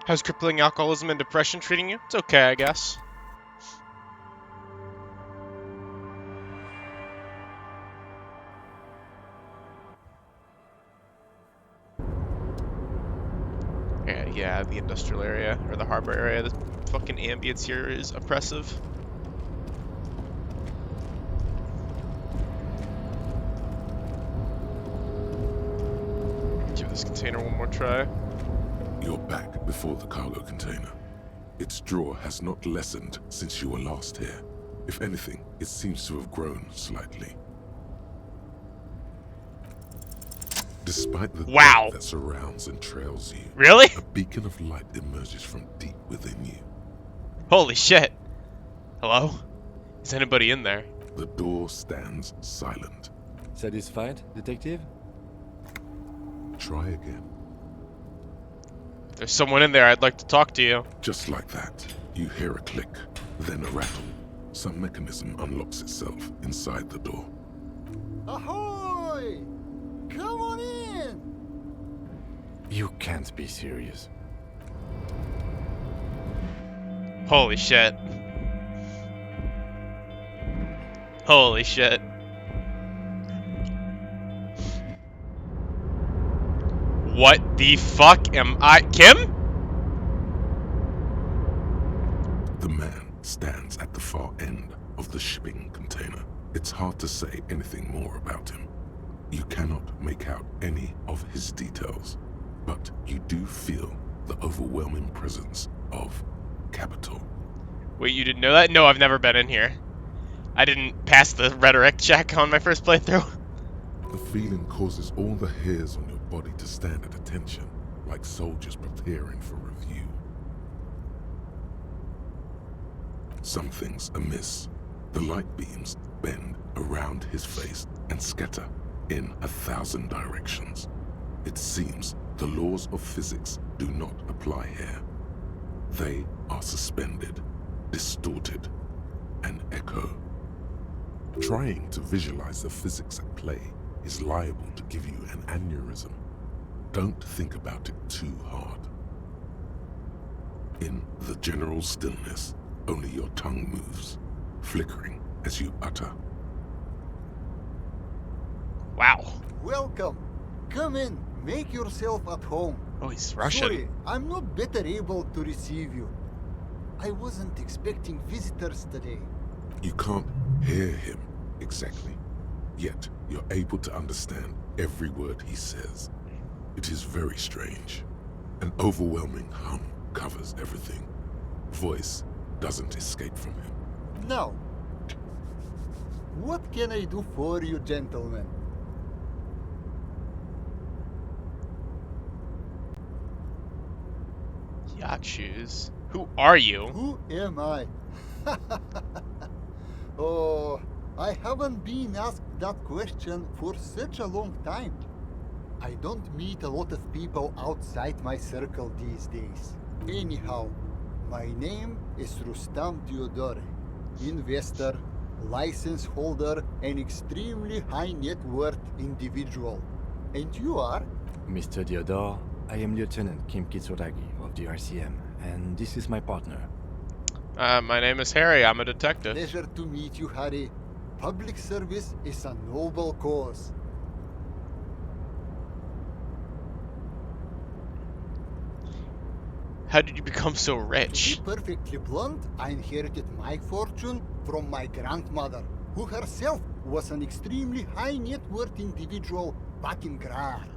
How's crippling alcoholism and depression treating you? It's okay, I guess. Yeah, the industrial area, or the harbor area. The fucking ambience here is oppressive. Give this container one more try. You're back before the cargo container. Its drawer has not lessened since you were last here. If anything, it seems to have grown slightly. Despite the dark that surrounds and trails you, really? A beacon of light emerges from deep within you. Holy shit. Hello? Is anybody in there? The door stands silent. Satisfied, detective? Try again. If there's someone in there, I'd like to talk to you. Just like that, you hear a click, then a rattle. Some mechanism unlocks itself inside the door. Ahoy! Come on in! You can't be serious. Holy shit. Holy shit. What the fuck am I? Kim? The man stands at the far end of the shipping container. It's hard to say anything more about him. You cannot make out any of his details, but you do feel the overwhelming presence of capital. Wait, you didn't know that? No, I've never been in here. I didn't pass the rhetoric check on my first playthrough. The feeling causes all the hairs on your body to stand at attention, like soldiers preparing for review. Something's amiss. The light beams bend around his face and scatter in 1,000 directions. It seems the laws of physics do not apply here. They are suspended, distorted, and echo. Trying to visualize the physics at play is liable to give you an aneurysm. Don't think about it too hard. In the general stillness, only your tongue moves, flickering as you utter. Wow. Welcome. Come in. Make yourself at home. Oh, he's Russian. Sorry, I'm not better able to receive you. I wasn't expecting visitors today. You can't hear him exactly, yet you're able to understand every word he says. It is very strange. An overwhelming hum covers everything. Voice doesn't escape from him. Now, what can I do for you, gentlemen? Yacht shoes. Who are you? Who am I? Oh, I haven't been asked that question for such a long time. I don't meet a lot of people outside my circle these days. Anyhow, my name is Rustam Diodore, investor, license holder, and extremely high net worth individual. And you are? Mr. Diodore, I am Lieutenant Kim Kitsuragi of the RCM, and this is my partner. My name is Harry. I'm a detective. Pleasure to meet you, Harry. Public service is a noble cause. How did you become so To rich? be perfectly blunt, I inherited my fortune from my grandmother, who herself was an extremely high net worth individual back in Grad.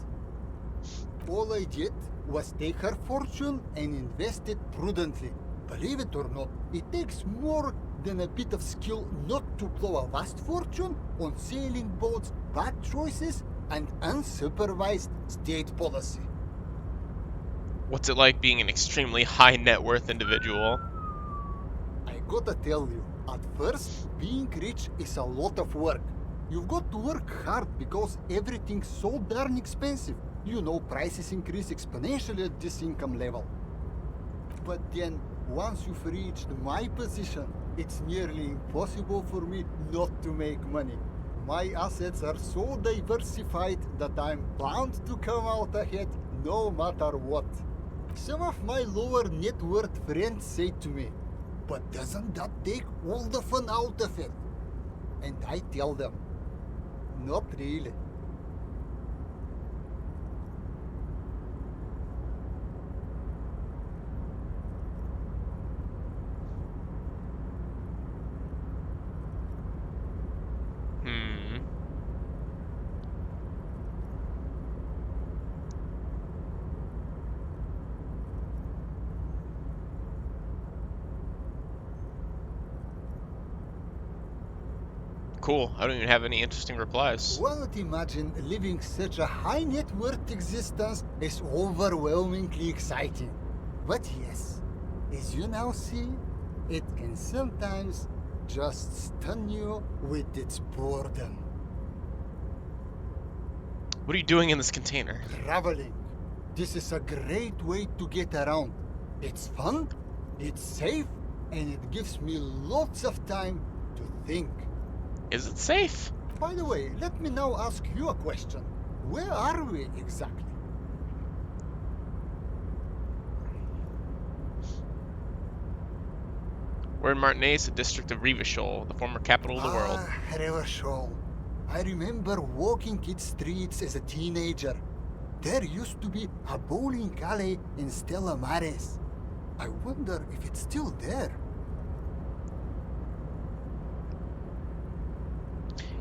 All I did was take her fortune and invest it prudently. Believe it or not, it takes more than a bit of skill not to blow a vast fortune on sailing boats, bad choices, and unsupervised state policy. What's it like being an extremely high net worth individual? I gotta tell you, at first, being rich is a lot of work. You've got to work hard because everything's so darn expensive. You know, prices increase exponentially at this income level. But then, once you've reached my position, it's nearly impossible for me not to make money. My assets are so diversified that I'm bound to come out ahead no matter what. Some of my lower net worth friends say to me, but doesn't that take all the fun out of it? And I tell them, not really. Cool. I don't even have any interesting replies. One would imagine living such a high net worth existence is overwhelmingly exciting. But yes, as you now see, it can sometimes just stun you with its boredom. What are you doing in this container? Traveling. This is a great way to get around. It's fun, it's safe, and it gives me lots of time to think. Is it safe? By the way, let me now ask you a question. Where are we exactly? We're in Martinaise, a district of Revachol, the former capital of the world. Revachol. I remember walking its streets as a teenager. There used to be a bowling alley in Stella Maris. I wonder if it's still there.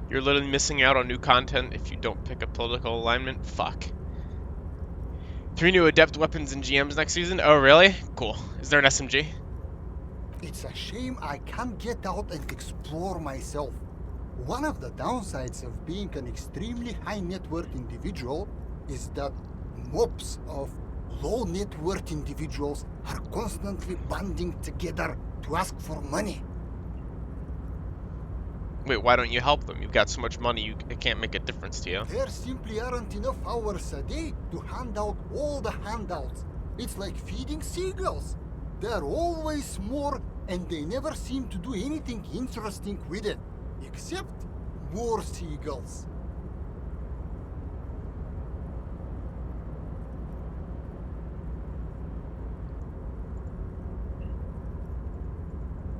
You're literally missing out on new content if you don't pick a political alignment. Fuck. 3 new adept weapons and GMs next season? Oh, really? Cool. Is there an SMG? It's a shame I can't get out and explore myself. One of the downsides of being an extremely high net worth individual is that mobs of low net worth individuals are constantly banding together to ask for money. Wait, why don't you help them? You've got so much money, it can't make a difference to you. There simply aren't enough hours a day to hand out all the handouts. It's like feeding seagulls. There are always more, and they never seem to do anything interesting with it, except more seagulls.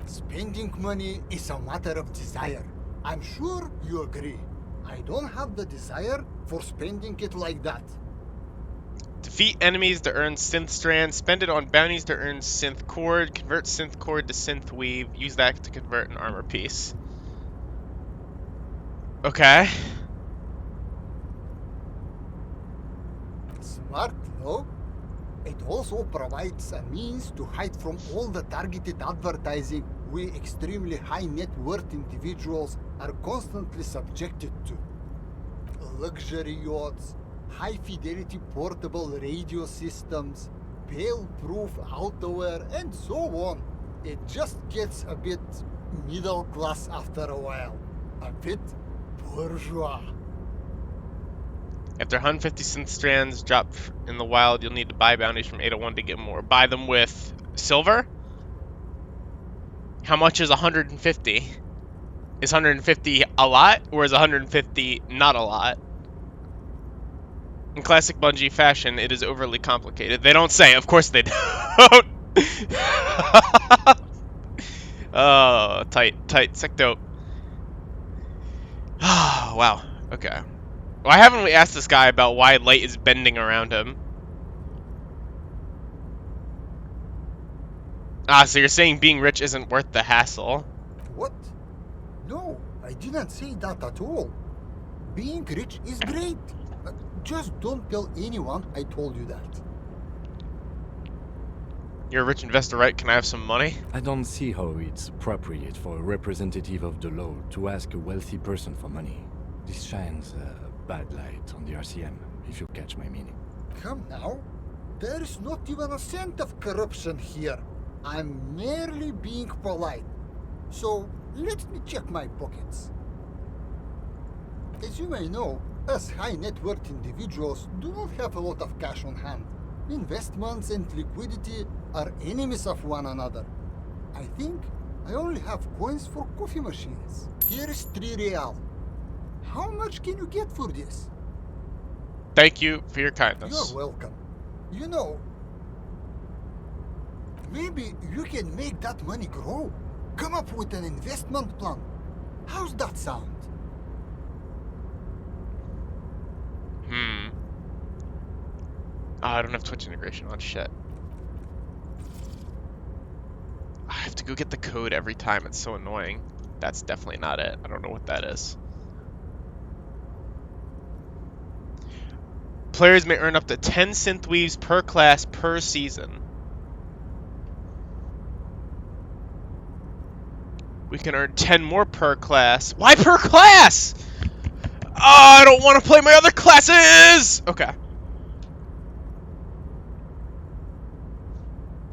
Spending money is a matter of desire. I'm sure you agree. I don't have the desire for spending it like that. Defeat enemies to earn synth strand. Spend it on bounties to earn synth cord. Convert synth cord to synth weave. Use that to convert an armor piece. Okay. Smart, no? It also provides a means to hide from all the targeted advertising we extremely high net worth individuals are constantly subjected to. Luxury yachts, high fidelity portable radio systems, bail-proof outerwear, and so on. It just gets a bit middle class after a while. A bit bourgeois. After 150 synth strands drop in the wild, you'll need to buy bounties from 801 to get more. Buy them with silver? How much is 150? Is 150 a lot, or is 150 not a lot? In classic Bungie fashion, it is overly complicated. They don't say, of course they don't. Oh, tight, sick dope. Oh, wow, okay. Why haven't we asked this guy about why light is bending around him? Ah, so you're saying being rich isn't worth the hassle. What? No, I didn't say that at all. Being rich is great. Just don't tell anyone I told you that. You're a rich investor, right? Can I have some money? I don't see how it's appropriate for a representative of the law to ask a wealthy person for money. This shines a bad light on the RCM, if you catch my meaning. Come now. There is not even a cent of corruption here. I'm merely being polite. So, let me check my pockets. As you may know, us high net worth individuals do not have a lot of cash on hand. Investments and liquidity are enemies of one another. I think I only have coins for coffee machines. Here is 3 real. How much can you get for this? Thank you for your kindness. You're welcome. You know, Maybe you can make that money grow. Come up with an investment plan. How's that sound? Oh, I don't have Twitch integration on. Shit. I have to go get the code every time. It's so annoying. That's definitely not it. I don't know what that is. Players may earn up to 10 synth weaves per class per season. We can earn 10 more per class. Why per class? Oh, I don't want to play my other classes! Okay.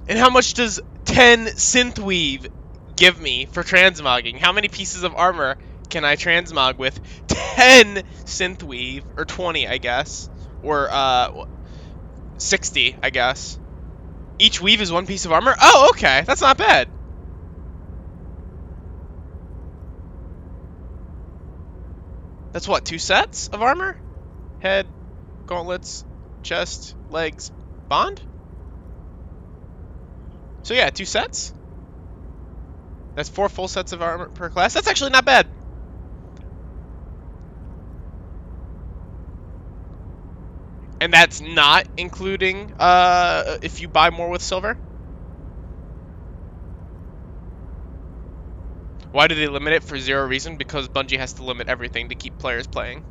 And how much does 10 synthweave give me for transmogging? How many pieces of armor can I transmog with 10 synthweave? Or 20, I guess. Or, 60, I guess. Each weave is one piece of armor? Oh, okay. That's not bad. That's what, 2 sets of armor? Head, gauntlets, chest, legs, bond? So yeah, 2 sets. That's 4 full sets of armor per class. That's actually not bad. And that's not including if you buy more with silver. Why do they limit it for 0 reason? Because Bungie has to limit everything to keep players playing.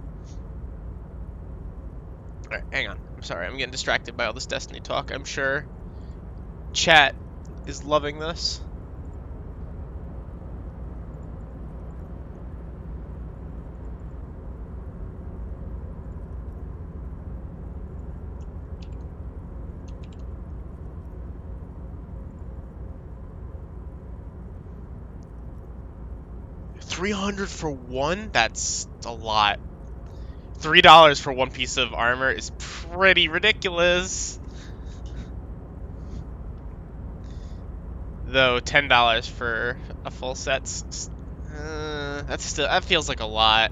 Alright, hang on. I'm sorry, I'm getting distracted by all this Destiny talk. I'm sure chat is loving this. $300 for one? That's a lot. $3 for one piece of armor is pretty ridiculous. Though $10 for a full set's that feels like a lot.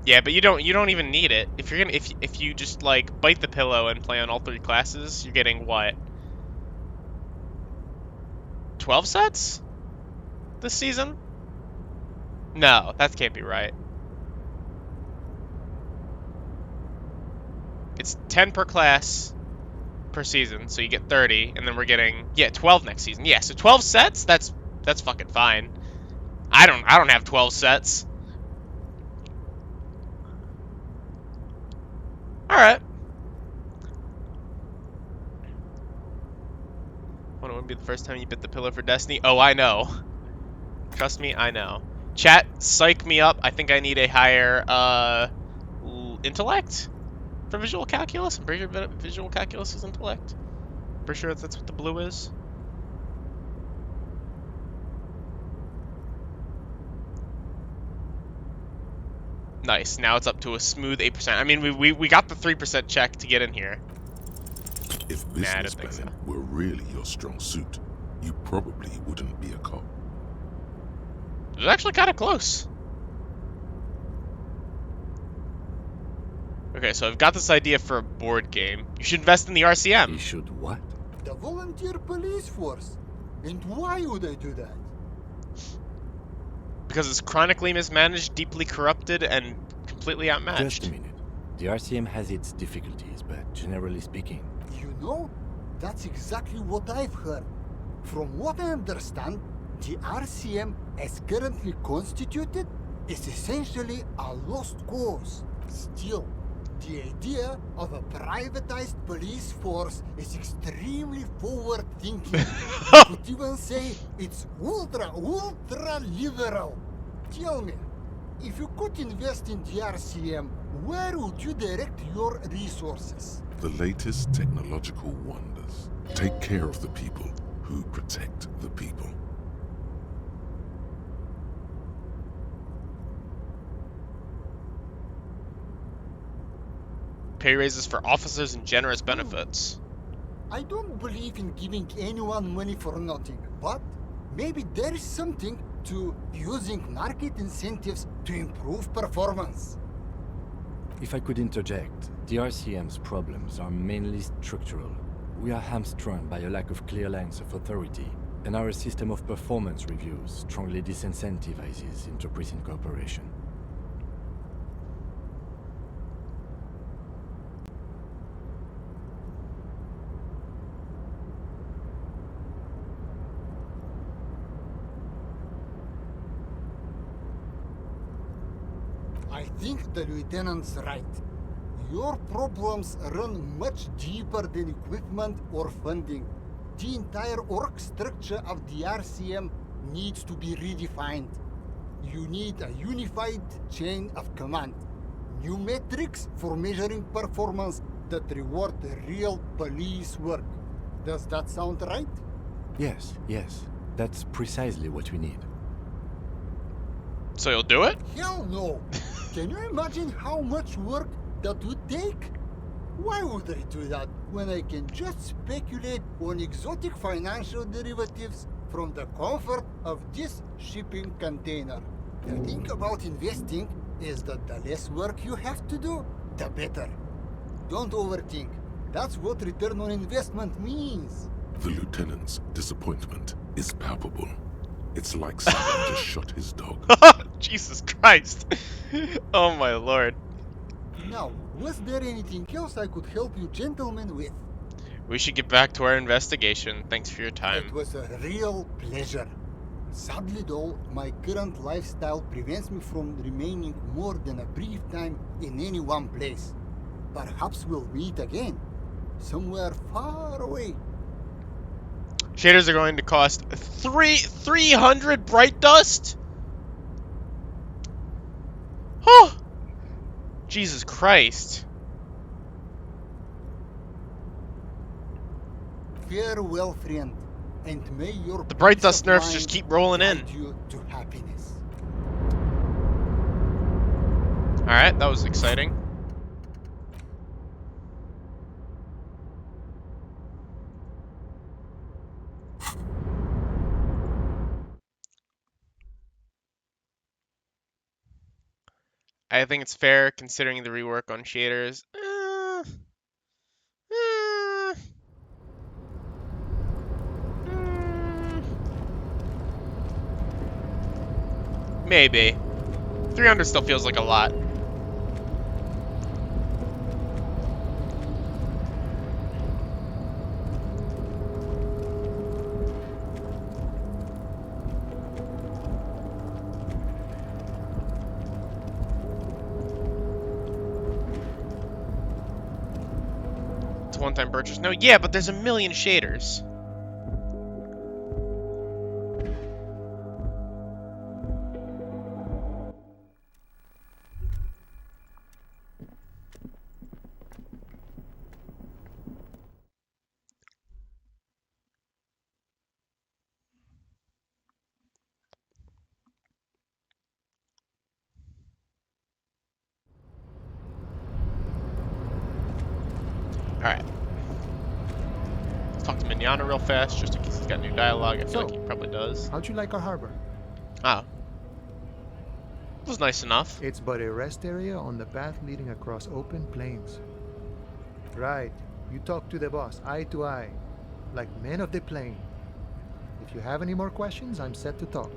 Yeah, but you don't even need it. If you're gonna if you just like bite the pillow and play on all 3 classes, you're getting what? 12 sets this season? No, that can't be right. It's 10 per class per season, so you get 30, and then we're getting 12 next season. Yeah, so 12 sets. That's fucking fine. I don't have 12 sets. All right. When it would be the first time you bit the pillow for Destiny? Oh, I know. Trust me, I know. Chat, psych me up. I think I need a higher intellect for visual calculus. I'm pretty sure visual calculus is intellect. Pretty sure that's what the blue is. Nice. Now it's up to a smooth 8%. I mean, we got the 3% check to get in here. If business planning were really your strong suit, you probably wouldn't be a cop. It was actually kind of close. Okay, so I've got this idea for a board game. You should invest in the RCM. You should what? The volunteer police force. And why would I do that? Because it's chronically mismanaged, deeply corrupted, and completely outmatched. Just a minute. The RCM has its difficulties, but generally speaking... You know, that's exactly what I've heard. From what I understand, the RCM, as currently constituted, is essentially a lost cause. Still, the idea of a privatized police force is extremely forward-thinking. I could even say it's ultra liberal. Tell me, if you could invest in the RCM, where would you direct your resources? The latest technological wonders. Take care of the people who protect the people. Pay raises for officers and generous benefits. I don't believe in giving anyone money for nothing, but maybe there is something to using market incentives to improve performance. If I could interject, the RCM's problems are mainly structural. We are hamstrung by a lack of clear lines of authority, and our system of performance reviews strongly disincentivizes interpreting cooperation. I think the lieutenant's right. Your problems run much deeper than equipment or funding. The entire org structure of the RCM needs to be redefined. You need a unified chain of command. New metrics for measuring performance that reward real police work. Does that sound right? Yes, yes. That's precisely what we need. So you'll do it? Hell no! Can you imagine how much work that would take? Why would I do that when I can just speculate on exotic financial derivatives from the comfort of this shipping container? The thing about investing is that the less work you have to do, the better. Don't overthink. That's what return on investment means. The lieutenant's disappointment is palpable. It's like someone just shot his dog. Jesus Christ. Oh my lord. Now, was there anything else I could help you gentlemen with? We should get back to our investigation. Thanks for your It time. was a real pleasure. Sadly though, my current lifestyle prevents me from remaining more than a brief time in any one place. Perhaps we'll meet again, somewhere far away. Shaders are going to cost 300 bright dust? Oh! Jesus Christ. Farewell, friend, and may your The bright peace dust of nerfs mind just keep rolling in. guide you to happiness. Alright, that was exciting. I think it's fair considering the rework on shaders. Maybe. 300 still feels like a lot. It's a one-time purchase. No, yeah, but there's a million shaders. Alright. Let's talk to Manyana real fast, just in case he's got new dialogue. I feel like he probably does. How'd you like our harbor? Oh. It was nice enough. It's but a rest area on the path leading across open plains. Right. You talk to the boss, eye to eye, like men of the plain. If you have any more questions, I'm set to talk.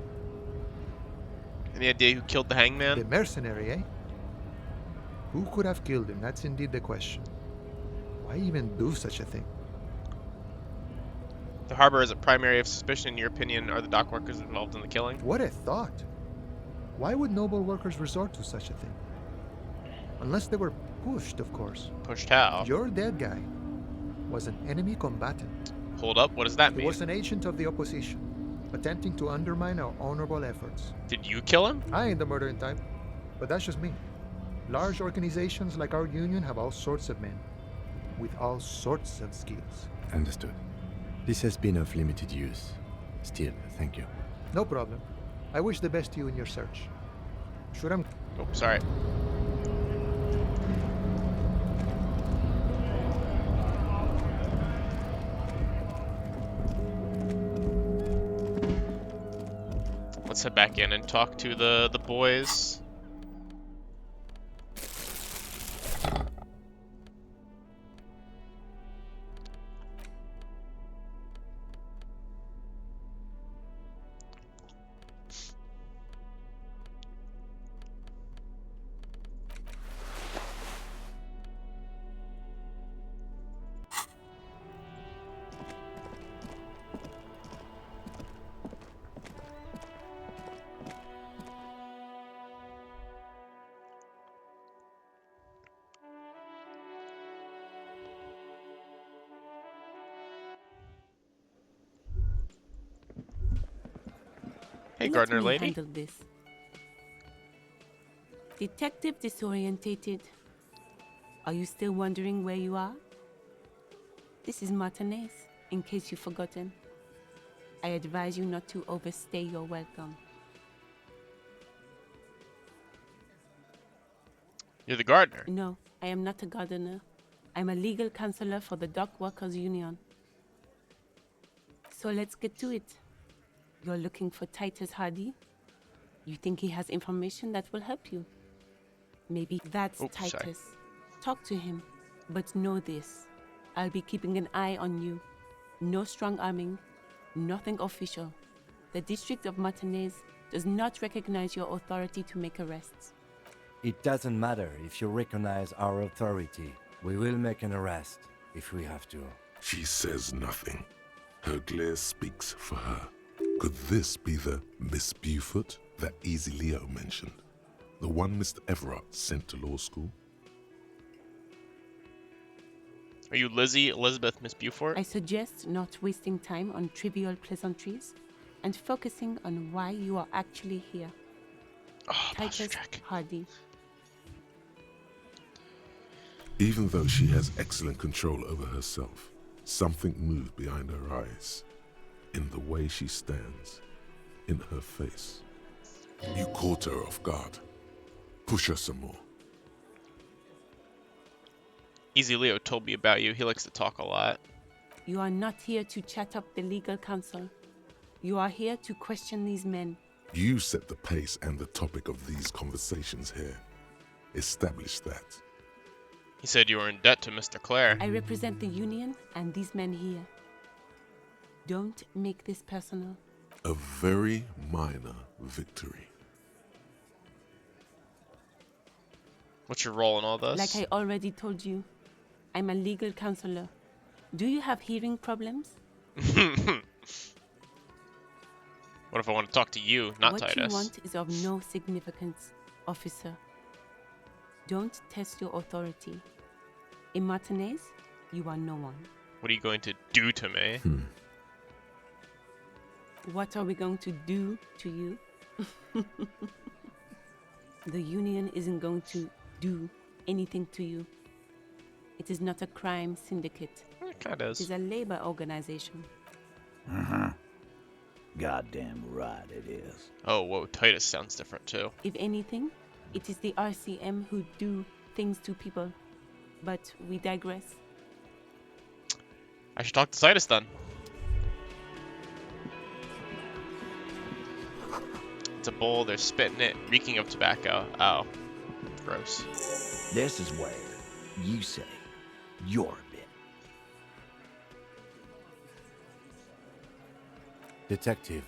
Any idea who killed the The hangman? mercenary, eh? Who could have killed him? That's indeed the question. Why even do such a thing? The harbor is a primary area of suspicion. In your opinion, are the dock workers involved in the killing? What a thought! Why would noble workers resort to such a thing? Unless they were pushed, of course. Pushed how? Your dead guy was an enemy combatant. Hold up, what does that He mean? was an agent of the opposition, attempting to undermine our honorable efforts. Did you kill him? I ain't the murdering type, but that's just me. Large organizations like our union have all sorts of men, with all sorts of skills. Understood. This has been of limited use. Still, thank you. No problem. I wish the best to you in your search. Should I'm... Oh, sorry. Let's head back in and talk to the boys. Hey, Let gardener me lady. handle this. Detective disorientated. Are you still wondering where you are? This is Martinez, in case you've forgotten. I advise you not to overstay your welcome. You're the gardener. No, I am not a gardener. I'm a legal counselor for the Dock Workers Union. So let's get to it. You're looking for Titus Hardy? You think he has information that will help you? Maybe that's Oops, sorry. Titus. Talk to him. But know this. I'll be keeping an eye on you. No strong arming. Nothing official. The District of Martinez does not recognize your authority to make arrests. It doesn't matter if you recognize our authority. We will make an arrest if we have to. She says nothing. Her glare speaks for her. Could this be the Miss Beaufort that Easy Leo mentioned? The one Mr. Evrart sent to law school? Are you Lizzie Elizabeth Miss Beaufort? I suggest not wasting time on trivial pleasantries and focusing on why you are actually here. Oh, posture Titus check. Hardy. Even though she has excellent control over herself, something moved behind her eyes. In the way she stands. In her face. You caught her off guard. Push her some more. Easy Leo told me about you. He likes to talk a lot. You are not here to chat up the legal counsel. You are here to question these men. You set the pace and the topic of these conversations here. Establish that. He said you were in debt to Mr. Clare. I represent the union and these men here. Don't make this personal. A very minor victory. What's your role in all this? Like I already told you, I'm a legal counselor. Do you have hearing problems? What if I want to talk to you, not what Titus? you want is of no significance, officer. Don't test your authority. In Martinez, you are no one. What are you going to do to me? What are we going to do to you? The union isn't going to do anything to you. It is not a crime syndicate. It kind of It is is. a labor organization. Goddamn right it is. Oh, whoa, Titus sounds different too. If anything, it is the RCM who do things to people. But we digress. I should talk to Titus then. It's a bowl, they're spitting it, reeking of tobacco. Oh, gross. This is where you say your bit. Detective.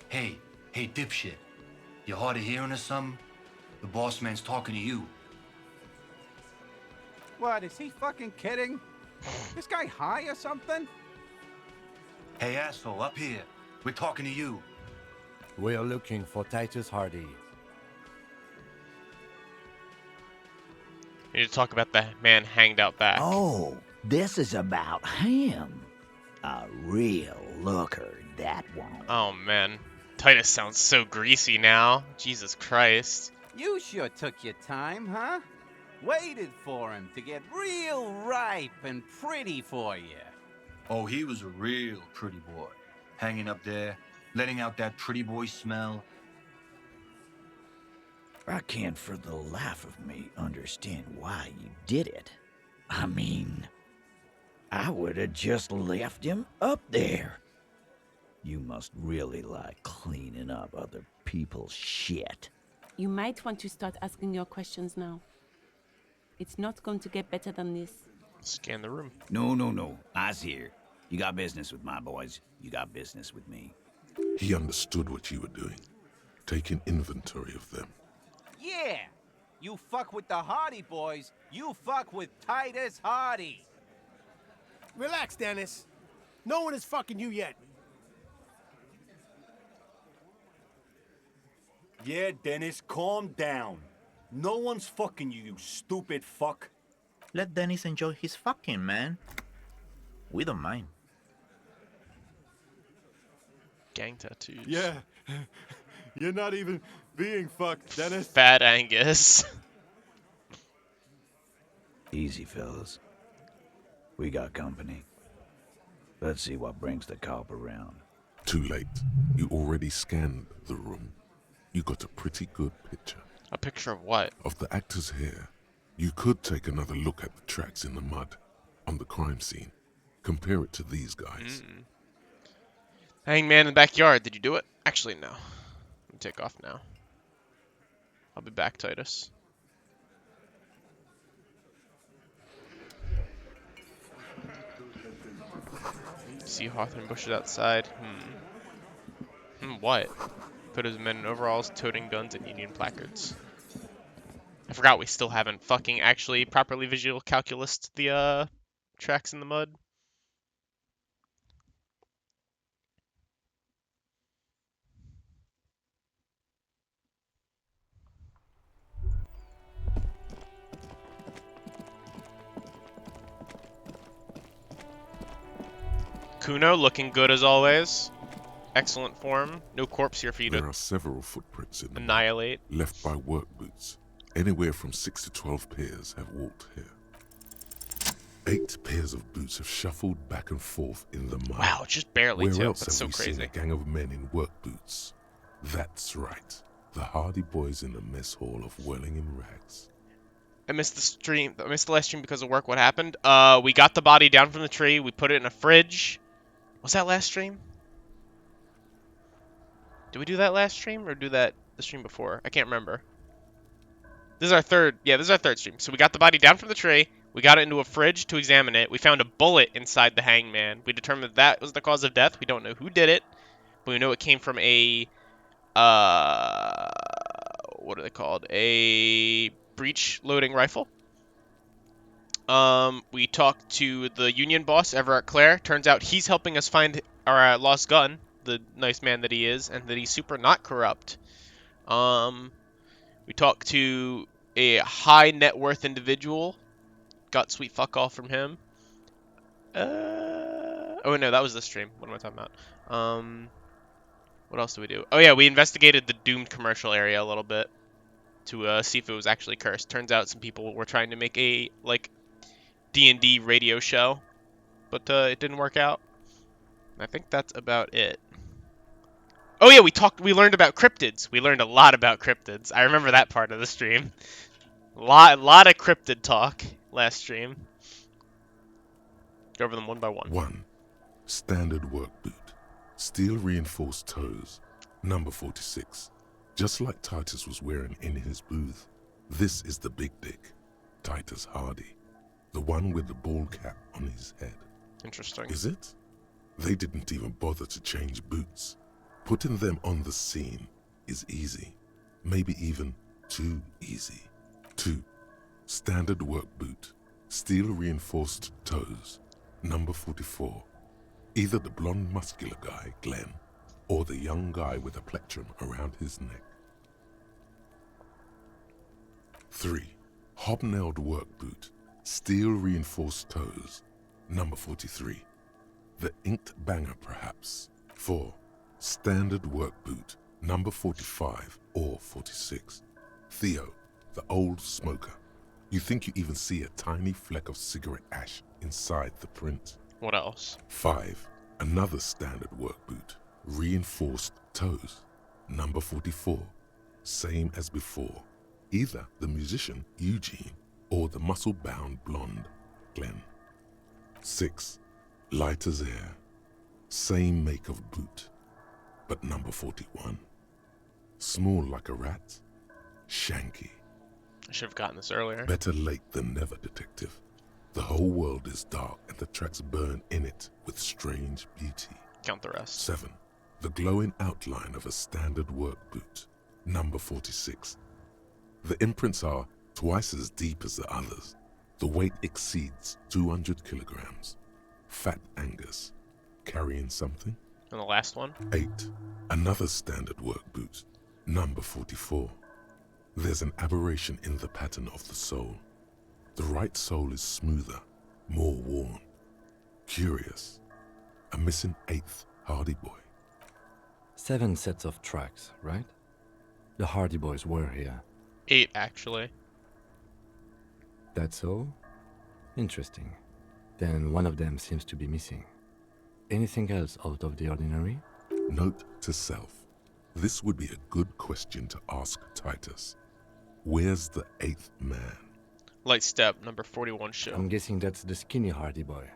Hey, dipshit. You hard of hearing or something? The boss man's talking to you. What, is he fucking kidding? This guy high or something? Hey, asshole, up here. We're talking to you. We are looking for Titus Hardy. We need to talk about the man hanged out back. Oh, this is about him. A real looker, that one. Oh, man. Titus sounds so greasy now. Jesus Christ. You sure took your time, huh? Waited for him to get real ripe and pretty for you. Oh, he was a real pretty boy. Hanging up there, letting out that pretty boy smell. I can't for the life of me understand why you did it. I mean, I would have just left him up there. You must really like cleaning up other people's shit. You might want to start asking your questions now. It's not going to get better than this. Scan the room. No. I's here. You got business with my boys. You got business with me. He understood what you were doing. Taking inventory of them. Yeah! You fuck with the Hardy boys, you fuck with Titus Hardy. Relax, Dennis. No one is fucking you yet. Yeah, Dennis, calm down. No one's fucking you, you stupid fuck. Let Dennis enjoy his fucking, man. We don't mind. Gang tattoos. Yeah. You're not even being fucked, Dennis. Fat Angus. Easy, fellas. We got company. Let's see what brings the cop around. Too late. You already scanned the room. You got a pretty good picture. A picture of what? Of the actors here. You could take another look at the tracks in the mud on the crime scene. Compare it to these guys. Hangman in the backyard. Did you do it? Actually, no. Let me take off now. I'll be back, Titus. See Hawthorne bushes outside. What? Put his men in overalls, toting guns and Union placards. I forgot we still haven't fucking actually properly visual calculused the tracks in the mud. Kuno looking good as always. Excellent form. No corpse here for you There to are several footprints in the mud, annihilate. left by work boots. Anywhere from 6 to 12 pairs have walked here. 8 pairs of boots have shuffled back and forth in the mud. Wow, just barely Where too. else That's have so we seen crazy. a gang of men in work boots? That's right. The hardy boys in the mess hall of Wellingham Rags. I missed the stream. I missed the last stream because of work. What happened? We got the body down from the tree. We put it in a fridge. Was that last stream? Did we do that last stream or do that the stream before? I can't remember. This is our third. Yeah, this is our third stream. So we got the body down from the tree. We got it into a fridge to examine it. We found a bullet inside the hangman. We determined that was the cause of death. We don't know who did it, but we know it came from a what are they called? A breech loading rifle. We talked to the Union boss, Evrart Clare. Turns out he's helping us find our lost gun, the nice man that he is, and that he's super not corrupt. We talked to a high net worth individual. Got sweet fuck all from him. Oh no, that was the stream. What am I talking about? What else do we do? Oh yeah, we investigated the doomed commercial area a little bit to see if it was actually cursed. Turns out some people were trying to make a like D&D radio show, but it didn't work out. I think that's about it. Oh yeah, we learned about cryptids. We learned a lot about cryptids. I remember that part of the stream. Lot of cryptid talk last stream. Go over them one by one. 1. Standard work boot. Steel reinforced toes. Number 46. Just like Titus was wearing in his booth. This is the big dick. Titus Hardy. The one with the ball cap on his head. Interesting. Is it? They didn't even bother to change boots. Putting them on the scene is easy. Maybe even too easy. 2. Standard work boot. Steel reinforced toes. Number 44. Either the blonde muscular guy, Glenn, or the young guy with a plectrum around his neck. 3. Hobnailed work boot. Steel reinforced toes. Number 43. The inked banger, perhaps. 4. Standard work boot. Number 45 or 46. Theo, the old smoker. You think you even see a tiny fleck of cigarette ash inside the print. What else? 5. Another standard work boot. Reinforced toes. Number 44. Same as before. Either the musician, Eugene, or the muscle-bound blonde, Glenn. 6. Light as air. Same make of boot, but number 41. Small like a rat. Shanky. I should have gotten this earlier. Better late than never, detective. The whole world is dark and the tracks burn in it with strange beauty. Count the rest. 7. The glowing outline of a standard work boot. Number 46. The imprints are twice as deep as the others. The weight exceeds 200 kilograms. Fat Angus. Carrying something? And the last one? 8. Another standard work boot. Number 44. There's an aberration in the pattern of the sole. The right sole is smoother, more worn. Curious. A missing 8th Hardy Boy. 7 sets of tracks, right? The Hardy Boys were here. 8, actually. That's all? Interesting. Then one of them seems to be missing. Anything else out of the ordinary? Note to self. This would be a good question to ask Titus. Where's the 8th man? Light step, number 41 show. I'm guessing that's the skinny Hardy Boy.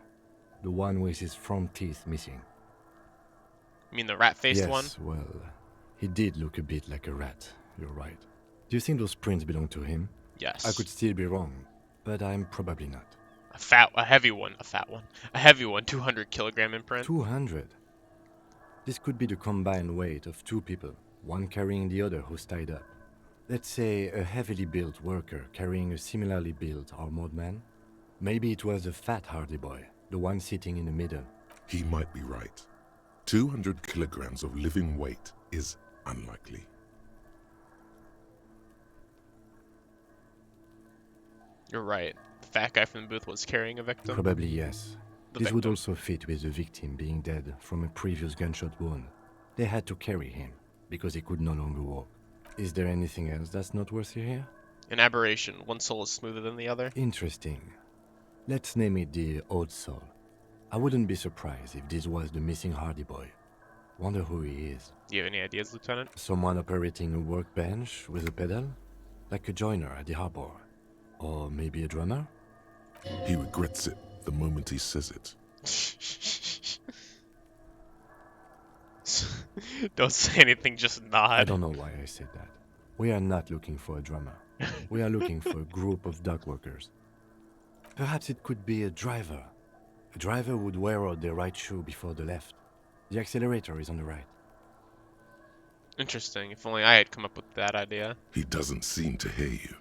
The one with his front teeth missing. You mean the rat-faced Yes, one? Well, he did look a bit like a rat. You're right. Do you think those prints belong to him? Yes. I could still be wrong, but I'm probably not. A heavy one, a heavy one, 200 kilogram imprint. 200? This could be the combined weight of 2 people, one carrying the other who's tied up. Let's say a heavily built worker carrying a similarly built armored man. Maybe it was a fat Hardy Boy, the one sitting in the middle. He might be right. 200 kilograms of living weight is unlikely. You're right. The fat guy from the booth was carrying a victim. Probably yes. The This would victim. also fit with the victim being dead from a previous gunshot wound. They had to carry him, because he could no longer walk. Is there anything else that's noteworthy here? An aberration. One soul is smoother than the other. Interesting. Let's name it the Odd Soul. I wouldn't be surprised if this was the missing Hardy Boy. Wonder who he is. Do you have any ideas, Lieutenant? Someone operating a workbench with a pedal? Like a joiner at the harbor? Or maybe a drummer? He regrets it the moment he says it. Don't say anything, just nod. I don't know why I said that. We are not looking for a drummer. We are looking for a group of dock workers. Perhaps it could be a driver. A driver would wear out their right shoe before the left. The accelerator is on the right. Interesting. If only I had come up with that idea. He doesn't seem to hear you.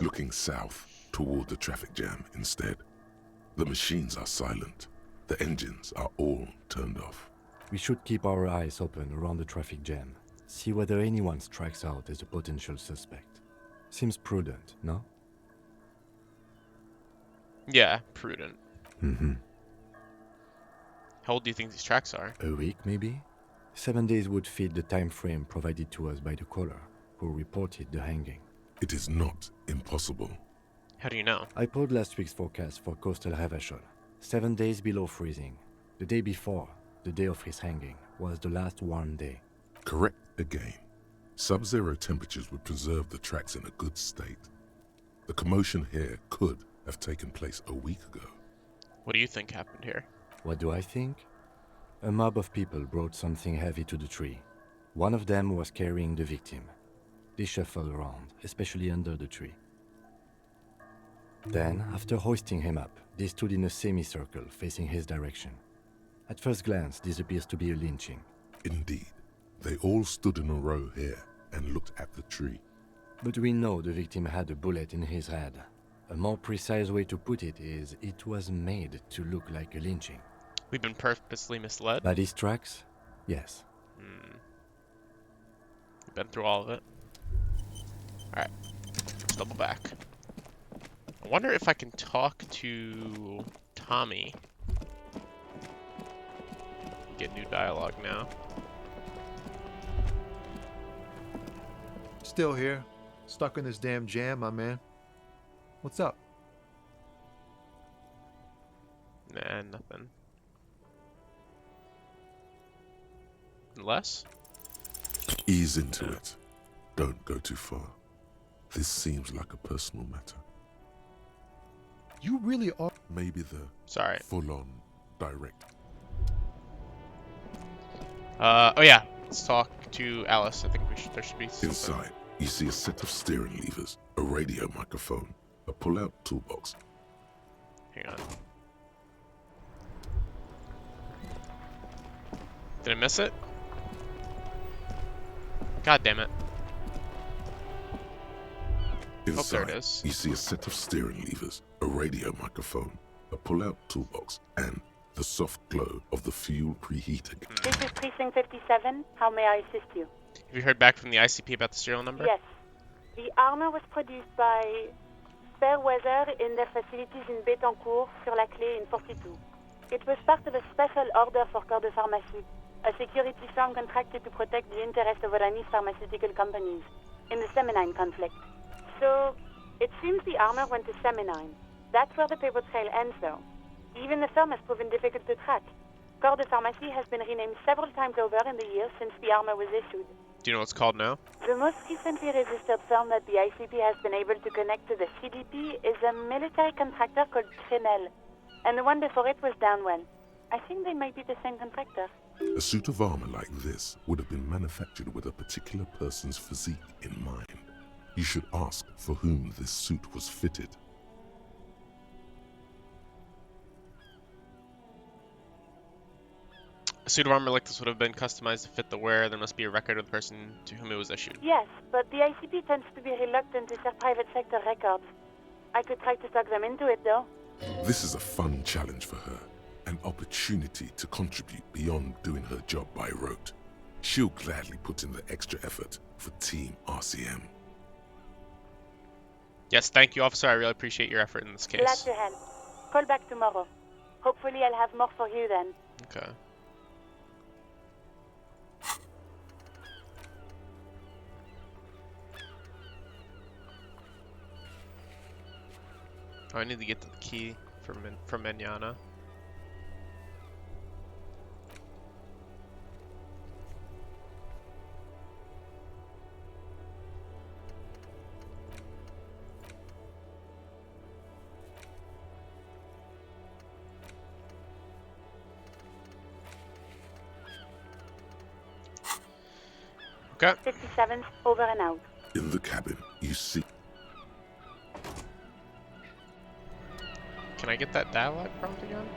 Looking south toward the traffic jam instead. The machines are silent. The engines are all turned off. We should keep our eyes open around the traffic jam. See whether anyone strikes out as a potential suspect. Seems prudent, no? Yeah, prudent. Mm-hmm. How old do you think these tracks are? A week, maybe? 7 days would fit the time frame provided to us by the caller, who reported the hanging. It is not impossible. How do you know? I pulled last week's forecast for coastal Havashol. 7 days below freezing. The day before, the day of his hanging, was the last warm day. Correct again. Sub-zero temperatures would preserve the tracks in a good state. The commotion here could have taken place a week ago. What do you think happened here? What do I think? A mob of people brought something heavy to the tree. One of them was carrying the victim. They shuffled around, especially under the tree. Then, after hoisting him up, they stood in a semicircle facing his direction. At first glance, this appears to be a lynching. Indeed. They all stood in a row here and looked at the tree. But we know the victim had a bullet in his head. A more precise way to put it is, it was made to look like a lynching. We've been purposely misled? By these tracks? Yes. We've been through all of it. Alright. Let's double back. I wonder if I can talk to Tommy. Get new dialogue now. Still here. Stuck in this damn jam, my man. What's up? Nah, nothing. Unless? Ease into it. Don't go too far. This seems like a personal matter. You really are. Maybe the Sorry. full-on direct. Oh yeah. Let's talk to Alice. I think there should be something. Inside, you see a set of steering levers, a radio microphone, a pull-out toolbox. Hang on. Did I miss it? God damn it. Inside, there it is. you see a set of steering levers, a radio microphone, a pull-out toolbox, and the soft glow of the fuel preheater. This is Precinct 57. How may I assist you? Have you heard back from the ICP about the serial number? Yes. The armor was produced by Fairweather in their facilities in Betancourt, sur la Clé in 42. It was part of a special order for Corps de Pharmacie, a security firm contracted to protect the interests of Oranese pharmaceutical companies in the Seminine conflict. So, it seems the armor went to Seminine. That's where the paper trail ends, though. Even the firm has proven difficult to track. Corps de Pharmacie has been renamed several times over in the years since the armor was issued. Do you know what it's called now? The most recently registered firm that the ICP has been able to connect to the CDP is a military contractor called Trinell. And the one before it was Downwell. I think they might be the same contractor. A suit of armor like this would have been manufactured with a particular person's physique in mind. You should ask for whom this suit was fitted. A suit of armor like this would have been customized to fit the wearer. There must be a record of the person to whom it was issued. Yes, but the ICP tends to be reluctant to share private sector records. I could try to talk them into it, though. This is a fun challenge for her, an opportunity to contribute beyond doing her job by rote. She'll gladly put in the extra effort for Team RCM. Yes, thank you, officer. I really appreciate your effort in this case. Glad to help. Call back tomorrow. Hopefully I'll have more for you then. Okay. Oh, I need to get the key from Manyana. Okay. 57th, over and out. In the cabin, you see... Can I get that dialogue prompt again?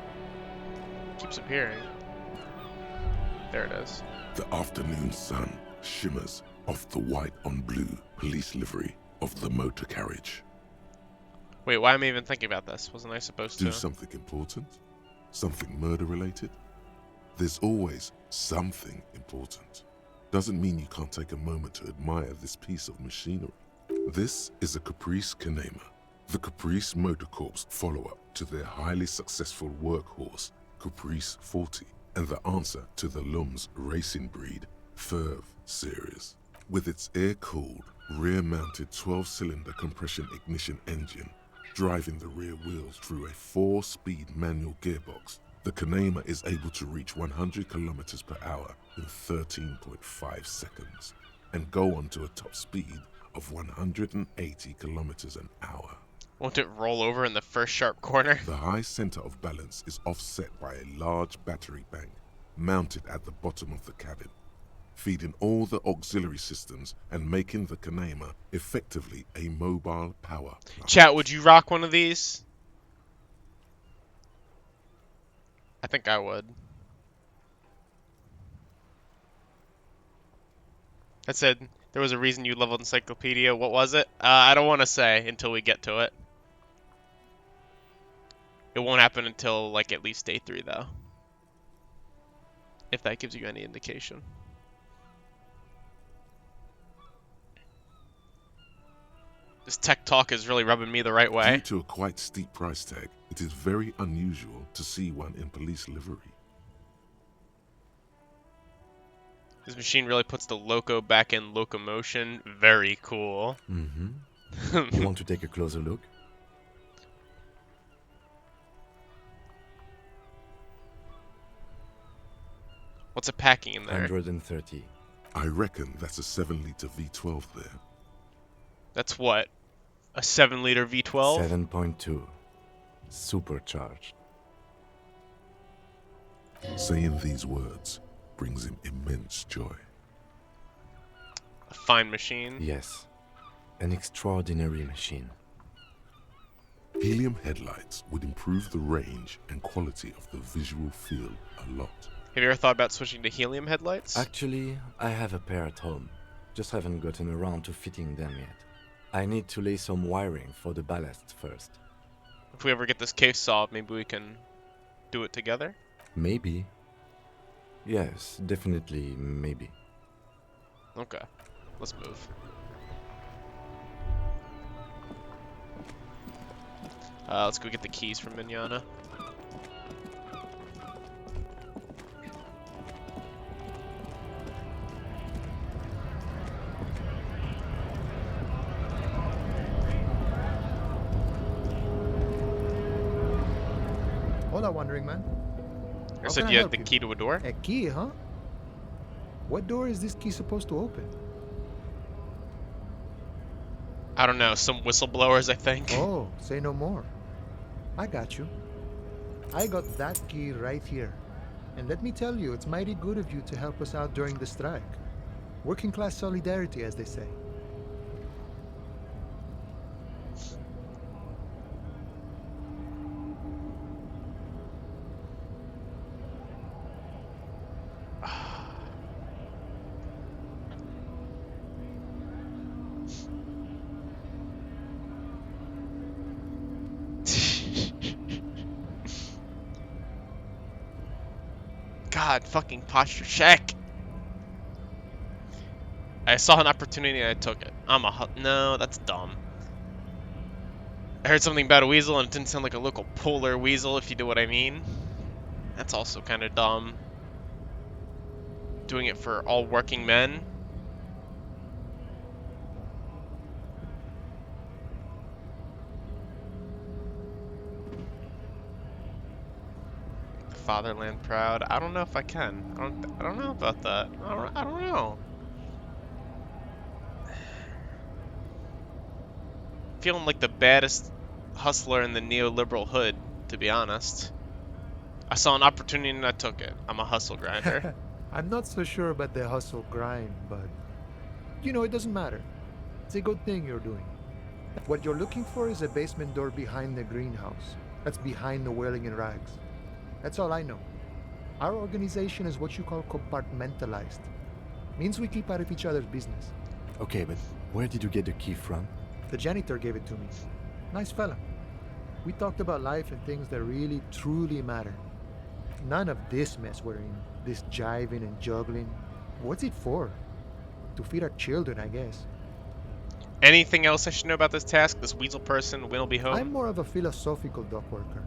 Keeps appearing. There it is. The afternoon sun shimmers off the white on blue police livery of the motor carriage. Wait, why am I even thinking about this? Wasn't I supposed to? Do something important? Something murder related? There's always something important. Doesn't mean you can't take a moment to admire this piece of machinery. This is a Caprice Canema, the Caprice Motor Corps follow-up to their highly successful workhorse, Caprice 40, and the answer to the Lum's racing breed, Ferv series. With its air-cooled, rear-mounted 12-cylinder compression ignition engine, driving the rear wheels through a 4-speed manual gearbox, the Canema is able to reach 100 kilometers per hour in 13.5 seconds and go on to a top speed of 180 kilometers an hour. Won't it roll over in the first sharp corner? The high center of balance is offset by a large battery bank mounted at the bottom of the cabin, feeding all the auxiliary systems and making the Canema effectively a mobile power plant. Chat, would you rock one of these? I think I would. I said there was a reason you leveled Encyclopedia. What was it? I don't want to say until we get to it. It won't happen until, like, at least day 3, though. If that gives you any indication. This tech talk is really rubbing me the right way. Due to a quite steep price tag, it is very unusual to see one in police livery. This machine really puts the loco back in locomotion. Very cool. Mm-hmm. You want to take a closer look? What's it packing in there? 130. I reckon that's a 7-liter V12 there. That's what? A 7-liter V12? 7.2. Supercharged. Saying these words brings him immense joy. A fine machine? Yes. An extraordinary machine. Helium headlights would improve the range and quality of the visual field a lot. Have you ever thought about switching to helium headlights? Actually, I have a pair at home. Just haven't gotten around to fitting them yet. I need to lay some wiring for the ballast first. If we ever get this case solved, maybe we can do it together? Maybe. Yes, definitely maybe. Okay, let's move. Let's go get the keys from Manyana. Hola, wandering man. I How said can I you had help the you? key to a door? A key, huh? What door is this key supposed to open? I don't know, some whistleblowers, I think. Oh, say no more. I got you. I got that key right here. And let me tell you, it's mighty good of you to help us out during the strike. Working class solidarity, as they say. God, fucking posture check. I saw an opportunity and I took it. No, that's dumb. I heard something about a weasel and it didn't sound like a local polar weasel, if you know what I mean. That's also kind of dumb. Doing it for all working men. Fatherland proud. I don't know if I can. I don't know about that. I don't know. Feeling like the baddest hustler in the neoliberal hood, to be honest. I saw an opportunity and I took it. I'm a hustle grinder. I'm not so sure about the hustle grind, but you know, it doesn't matter. It's a good thing you're doing. What you're looking for is a basement door behind the greenhouse. That's behind the wailing in rags. That's all I know. Our organization is what you call compartmentalized. Means we keep out of each other's business. Okay, but where did you get the key from? The janitor gave it to me. Nice fella. We talked about life and things that really, truly matter. None of this mess we're in. This jiving and juggling. What's it for? To feed our children, I guess. Anything else I should know about this task? This weasel person will be home? I'm more of a philosophical dock worker.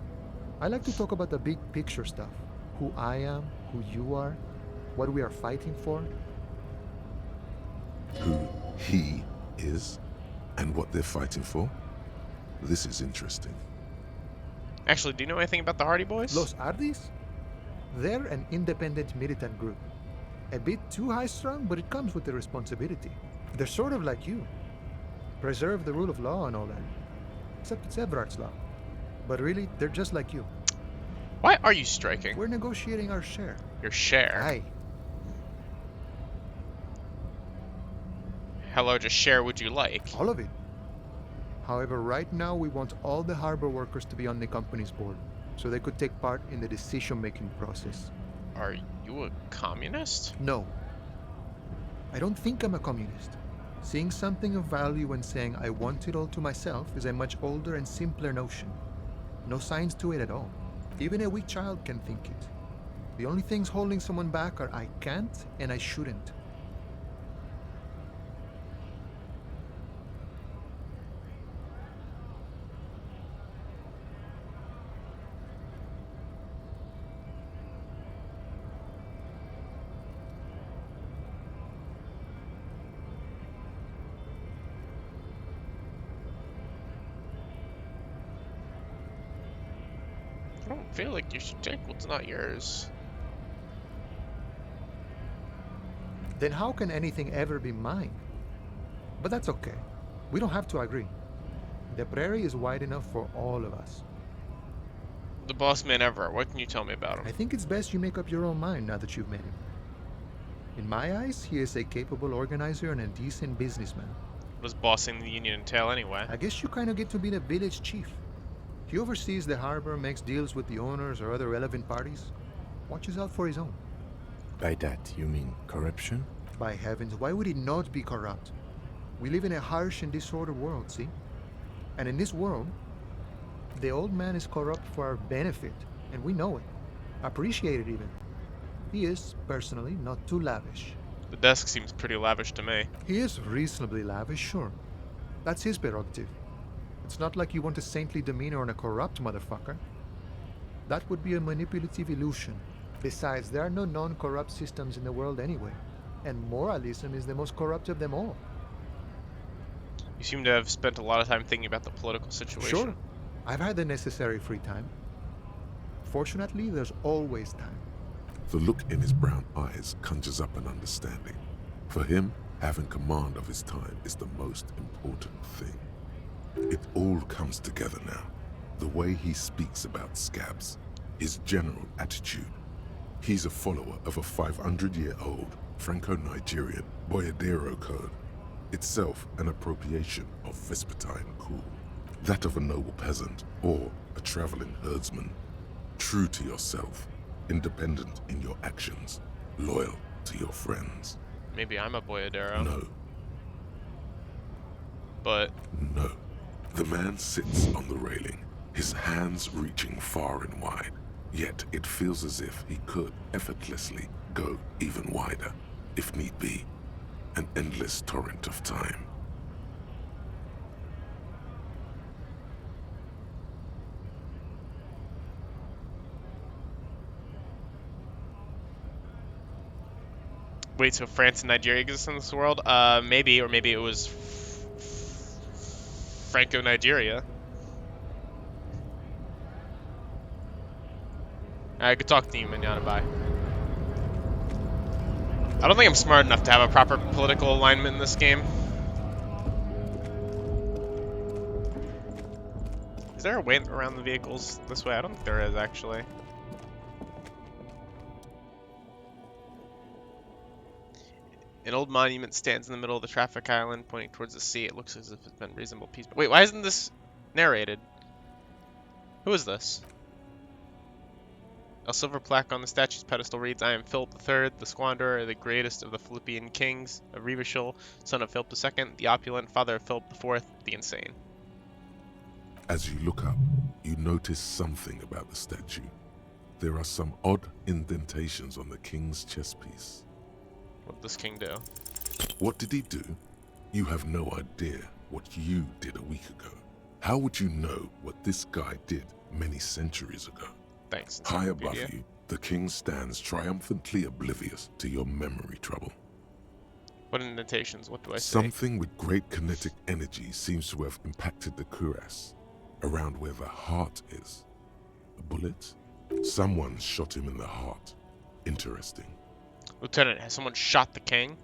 I like to talk about the big picture stuff. Who I am, who you are, what we are fighting for. Who he is and what they're fighting for? This is interesting. Actually, do you know anything about the Hardy Boys? Los Ardis? They're an independent militant group. A bit too high-strung, but it comes with the responsibility. They're sort of like you. Preserve the rule of law and all that. Except it's Evrart's law. But really, they're just like you. Why are you striking? We're negotiating our share. Your share? Aye. How large a share would you like? All of it. However, right now we want all the harbor workers to be on the company's board, so they could take part in the decision-making process. Are you a communist? No. I don't think I'm a communist. Seeing something of value and saying I want it all to myself is a much older and simpler notion. No science to it at all. Even a weak child can think it. The only things holding someone back are I can't and I shouldn't. I don't feel like you should take what's not yours. Then how can anything ever be mine? But that's okay. We don't have to agree. The prairie is wide enough for all of us. The boss man Evrart, what can you tell me about him? I think it's best you make up your own mind now that you've met him. In my eyes, he is a capable organizer and a decent businessman. What does bossing the union entail anyway? I guess you kind of get to be the village chief. He oversees the harbor, makes deals with the owners or other relevant parties, watches out for his own. By that, you mean corruption? By heavens, why would he not be corrupt? We live in a harsh and disordered world, see? And in this world, the old man is corrupt for our benefit, and we know it. Appreciate it even. He is, personally, not too lavish. The desk seems pretty lavish to me. He is reasonably lavish, sure. That's his prerogative. It's not like you want a saintly demeanor on a corrupt motherfucker. That would be a manipulative illusion. Besides, there are no non-corrupt systems in the world anyway, and moralism is the most corrupt of them all. You seem to have spent a lot of time thinking about the political situation. Sure. I've had the necessary free time. Fortunately, there's always time. The look in his brown eyes conjures up an understanding. For him, having command of his time is the most important thing. It all comes together now. The way he speaks about scabs, his general attitude. He's a follower of a 500-year-old Franco-Nigerian Boyadero code, itself an appropriation of Vespertine cool. That of a noble peasant or a traveling herdsman. True to yourself, independent in your actions, loyal to your friends. Maybe I'm a boyadero. No. But no. The man sits on the railing, his hands reaching far and wide. Yet it feels as if he could effortlessly go even wider, if need be. An endless torrent of time. wait, so France and Nigeria exist in this world? Maybe, or maybe it was Franco-Nigeria. I could talk to you, Manyana. Bye. I don't think I'm smart enough to have a proper political alignment in this game. Is there a way around the vehicles this way? I don't think there is, actually. An old monument stands in the middle of the traffic island, pointing towards the sea. It looks as if it's been reasonable peace. Wait, why isn't this narrated? Who is this? A silver plaque on the statue's pedestal reads, I am Philip III, the squanderer, the greatest of the Philippian kings, of Revachol, son of Philip II, the opulent, father of Philip IV, the insane. As you look up, you notice something about the statue. There are some odd indentations on the king's chest piece. What did this king do? What did he do? You have no idea what you did a week ago. How would you know what this guy did many centuries ago? Thanks. High above you, the king stands triumphantly oblivious to your memory trouble. What indentations? What do I say? Something with great kinetic energy seems to have impacted the cuirass, around where the heart is. A bullet? Someone shot him in the heart. Interesting. Lieutenant, has someone shot the king?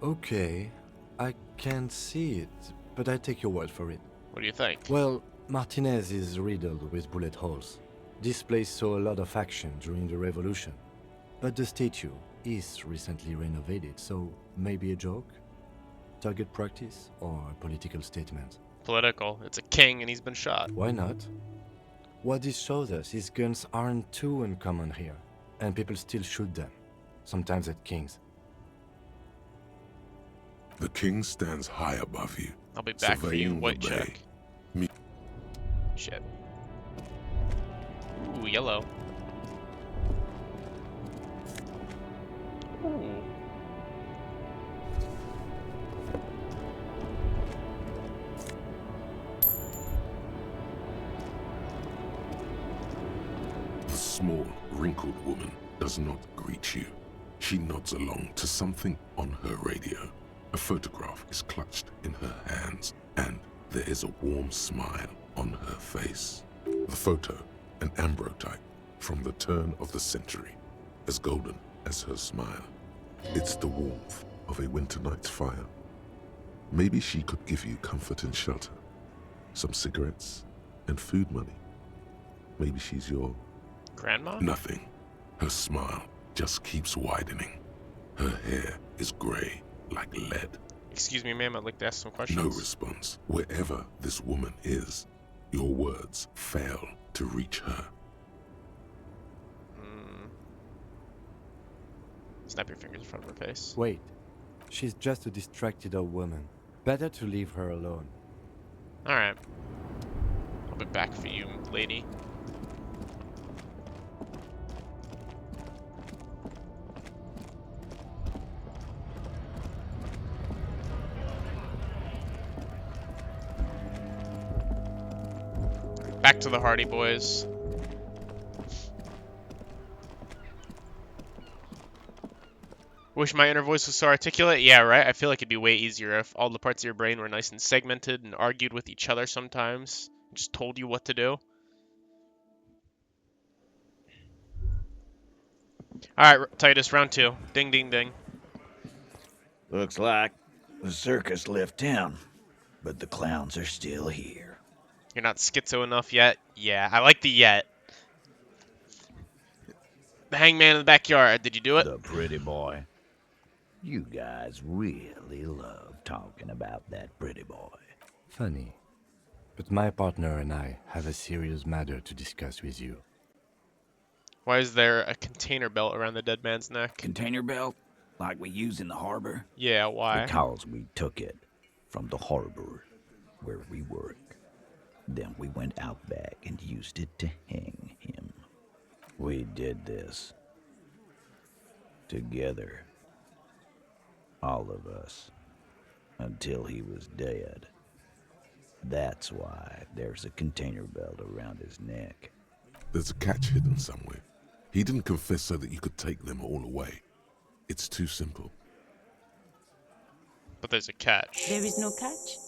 Okay, I can't see it, but I take your word for it. What do you think? Well, Martinez is riddled with bullet holes. This place saw a lot of action during the revolution. But the statue is recently renovated, so maybe a joke? Target practice or a political statement? Political. It's a king and he's been shot. Why not? What this shows us is guns aren't too uncommon here, and people still shoot them, sometimes at kings. The king stands high above you. I'll be back for you, surveying white the bay. check. Shit. Ooh, yellow. Ooh. The small, wrinkled woman does not greet you. She nods along to something on her radio. A photograph is clutched in her hands, and there is a warm smile on her face. The photo, an ambrotype from the turn of the century, as golden as her smile. It's the warmth of a winter night's fire. Maybe she could give you comfort and shelter, some cigarettes and food money. Maybe she's your... Grandma? Nothing. Her smile just keeps widening. Her hair is gray like lead. Excuse me, ma'am, I'd like to ask some questions. No response. Wherever this woman is, your words fail to reach her. Snap your fingers in front of her face. Wait, she's just a distracted old woman. Better to leave her alone. Alright. I'll be back for you, lady. Back to the Hardy Boys. Wish my inner voice was so articulate? Yeah, right? I feel like it'd be way easier if all the parts of your brain were nice and segmented and argued with each other sometimes. Just told you what to do. All right, Titus, round 2. Ding, ding, ding. Looks like the circus left town, but the clowns are still here. You're not schizo enough yet. Yeah, I like the yet. The hangman in the backyard. Did you do it? The pretty boy. You guys really love talking about that pretty boy. Funny. But my partner and I have a serious matter to discuss with you. Why is there a container belt around the dead man's neck? Container belt? Like we use in the harbor? Yeah, why? Because we took it from the harbor where we work. Then we went out back and used it to hang him. We did this together. All of us. Until he was dead. That's why there's a container belt around his neck. There's a catch hidden somewhere. He didn't confess so that you could take them all away. It's too simple. But there's a catch. There is no catch.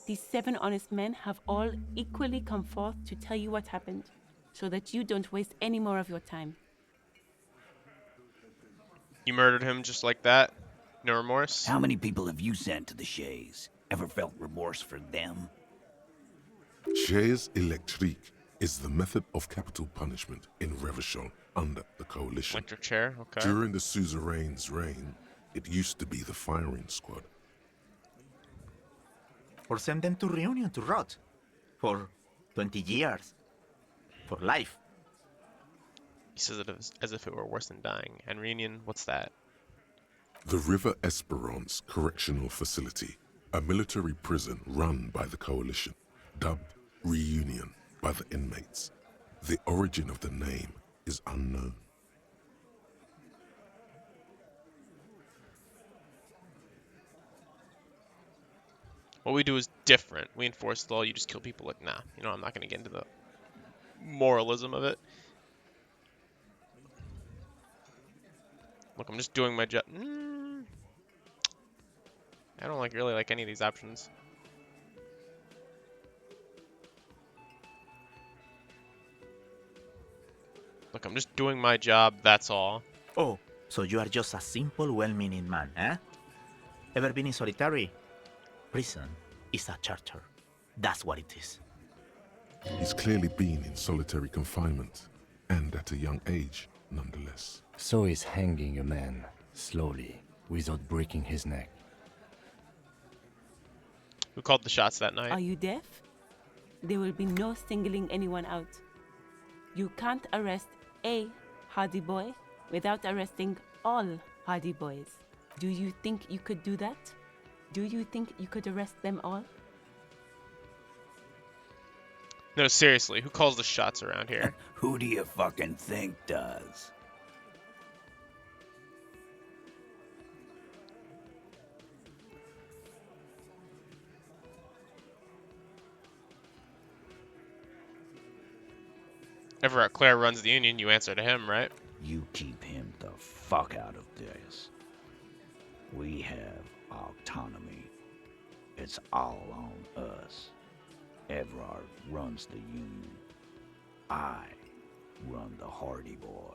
These 7 honest men have all equally come forth to tell you what happened, so that you don't waste any more of your time. You murdered him just like that? No remorse? How many people have you sent to the Shays? Ever felt remorse for them? Chaise électrique is the method of capital punishment in Revolution under the coalition. Electric chair? Okay. During the suzerain's reign, it used to be the firing squad. Or send them to Reunion to rot. For 20 years. For life. He says it as if it were worse than dying. And Reunion, what's that? The River Esperance Correctional Facility, a military prison run by the coalition, dubbed Reunion by the inmates. The origin of the name is unknown. What we do is different. We enforce the law, you just kill people. Like, nah, you know, I'm not going to get into the moralism of it. Look, I'm just doing my job. I don't really like any of these options. Look, I'm just doing my job, that's all. Oh, so you are just a simple, well-meaning man, eh? Ever been in solitary? Prison is a charter. That's what it is. He's clearly been in solitary confinement, and at a young age, nonetheless. So is hanging a man, slowly, without breaking his neck. Who called the shots that night? Are you deaf? There will be no singling anyone out. You can't arrest a hardy boy without arresting all hardy boys. Do you think you could do that? Do you think you could arrest them all? No, seriously, who calls the shots around here? Who do you fucking think does? Evrart Claire runs the union, you answer to him, right? You keep him the fuck out of this. We have autonomy. It's all on us. Evrart runs the union. I run the Hardy Boys.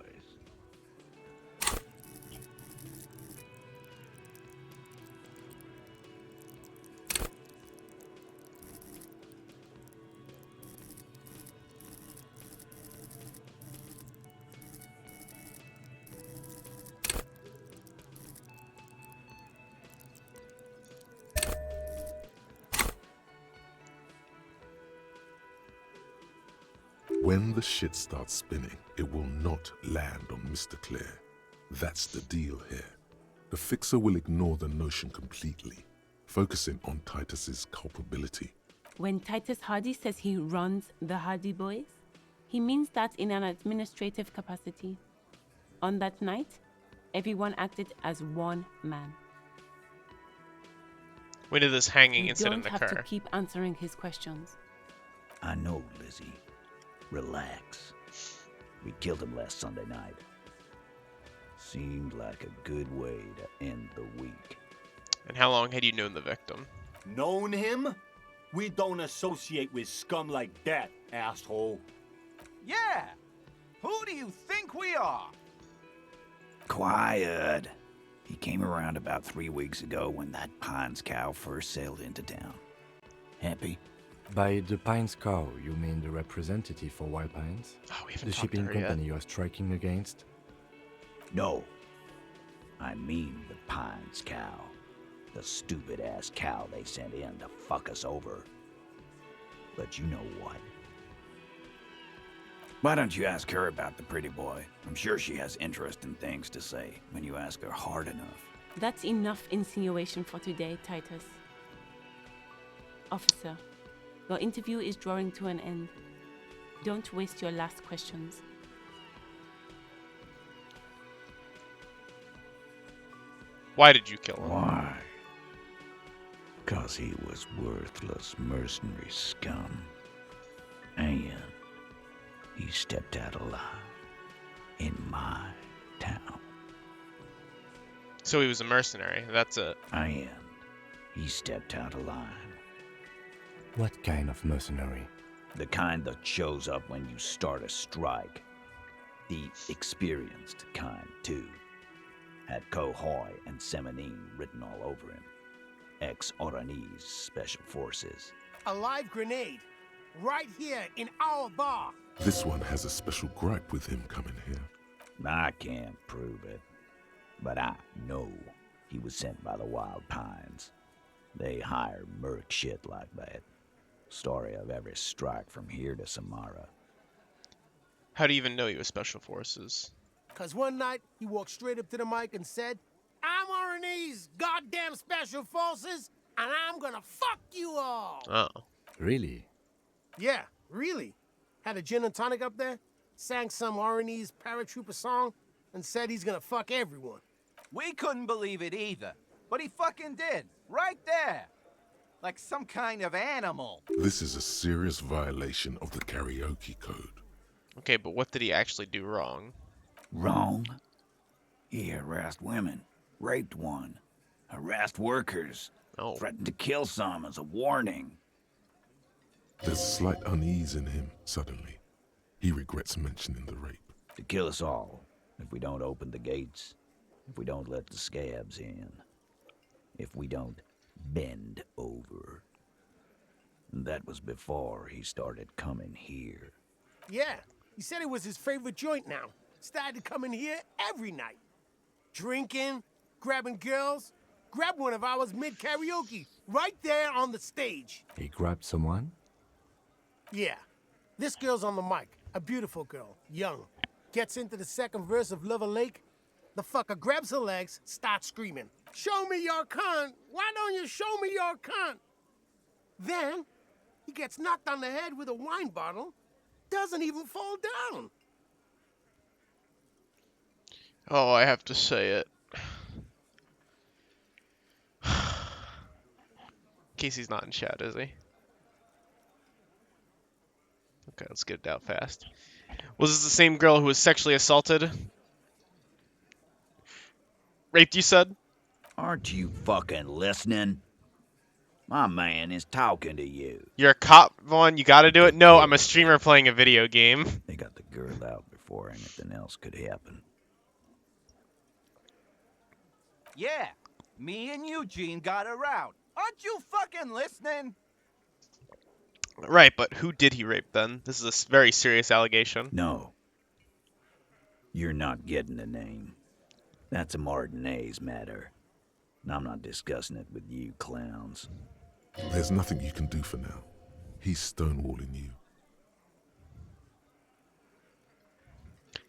When the shit starts spinning, it will not land on Mr. Clare. That's the deal here. The fixer will ignore the notion completely, focusing on Titus's culpability. When Titus Hardy says he runs the Hardy Boys, he means that in an administrative capacity. On that night, everyone acted as one man. When did this hanging You incident don't occur? have to keep answering his questions. I know, Lizzie. Relax. We killed him last Sunday night. Seemed like a good way to end the week. And how long had you known the victim? Known him? We don't associate with scum like that, asshole. Yeah! Who do you think we are? quiet. He came around about 3 weeks ago when that Pines cow first sailed into town. Happy? By the Pines cow, you mean the representative for Wild Pines? Oh, we haven't The talked to shipping her yet. company you are striking against? No. I mean the Pines cow. The stupid-ass cow they sent in to fuck us over. But you know what? Why don't you ask her about the pretty boy? I'm sure she has interesting things to say when you ask her hard enough. That's enough insinuation for today, Titus. Officer, your interview is drawing to an end. Don't waste your last questions. Why did you kill him? Why? 'Cause he was worthless mercenary scum. And he stepped out alive in my town. So he was a mercenary. That's it. And he stepped out alive. What kind of mercenary? The kind that shows up when you start a strike. The experienced kind, too. Had Cohoy and Semenine written all over him. Ex-Oranese Special Forces. A live grenade. Right here in our bar. This one has a special gripe with him coming here. I can't prove it, but I know he was sent by the Wild Pines. They hire merc shit like that. Story of every strike from here to Samara. How do you even know he was Special Forces? Cause one night he walked straight up to the mic and said, "I'm Oranese goddamn special forces, and I'm gonna fuck you all." Oh. Really? Yeah, really. Had a gin and tonic up there, sang some Oranese paratrooper song, and said he's gonna fuck everyone. We couldn't believe it either, but he fucking did, right there. Like some kind of animal. This is a serious violation of the karaoke code. Okay, but what did he actually do wrong? Wrong? He harassed women, raped one, harassed workers, threatened to kill some as a warning. There's slight unease in him suddenly. He regrets mentioning the rape. To kill us all, if we don't open the gates, if we don't let the scabs in, if we don't bend over. That was before he started coming here. Yeah, he said it was his favorite joint now. Started to come in here every night. Drinking, grabbing girls. Grabbed one of ours mid-karaoke, right there on the stage. He grabbed someone? Yeah. This girl's on the mic. A beautiful girl, young. Gets into the second verse of Lover Lake. The fucker grabs her legs, starts screaming, "Show me your cunt! Why don't you show me your cunt?" Then, he gets knocked on the head with a wine bottle. Doesn't even fall down. Oh, I have to say it. Casey's not in chat, is he? Okay, let's get it out fast. Was this the same girl who was sexually assaulted? Raped, you said? Aren't you fucking listening? My man is talking to you. You're a cop, Vaughn? You gotta do it? No, I'm a streamer playing a video game. They got the girl out before anything else could happen. Yeah, me and Eugene got her out. Aren't you fucking listening? Right, but who did he rape then? This is a very serious allegation. No. You're not getting the name. That's a Martinez matter. And I'm not discussing it with you clowns. There's nothing you can do for now. He's stonewalling you.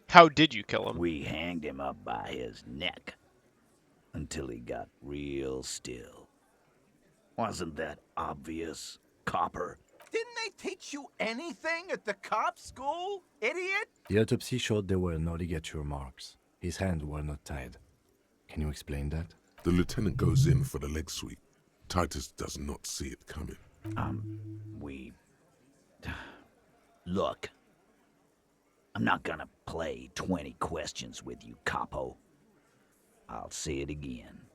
How did you kill him? We hanged him up by his neck until he got real still. Wasn't that obvious, copper? Didn't they teach you anything at the cop school, idiot? The autopsy showed there were no ligature marks. His hands were not tied. Can you explain that? The lieutenant goes in for the leg sweep. Titus does not see it coming. Look. I'm not gonna play 20 questions with you, capo. I'll say it again.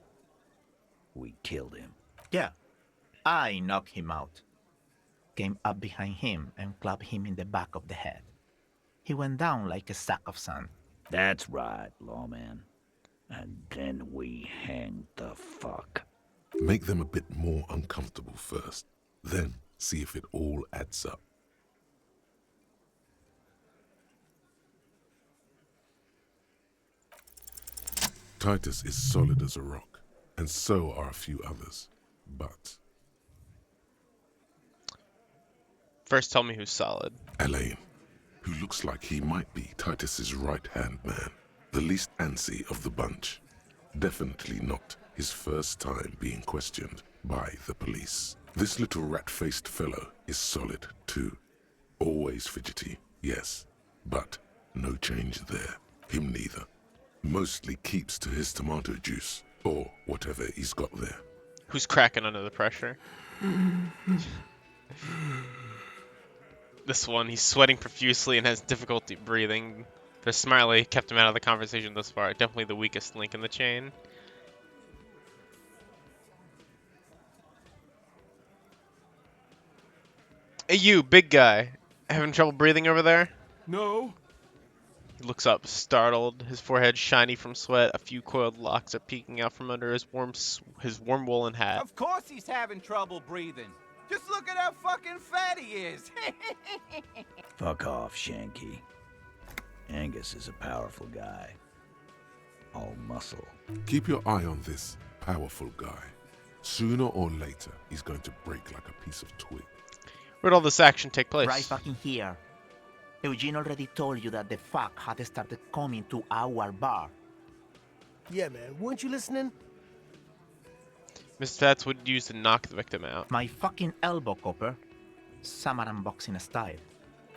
We killed him. Yeah, I knocked him out. Came up behind him and clapped him in the back of the head. He went down like a sack of sand. That's right, lawman. And then we hang the fuck. Make them a bit more uncomfortable first, then see if it all adds up. Titus is solid as a rock, and so are a few others, but... First, tell me who's solid. Elaine, who looks like he might be Titus's right-hand man, the least antsy of the bunch. Definitely not his first time being questioned by the police. This little rat-faced fellow is solid too. Always fidgety, yes, but no change there. Him neither. Mostly keeps to his tomato juice, or whatever he's got there. Who's cracking under the pressure? This one, he's sweating profusely and has difficulty breathing. The Smiley kept him out of the conversation thus far. Definitely the weakest link in the chain. Hey you, big guy. Having trouble breathing over there? No. He looks up, startled, his forehead shiny from sweat. A few coiled locks are peeking out from under his warm woolen hat. Of course he's having trouble breathing. Just look at how fucking fat he is. Fuck off, Shanky. Angus is a powerful guy. All muscle. Keep your eye on this powerful guy. Sooner or later, he's going to break like a piece of twig. Where'd all this action take place? Right fucking here. Eugene already told you that the fuck had started coming to our bar. Yeah, man. Weren't you listening? Mr. Fats would use to knock the victim out. My fucking elbow, Copper. Samaran boxing style.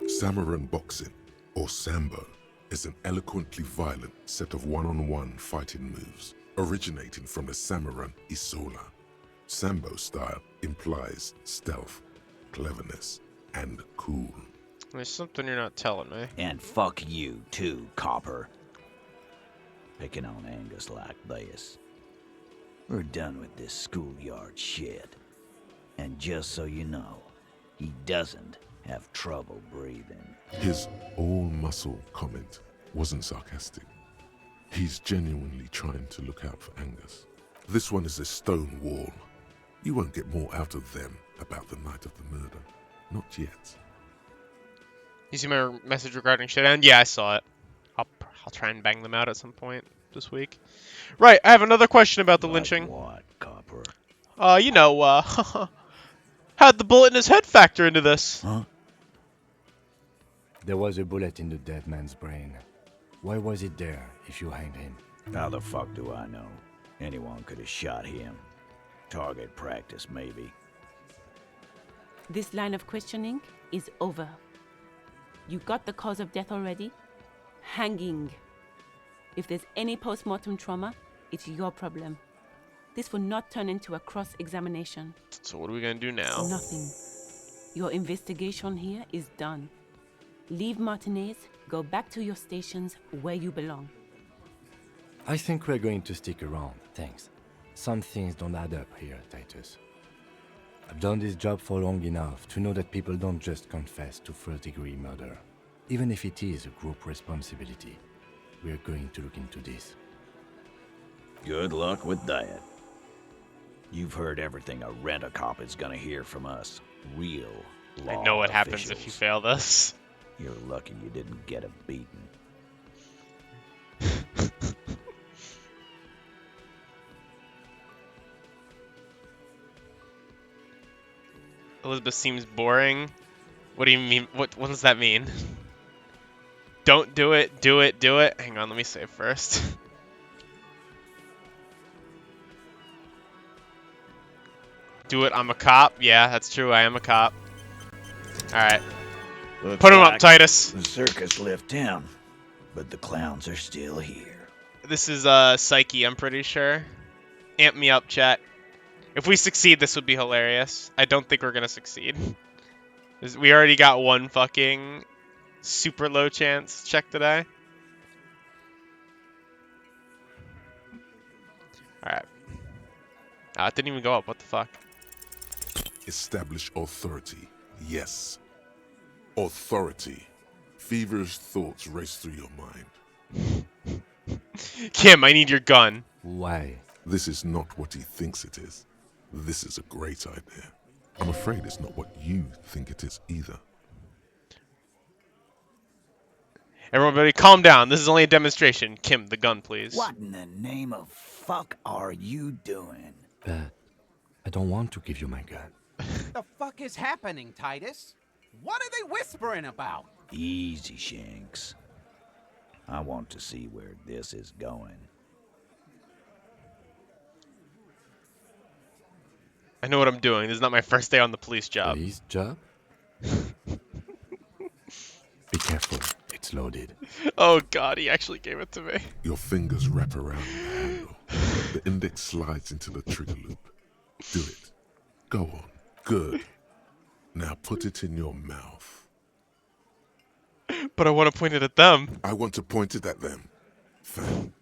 Samaran boxing, or Sambo, is an eloquently violent set of one-on-one fighting moves, originating from the Samaran Isola. Sambo style implies stealth, cleverness, and cool. There's something you're not telling me. And fuck you too, Copper. Picking on Angus like this. We're done with this schoolyard shit. And just so you know, he doesn't have trouble breathing. His all-muscle comment wasn't sarcastic. He's genuinely trying to look out for Angus. This one is a stone wall. You won't get more out of them about the night of the murder. Not yet. You see my message regarding shit end? Yeah, I saw it. I'll try and bang them out at some point this week. Right, I have another question about the lynching. What, Copper? How'd the bullet in his head factor into this? Huh? There was a bullet in the dead man's brain. Why was it there if you hanged him? How the fuck do I know? Anyone could have shot him. Target practice, maybe. This line of questioning is over. You got the cause of death already? Hanging. If there's any post-mortem trauma, it's your problem. This will not turn into a cross-examination. So what are we gonna do now? Nothing. Your investigation here is done. Leave Martinez, go back to your stations where you belong. I think we're going to stick around, thanks. Some things don't add up here, Titus. I've done this job for long enough to know that people don't just confess to first-degree murder. Even if it is a group responsibility, we're going to look into this. Good luck with that. You've heard everything a rent-a-cop is gonna hear from us. Real law I know what happens officials. if you fail this. You're lucky you didn't get a beating. Elizabeth seems boring. What do you mean? What does that mean? Don't do it, do it, do it. Hang on, let me save first. Do it, I'm a cop. Yeah, that's true, I am a cop. Alright. Put him up, Titus. The circus left town, but the clowns are still here. This is Psyche, I'm pretty sure. Amp me up, chat. If we succeed, this would be hilarious. I don't think we're gonna succeed. We already got one fucking super low chance check today. Alright. It didn't even go up. What the fuck? Establish authority. Yes. Authority. Feverish thoughts race through your mind. Kim, I need your gun. Why? This is not what he thinks it is. This is a great idea. I'm afraid it's not what you think it is either. Everybody calm down. This is only a demonstration. Kim, the gun, please. What in the name of fuck are you doing? But I don't want to give you my gun. The fuck is happening, Titus? What are they whispering about? Easy, Shanks. I want to see where this is going. I know what I'm doing. This is not my first day on the police job. Police job? Be careful, it's loaded. Oh god, he actually gave it to me. Your fingers wrap around the handle. The index slides into the trigger loop. Do it. Go on. Good. Now put it in your mouth. But I want to point it at them. I want to point it at them. Fam,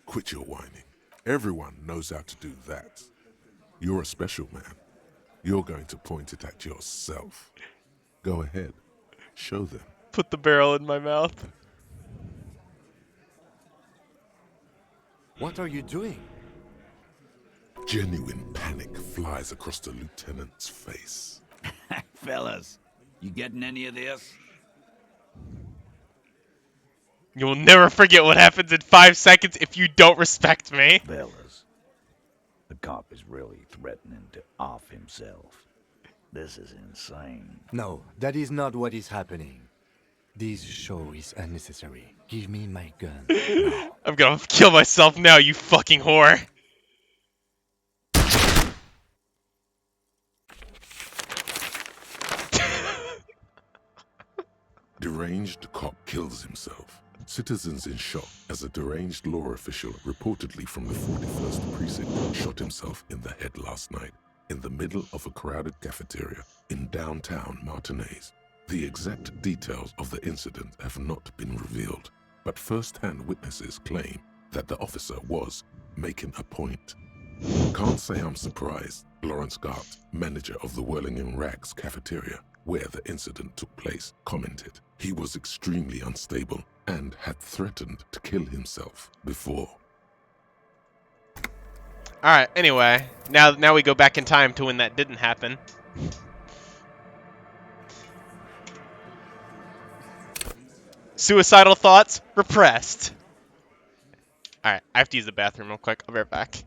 quit your whining. Everyone knows how to do that. You're a special man. You're going to point it at yourself. Go ahead. Show them. Put the barrel in my mouth. What are you doing? Genuine panic flies across the lieutenant's face. Fellas, you getting any of this? You'll never forget what happens in 5 seconds if you don't respect me. Fellas, the cop is really threatening to off himself. This is insane. No, that is not what is happening. This show is unnecessary. Give me my gun. Now. I'm gonna kill myself now, you fucking whore. Deranged cop kills himself. Citizens in shock as a deranged law official reportedly from the 41st precinct shot himself in the head last night in the middle of a crowded cafeteria in downtown Martinez. The exact details of the incident have not been revealed, but first-hand witnesses claim that the officer was making a point. Can't say I'm surprised, Lawrence Gart, manager of the Whirling in Rags cafeteria, where the incident took place, commented. He was extremely unstable and had threatened to kill himself before. Alright, anyway, now we go back in time to when that didn't happen. Suicidal thoughts repressed. Alright, I have to use the bathroom real quick. I'll be right back.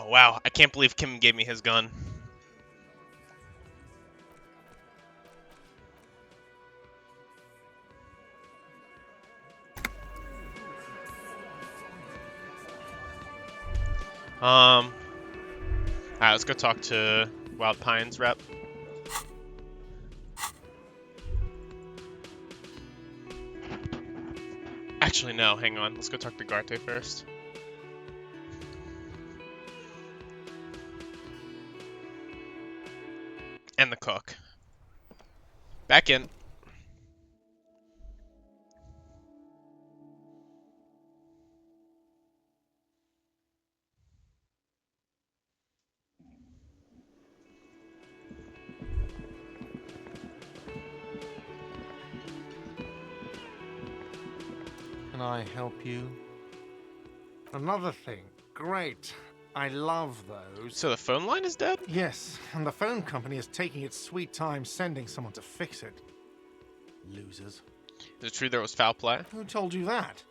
Oh, wow. I can't believe Kim gave me his gun. Alright, let's go talk to Wild Pines rep. Actually, no, hang on. Let's go talk to Garte first. And the cook. Back in. Can I help you? Another thing. Great. I love those. So the phone line is dead? Yes, and the phone company is taking its sweet time sending someone to fix it. Losers. Is it true there was foul play? Who told you that?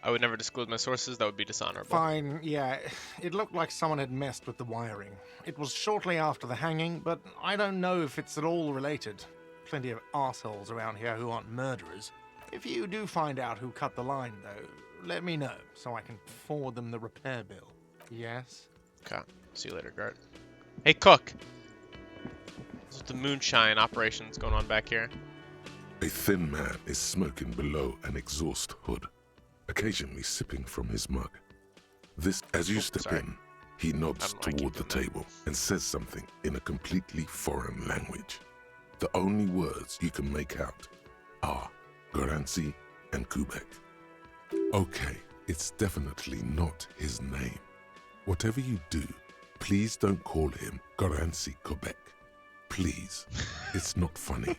I would never disclose my sources. That would be dishonorable. Fine, yeah. It looked like someone had messed with the wiring. It was shortly after the hanging, but I don't know if it's at all related. Plenty of assholes around here who aren't murderers. If you do find out who cut the line, though, let me know so I can forward them the repair bill. Yes? Okay. See you later, Gart. Hey, cook. This is the moonshine operations going on back here. A thin man is smoking below an exhaust hood, occasionally sipping from his mug. As you step in, he nods toward the table and says something in a completely foreign language. The only words you can make out are Garancy and Quebec. Okay, it's definitely not his name. Whatever you do, please don't call him Garancy Quebec. Please, it's not funny.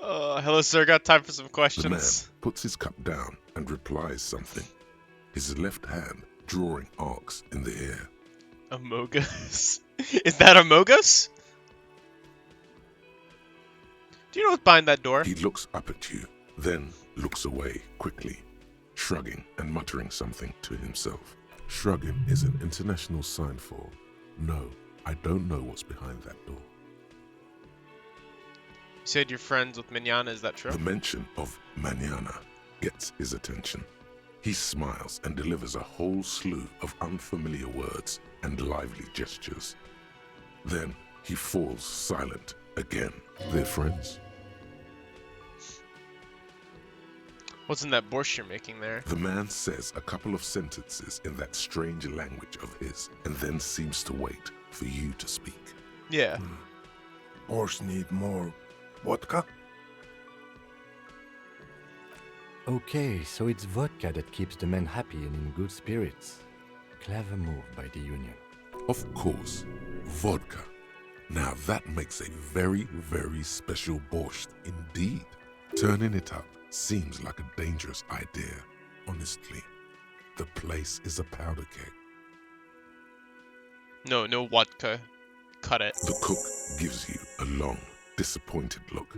Hello, sir. Got time for some questions. The man puts his cup down and replies something, his left hand drawing arcs in the air. Amogus? Is that Amogus? Do you know what's behind that door? He looks up at you, then looks away quickly, shrugging and muttering something to himself. Shrugging is an international sign for, no, I don't know what's behind that door. You said you're friends with Manyana, is that true? The mention of Manyana gets his attention. He smiles and delivers a whole slew of unfamiliar words and lively gestures. Then he falls silent again. They're friends? What's in that borscht you're making there? The man says a couple of sentences in that strange language of his, and then seems to wait for you to speak. Yeah. Borscht need more vodka? Okay, so it's vodka that keeps the men happy and in good spirits. Clever move by the Union. Of course, vodka. Now that makes a very, very special borscht indeed. Turning it up seems like a dangerous idea, honestly. The place is a powder keg. No vodka. Cut it. The cook gives you a long, disappointed look,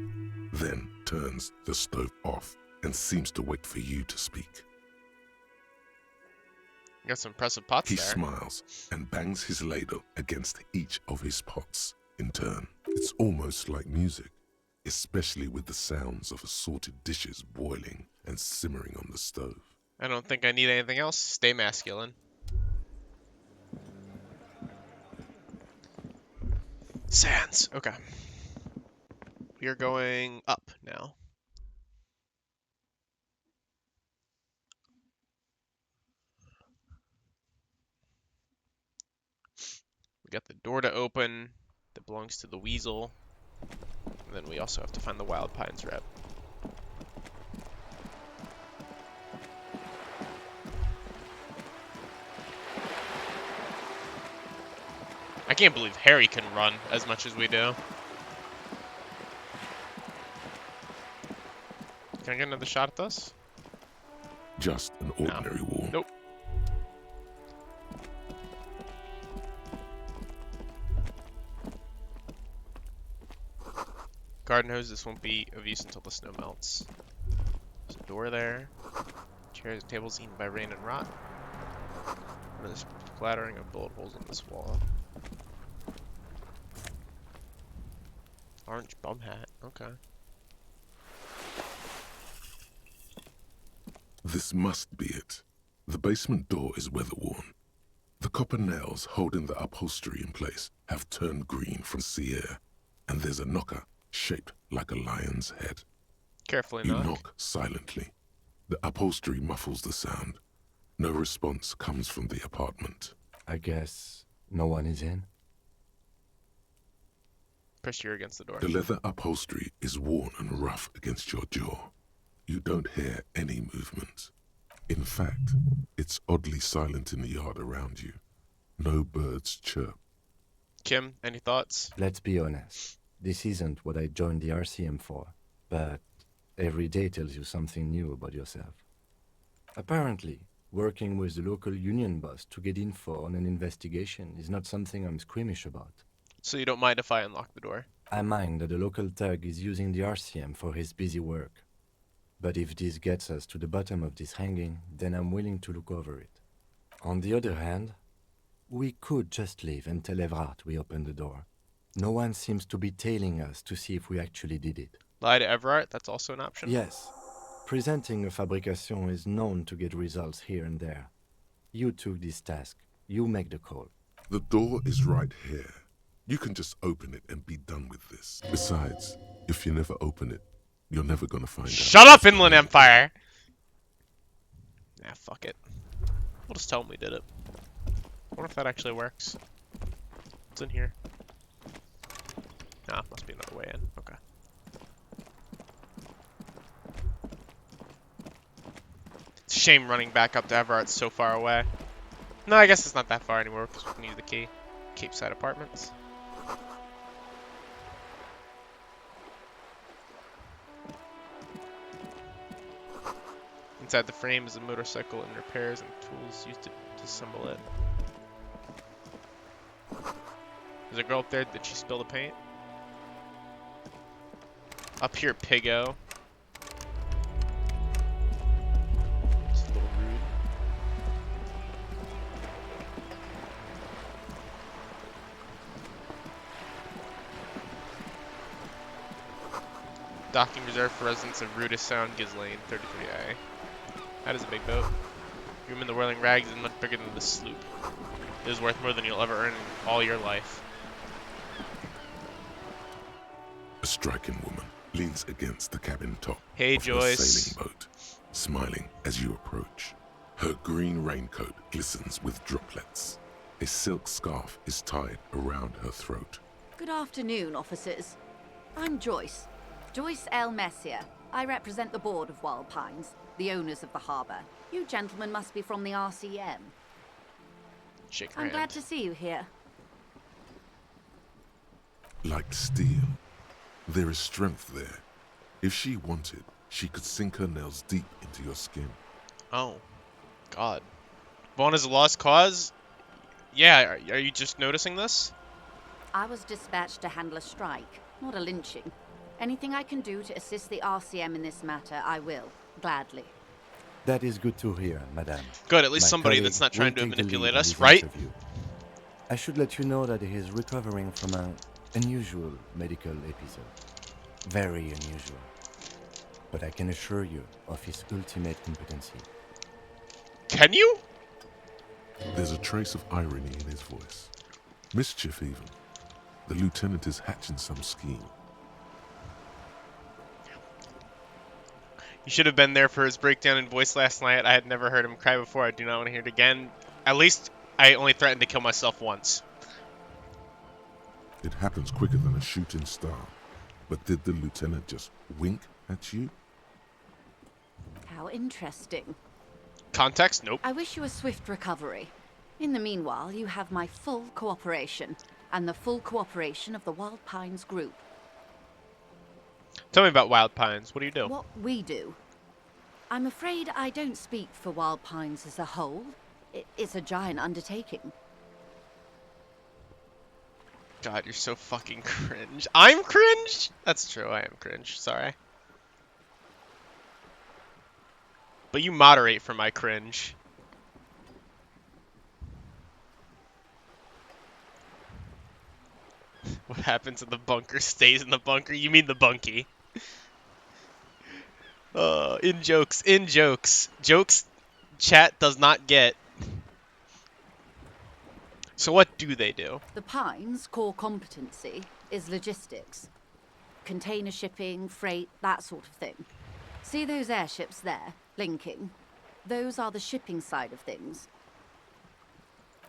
then turns the stove off and seems to wait for you to speak. You got some impressive pots He there. smiles and bangs his ladle against each of his pots in turn. It's almost like music, especially with the sounds of assorted dishes boiling and simmering on the stove. I don't think I need anything else. Stay masculine. Sands. Okay. We are going up now. We got the door to open that belongs to the weasel. And then we also have to find the Wild Pines rep. I can't believe Harry can run as much as we do. Can I get another shot at this? Just an ordinary wall. Nope. Garden hose, this won't be of use until the snow melts. There's a door there. Chairs and tables eaten by rain and rot. There's splattering of bullet holes on this wall. Orange bum hat. Okay. This must be it. The basement door is weather-worn. The copper nails holding the upholstery in place have turned green from sea air, and there's a knocker shaped like a lion's head. Carefully You knock. knock silently. The upholstery muffles the sound. No response comes from the apartment. I guess no one is in? Press your ear against the door. The leather upholstery is worn and rough against your jaw. You don't hear any movement. In fact, it's oddly silent in the yard around you. No birds chirp. Kim, any thoughts? Let's be honest. This isn't what I joined the RCM for, but every day tells you something new about yourself. Apparently, working with the local union boss to get info on an investigation is not something I'm squeamish about. So you don't mind if I unlock the door? I mind that the local thug is using the RCM for his busy work. But if this gets us to the bottom of this hanging, then I'm willing to look over it. On the other hand, we could just leave and tell Evrart we opened the door. No one seems to be tailing us to see if we actually did it. Lie to Evrart? That's also an option? Yes. Presenting a fabrication is known to get results here and there. You took this task. You make the call. The door is right here. You can just open it and be done with this. Besides, if you never open it, you're never gonna find out. Shut up, Inland Empire! Nah, fuck it. We'll just tell them we did it. I wonder if that actually works. What's in here? Nah, must be another way in. Okay. It's a shame running back up to Everart's so far away. No, I guess it's not that far anymore because we can use the key. Cape Side Apartments. Inside the frame is a motorcycle and repairs and tools used to assemble it. There's a girl up there. Did she spill the paint? Up here, Piggo. It's a little rude. Docking reserved for residents of Rudis Sound, Ghislaine, 33A. That is a big boat. Room in the Whirling Rags is much bigger than the sloop. It is worth more than you'll ever earn in all your life. A striking woman leans against the cabin top Hey, of Joyce. her sailing boat, smiling as you approach. Her green raincoat glistens with droplets. A silk scarf is tied around her throat. Good afternoon, officers. I'm Joyce. Joyce L. Messier. I represent the board of Wild Pines, the owners of the harbour. You gentlemen must be from the RCM. Shake her I'm hand. glad to see you here. Like steel, there is strength there. If she wanted, she could sink her nails deep into your skin. Oh, God. Vaughn is a lost cause? Yeah, are you just noticing this? I was dispatched to handle a strike, not a lynching. Anything I can do to assist the RCM in this matter, I will, gladly. That is good to hear, madame. Good, at least My somebody colleague that's not will trying to take the manipulate lead on us, this right? interview. I should let you know that he is recovering from an unusual medical episode. Very unusual. But I can assure you of his ultimate competency. Can you? There's a trace of irony in his voice. Mischief, even. The lieutenant is hatching some scheme. You should have been there for his breakdown in voice last night. I had never heard him cry before. I do not want to hear it again. At least I only threatened to kill myself once. It happens quicker than a shooting star. But did the lieutenant just wink at you? How interesting. Context? Nope. I wish you a swift recovery. In the meanwhile, you have my full cooperation, and the full cooperation of the Wild Pines group. Tell me about Wild Pines. What do you do? What we do. I'm afraid I don't speak for Wild Pines as a whole. It's a giant undertaking. God, you're so fucking cringe. I'm cringe? That's true, I am cringe. Sorry. But you moderate for my cringe. What happens in the bunker stays in the bunker. You mean the bunkie. In jokes, in jokes. Jokes chat does not get. So what do they do? The Pines' core competency is logistics. Container shipping, freight, that sort of thing. See those airships there, linking? Those are the shipping side of things.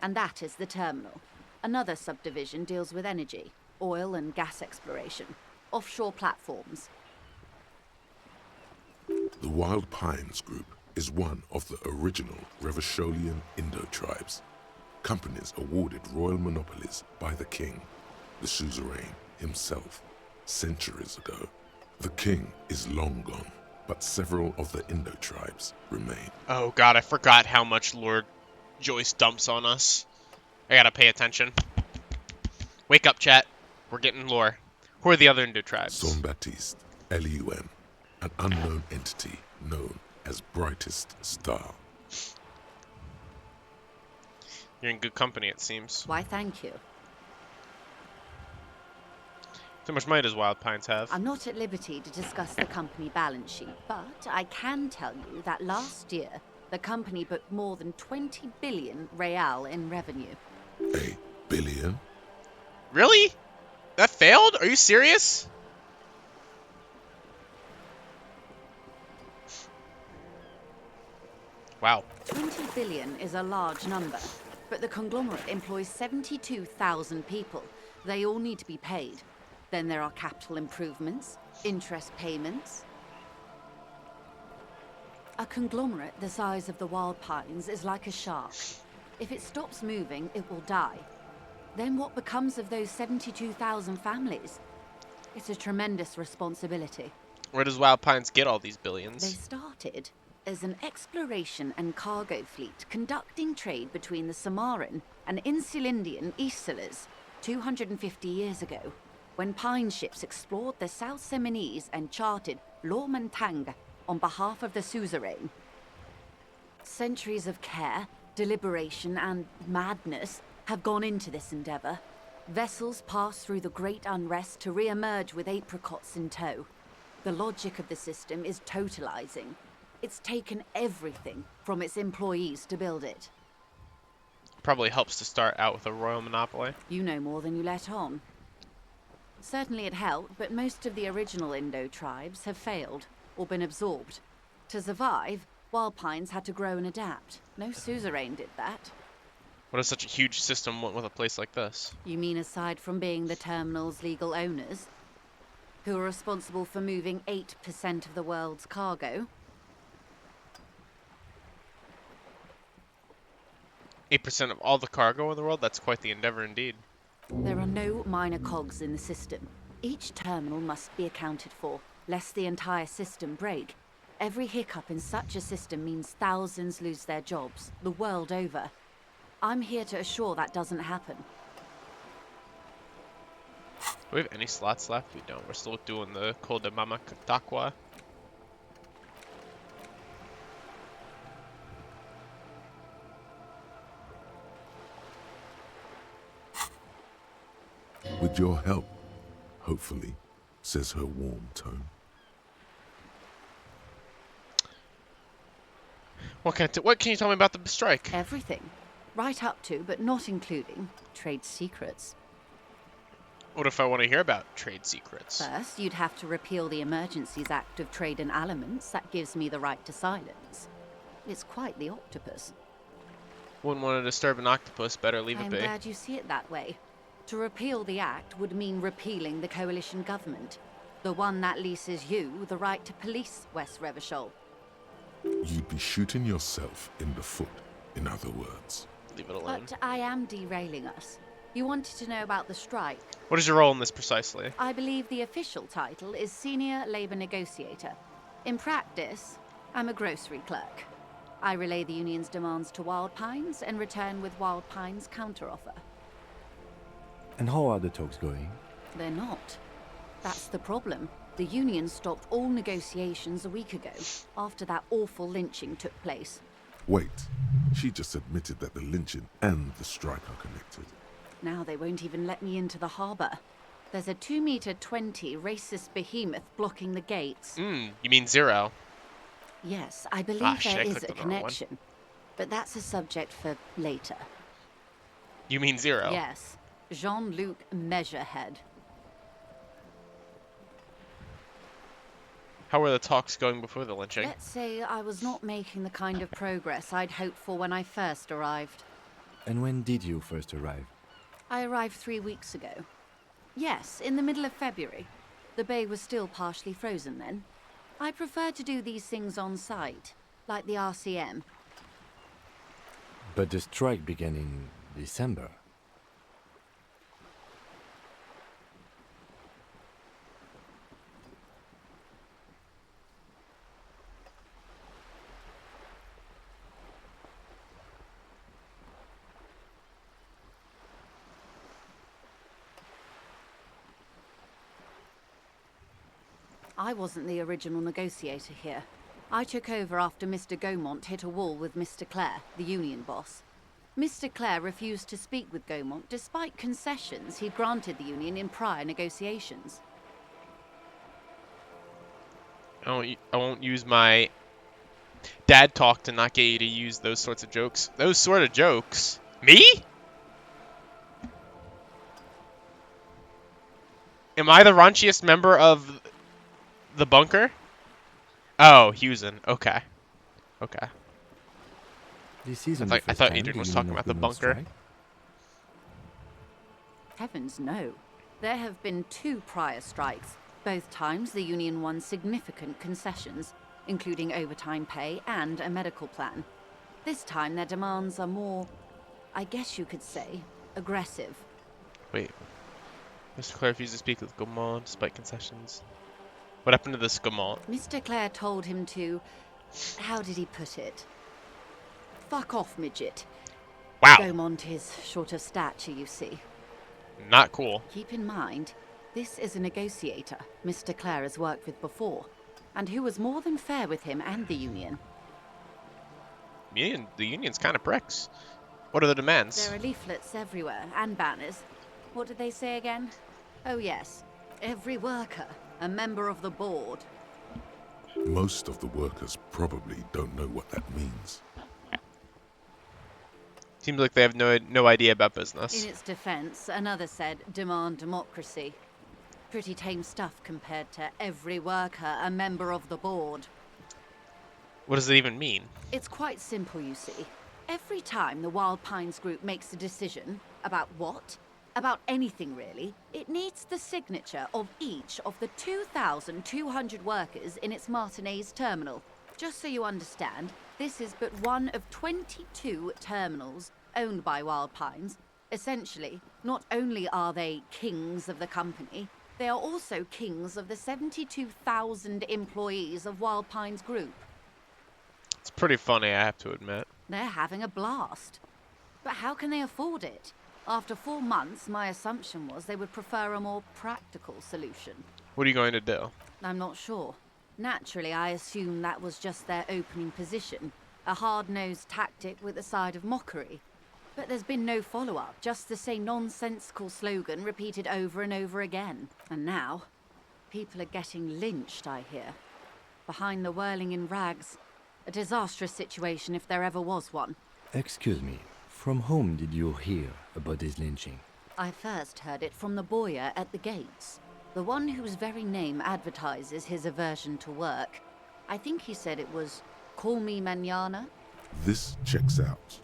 And that is the terminal. Another subdivision deals with energy, oil and gas exploration, offshore platforms. The Wild Pines Group is one of the original Revacholian Indo-tribes. Companies awarded royal monopolies by the king, the suzerain himself, centuries ago. The king is long gone, but several of the Indo-tribes remain. Oh god, I forgot how much Lord Joyce dumps on us. I gotta pay attention. Wake up, chat. We're getting lore. Who are the other Indo-tribes? Son Baptiste, LUM, an unknown entity known as Brightest Star. You're in good company, it seems. Why, thank you. How much money does Wild Pines have? I'm not at liberty to discuss the company balance sheet, but I can tell you that last year, the company booked more than 20 billion real in revenue. A billion? Really? That failed? Are you serious? Wow. 20 billion is a large number, but the conglomerate employs 72,000 people. They all need to be paid. Then there are capital improvements, interest payments. A conglomerate the size of the Wild Pines is like a shark. If it stops moving, it will die. Then what becomes of those 72,000 families? It's a tremendous responsibility. Where does Wild Pines get all these billions? They started as an exploration and cargo fleet conducting trade between the Samaran and Insulindian Isolas 250 years ago, when pine ships explored the South Seminese and charted Lomantang on behalf of the suzerain. Centuries of care, deliberation, and madness have gone into this endeavor. Vessels pass through the great unrest to re-emerge with apricots in tow. The logic of the system is totalizing. It's taken everything from its employees to build it. Probably helps to start out with a royal monopoly. You know more than you let on. Certainly it helped, but most of the original Indo tribes have failed or been absorbed. To survive, Wild Pines had to grow and adapt. No suzerain did that. What does such a huge system want with a place like this? You mean aside from being the terminal's legal owners, who are responsible for moving 8% of the world's cargo? 8% of all the cargo in the world? That's quite the endeavor indeed. There are no minor cogs in the system. Each terminal must be accounted for, lest the entire system break. Every hiccup in such a system means thousands lose their jobs, the world over. I'm here to assure that doesn't happen. Do we have any slots left? We don't. We're still doing the Col de Mama Takwa. With your help, hopefully, says her warm tone. What can you tell me about the strike? Everything. Right up to, but not including, trade secrets. What if I want to hear about trade secrets? First, you'd have to repeal the Emergencies Act of Trade in Aliments. That gives me the right to silence. It's quite the octopus. Wouldn't want to disturb an octopus, better leave it I'm be. glad you see it that way. To repeal the act would mean repealing the coalition government, the one that leases you the right to police West Revachol. You'd be shooting yourself in the foot, in other words. Leave it alone. But I am derailing us. You wanted to know about the strike. What is your role in this precisely? I believe the official title is Senior Labor Negotiator. In practice, I'm a grocery clerk. I relay the union's demands to Wild Pines and return with Wild Pines' counteroffer. And how are the talks going? They're not. That's the problem. The union stopped all negotiations a week ago, after that awful lynching took place. Wait, she just admitted that the lynching and the strike are connected. Now they won't even let me into the harbour. There's a 2-meter-20 racist behemoth blocking the gates. You mean Zero? Yes, I believe Ah, there shit, I is clicked a on the wrong one. connection. But that's a subject for later. You mean Zero? Yes, Jean-Luc Measurehead. How were the talks going before the lynching? Let's say I was not making the kind of progress I'd hoped for when I first arrived. And when did you first arrive? I arrived 3 weeks ago. Yes, in the middle of February. The bay was still partially frozen then. I prefer to do these things on site, like the RCM. But the strike began in December. I wasn't the original negotiator here. I took over after Mr. Gaumont hit a wall with Mr. Clare, the union boss. Mr. Clare refused to speak with Gaumont despite concessions he'd granted the union in prior negotiations. I won't use my dad talk to not get you to use those sorts of jokes. Those sort of jokes? Me? Am I the raunchiest member of the bunker? Oh, Hewson. Okay. Okay. This isn't I the first thought time Adrian the was union talking has about the been on bunker. strike. Heavens no. There have been 2 prior strikes. Both times the union won significant concessions, including overtime pay and a medical plan. This time their demands are more, I guess you could say, aggressive. Wait. Mr. Clare refused to speak with Gaumont despite concessions. What happened to this Gaumont? Mr. Clare told him to, how did he put it? Fuck off, midget. Wow. Gaumont is short of stature, you see. Not cool. Keep in mind, this is a negotiator Mr. Clare has worked with before, and who was more than fair with him and the union. The union's kind of pricks. What are the demands? There are leaflets everywhere, and banners. What did they say again? Oh yes, every worker, a member of the board. Most of the workers probably don't know what that means. Seems like they have no idea about business. In its defense, another said, demand democracy. Pretty tame stuff compared to every worker, a member of the board. What does it even mean? It's quite simple, you see. Every time the Wild Pines group makes a decision, about what? About anything really, it needs the signature of each of the 2,200 workers in its Martinez terminal. Just so you understand, this is but one of 22 terminals owned by Wild Pines. Essentially, not only are they kings of the company, they are also kings of the 72,000 employees of Wild Pines Group. It's pretty funny, I have to admit. They're having a blast. But how can they afford it? After 4 months, my assumption was they would prefer a more practical solution. What are you going to do? I'm not sure. Naturally, I assumed that was just their opening position, a hard-nosed tactic with a side of mockery. But there's been no follow-up, just the same nonsensical slogan repeated over and over again. And now, people are getting lynched, I hear. Behind the whirling in rags. A disastrous situation if there ever was one. Excuse me, from whom did you hear about this lynching? I first heard it from the boyar at the gates. The one whose very name advertises his aversion to work. I think he said it was, call me Manyana. This checks out.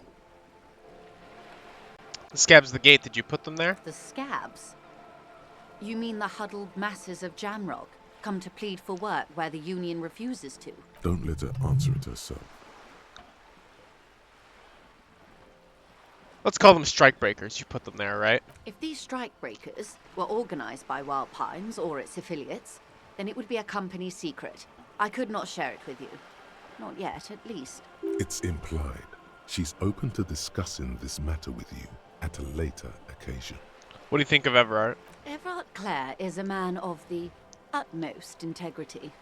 The scabs of the gate, did you put them there? The scabs? You mean the huddled masses of Jamrock, come to plead for work where the union refuses to? Don't let her answer it herself. Let's call them strikebreakers. You put them there, right? If these strikebreakers were organized by Wild Pines or its affiliates, then it would be a company secret. I could not share it with you. Not yet, at least. It's implied. She's open to discussing this matter with you at a later occasion. What do you think of Evrart? Evrart Clare is a man of the utmost integrity.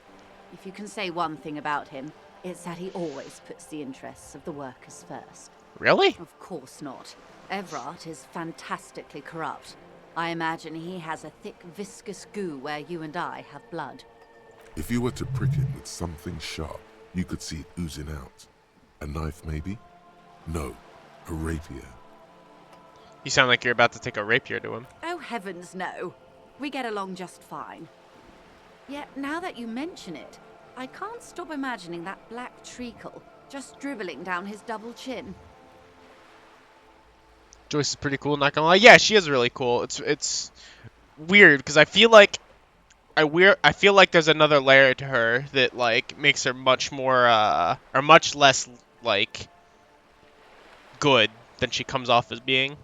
If you can say one thing about him, it's that he always puts the interests of the workers first. Really? Of course not. Evrart is fantastically corrupt. I imagine he has a thick, viscous goo where you and I have blood. If you were to prick it with something sharp, you could see it oozing out. A knife, maybe? No, a rapier. You sound like you're about to take a rapier to him. Oh, heavens, no. We get along just fine. Yet, now that you mention it, I can't stop imagining that black treacle just dribbling down his double chin. Joyce is pretty cool, not gonna lie. Yeah, she is really cool. It's weird because I feel like there's another layer to her that like makes her much more or much less like good than she comes off as being.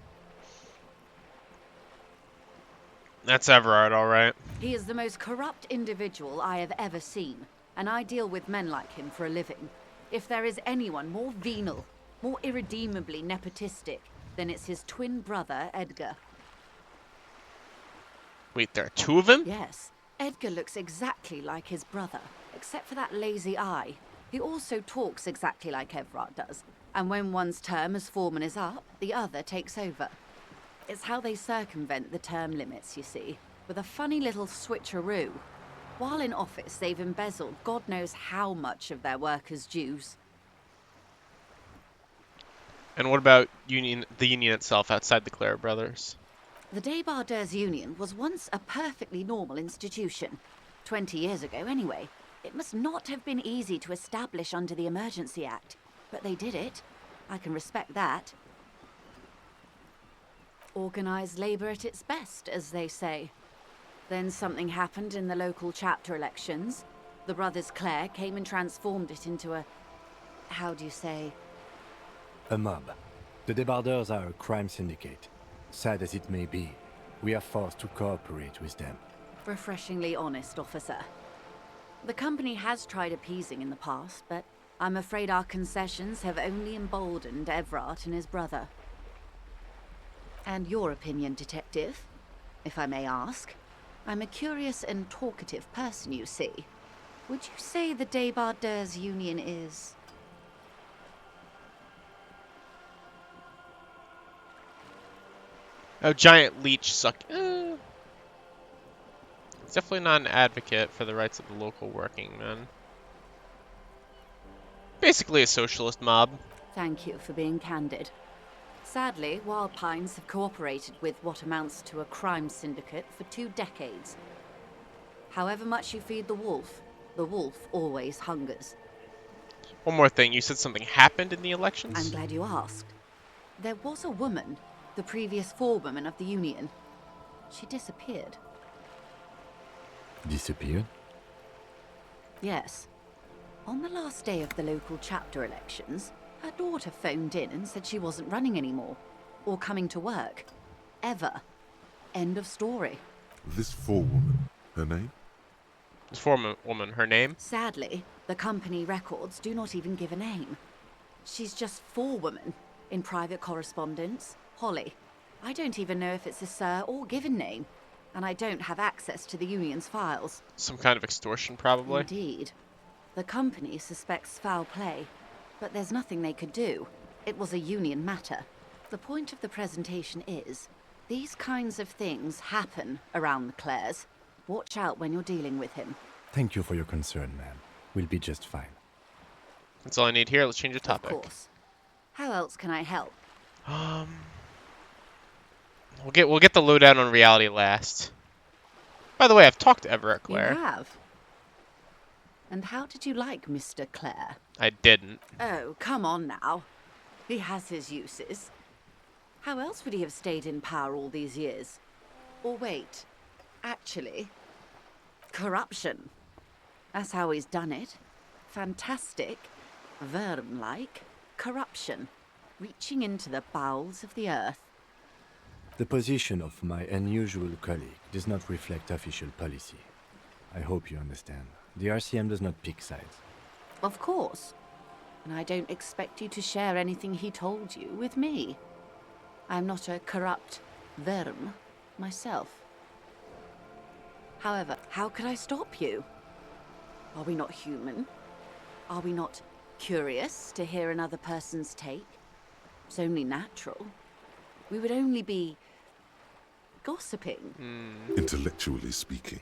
That's Evrart, all right. He is the most corrupt individual I have ever seen, and I deal with men like him for a living. If there is anyone more venal, more irredeemably nepotistic, then it's his twin brother, Edgar. Wait, there are two of him? Yes. Edgar looks exactly like his brother, except for that lazy eye. He also talks exactly like Evrart does, and when one's term as foreman is up, the other takes over. It's how they circumvent the term limits, you see, with a funny little switcheroo. While in office, they've embezzled God knows how much of their workers' dues. And what about the union itself outside the Clare brothers? The Débardeurs Union was once a perfectly normal institution. 20 years ago, anyway. It must not have been easy to establish under the Emergency Act, but they did it. I can respect that. Organised labour at its best, as they say. Then something happened in the local chapter elections. The brothers Clare came and transformed it into a... how do you say? A mob. The Débardeurs are a crime syndicate. Sad as it may be, we are forced to cooperate with them. Refreshingly honest, officer. The company has tried appeasing in the past, but I'm afraid our concessions have only emboldened Evrart and his brother. And your opinion, detective, if I may ask? I'm a curious and talkative person, you see. Would you say the Débardeurs Union is... Oh, giant leech suck. It's definitely not an advocate for the rights of the local working men. Basically a socialist mob. Thank you for being candid. Sadly, Wild Pines have cooperated with what amounts to a crime syndicate for 2 decades. However much you feed the wolf always hungers. One more thing, you said something happened in the elections? I'm glad you asked. There was a woman, the previous forewoman of the Union. She disappeared. Disappeared? Yes. On the last day of the local chapter elections, her daughter phoned in and said she wasn't running anymore, or coming to work. Ever. End of story. This forewoman, her name? This forewoman, her name? Sadly, the company records do not even give a name. She's just forewoman in private correspondence, Holly. I don't even know if it's a sir or given name, and I don't have access to the union's files. Some kind of extortion, probably. Indeed. The company suspects foul play, but there's nothing they could do. It was a union matter. The point of the presentation is, these kinds of things happen around the Clares. Watch out when you're dealing with him. Thank you for your concern, ma'am. We'll be just fine. That's all I need here. Let's change the topic. Of course. How else can I help? We'll get the lowdown on reality last. By the way, I've talked to Evrart, Claire. You have? And how did you like Mr. Clare? I didn't. Oh, come on now. He has his uses. How else would he have stayed in power all these years? Or wait, actually, corruption. That's how he's done it. Fantastic, worm-like corruption, reaching into the bowels of the earth. The position of my unusual colleague does not reflect official policy. I hope you understand. The RCM does not pick sides. Of course. And I don't expect you to share anything he told you with me. I'm not a corrupt worm myself. However, how could I stop you? Are we not human? Are we not curious to hear another person's take? It's only natural. We would only be gossiping. Intellectually speaking,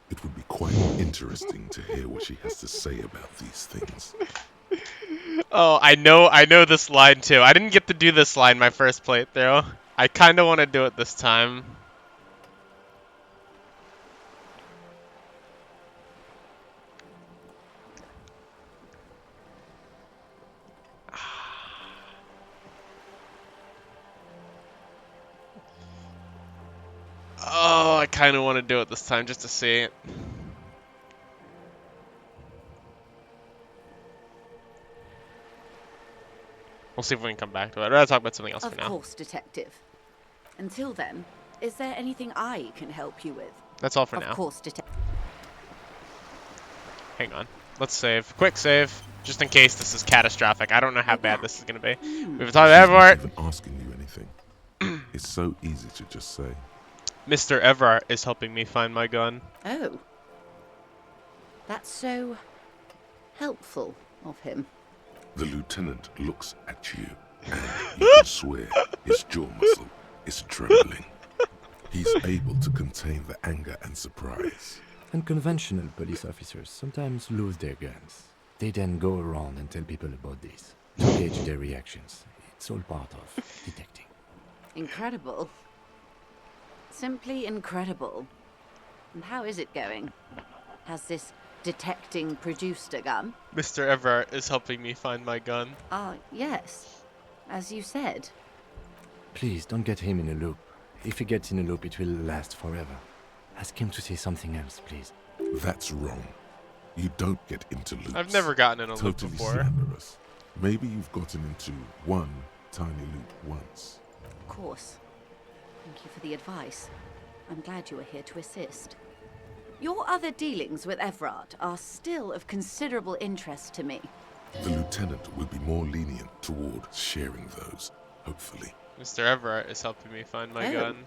it would be quite interesting to hear what she has to say about these things. Oh, I know this line too. I didn't get to do this line my first playthrough. I kind of want to do it this time. Oh, I kind of want to do it this time just to see it. We'll see if we can come back to it. I'd rather talk about something else for now. Of course, Detective. Until then, is there anything I can help you with? That's all for now. Of course, Detective. Hang on. Let's save. Quick save. Just in case this is catastrophic. I don't know how bad this is going to be. We've talked to Evrart. Even asking you anything. It's so easy to just say. Mr. Evrart is helping me find my gun. Oh. That's so helpful of him. The lieutenant looks at you, and you can swear his jaw muscle is trembling. He's able to contain the anger and surprise. Unconventional police officers sometimes lose their guns. They then go around and tell people about this, to gauge their reactions. It's all part of detecting. Incredible. Simply incredible. And how is it going? Has this detecting produced a gun? Mr. Evrart is helping me find my gun. Yes. As you said. Please, don't get him in a loop. If he gets in a loop, it will last forever. Ask him to say something else, please. That's wrong. You don't get into loops. I've never gotten in a loop Totally before. slanderous. Maybe you've gotten into one tiny loop once. Of course. Thank you for the advice. I'm glad you are here to assist. Your other dealings with Evrart are still of considerable interest to me. The lieutenant will be more lenient toward sharing those, hopefully. Mr. Evrart is helping me find my gun.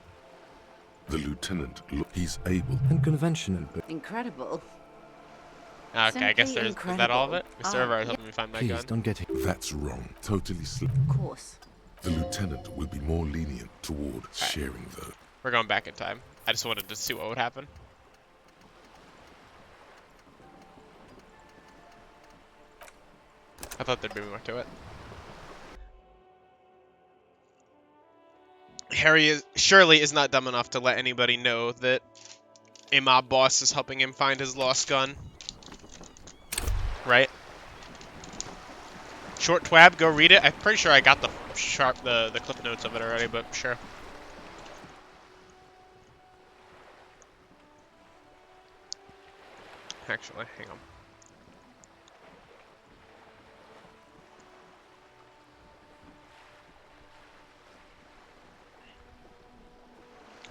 The lieutenant, he's able. Unconventional, but incredible. Okay, I guess is that all of it? Mr. Evrart is helping me find my gun. please don't get him. That's wrong. Totally Of course. The lieutenant will be more lenient toward sharing those. We're going back in time. I just wanted to see what would happen. I thought there'd be more to it. Harry surely is not dumb enough to let anybody know that a mob boss is helping him find his lost gun. Right? Short twab, go read it. I'm pretty sure I got the clip notes of it already, but sure. Actually, hang on.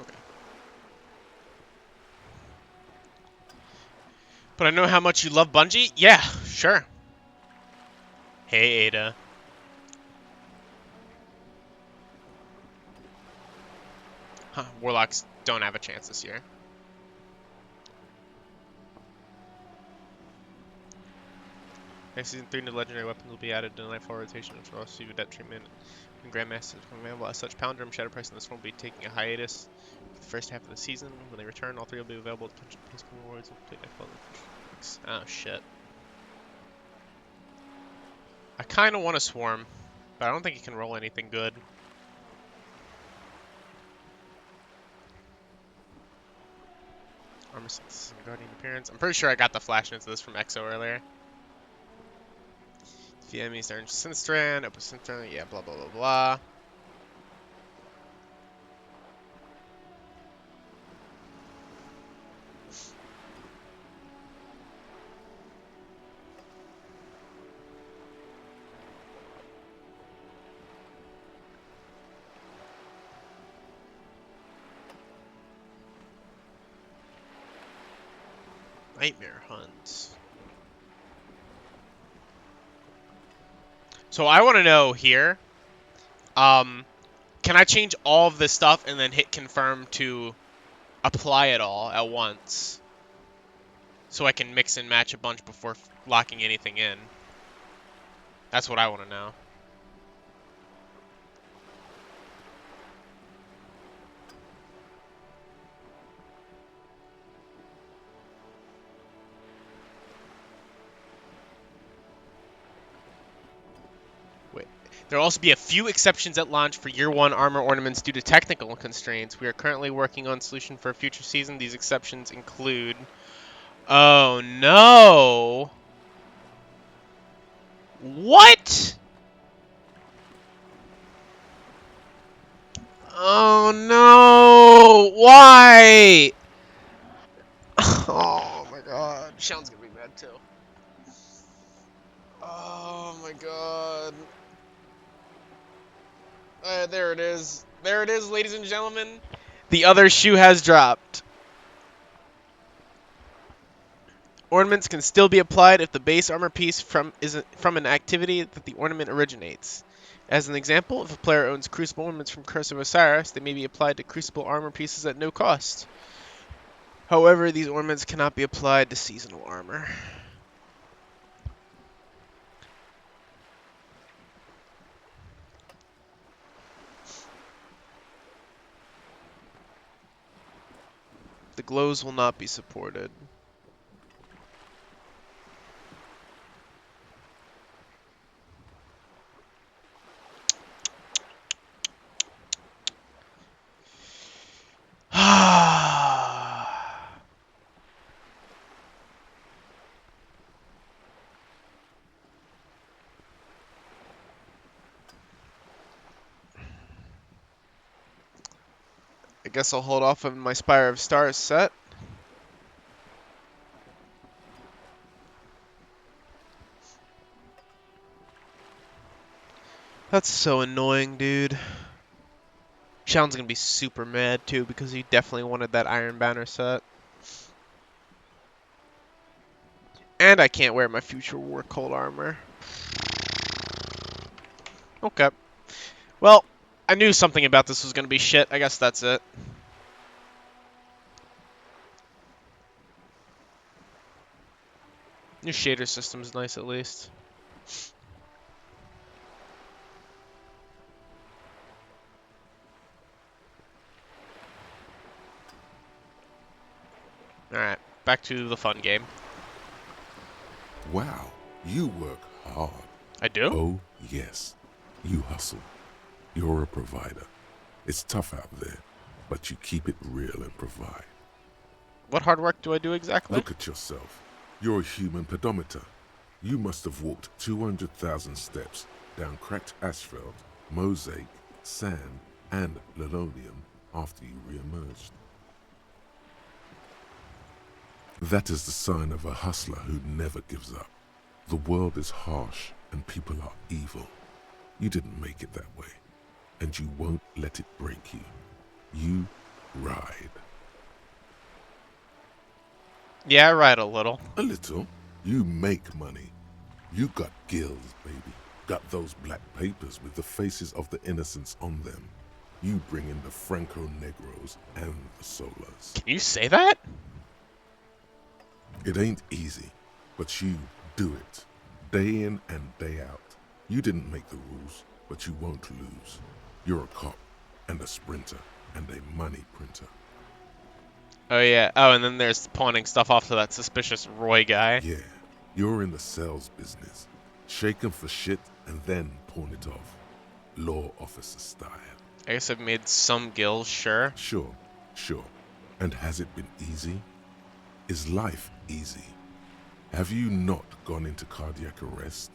Okay. But I know how much you love Bungie? Yeah, sure. Hey, Ada. Huh, Warlocks don't have a chance this year. Next season 3, new legendary weapons will be added to the Nightfall rotation, which will also receive that treatment. And Grandmasters become available. As such, Palindrome, Shadow Price, and this one will be taking a hiatus for the first half of the season. When they return, all three will be available to punch and pace rewards and complete Nightfall. Oh, shit. I kind of want to Swarm, but I don't think he can roll anything good. Armor Synthesis and Guardian Appearance. I'm pretty sure I got the flash notes of this from Exo earlier. If the enemies are in Synstrand, open Synstrand, yeah, blah, blah, blah, blah. Nightmare Hunt. So I want to know here, can I change all of this stuff and then hit confirm to apply it all at once? So I can mix and match a bunch before locking anything in. That's what I want to know. There will also be a few exceptions at launch for Year 1 armor ornaments due to technical constraints. We are currently working on a solution for a future season. These exceptions include... Oh no! What? Oh no! Why? Oh my god. Sean's gonna be mad too. Oh my god. There it is. There it is, ladies and gentlemen. The other shoe has dropped. Ornaments can still be applied if the base armor piece is from an activity that the ornament originates. As an example, if a player owns Crucible ornaments from Curse of Osiris, they may be applied to Crucible armor pieces at no cost. However, these ornaments cannot be applied to seasonal armor. The glows will not be supported. I guess I'll hold off on my Spire of Stars set. That's so annoying, dude. Sean's gonna be super mad too because he definitely wanted that Iron Banner set. And I can't wear my future War Cold armor. Okay. Well, I knew something about this was gonna be shit. I guess that's it. New shader system's nice at least. Alright, back to the fun game. Wow, you work hard. I do? Oh, yes. You hustle. You're a provider. It's tough out there, but you keep it real and provide. What hard work do I do exactly? Look at yourself. You're a human pedometer. You must have walked 200,000 steps down cracked asphalt, mosaic, sand, and linoleum after you re-emerged. That is the sign of a hustler who never gives up. The world is harsh and people are evil. You didn't make it that way, and you won't let it break you. You ride. Yeah, I ride a little. A little. You make money. You got gills, baby. Got those black papers with the faces of the innocents on them. You bring in the Franco Negros and the Solas. Can you say that? It ain't easy, but you do it. Day in and day out. You didn't make the rules, but you won't lose. You're a cop, and a sprinter, and a money printer. Oh yeah. Oh, and then there's pawning stuff off to that suspicious Roy guy. Yeah, you're in the sales business. Shake 'em for shit, and then pawn it off. Law officer style. I guess I've made some gills, sure. Sure. And has it been easy? Is life easy? Have you not gone into cardiac arrest?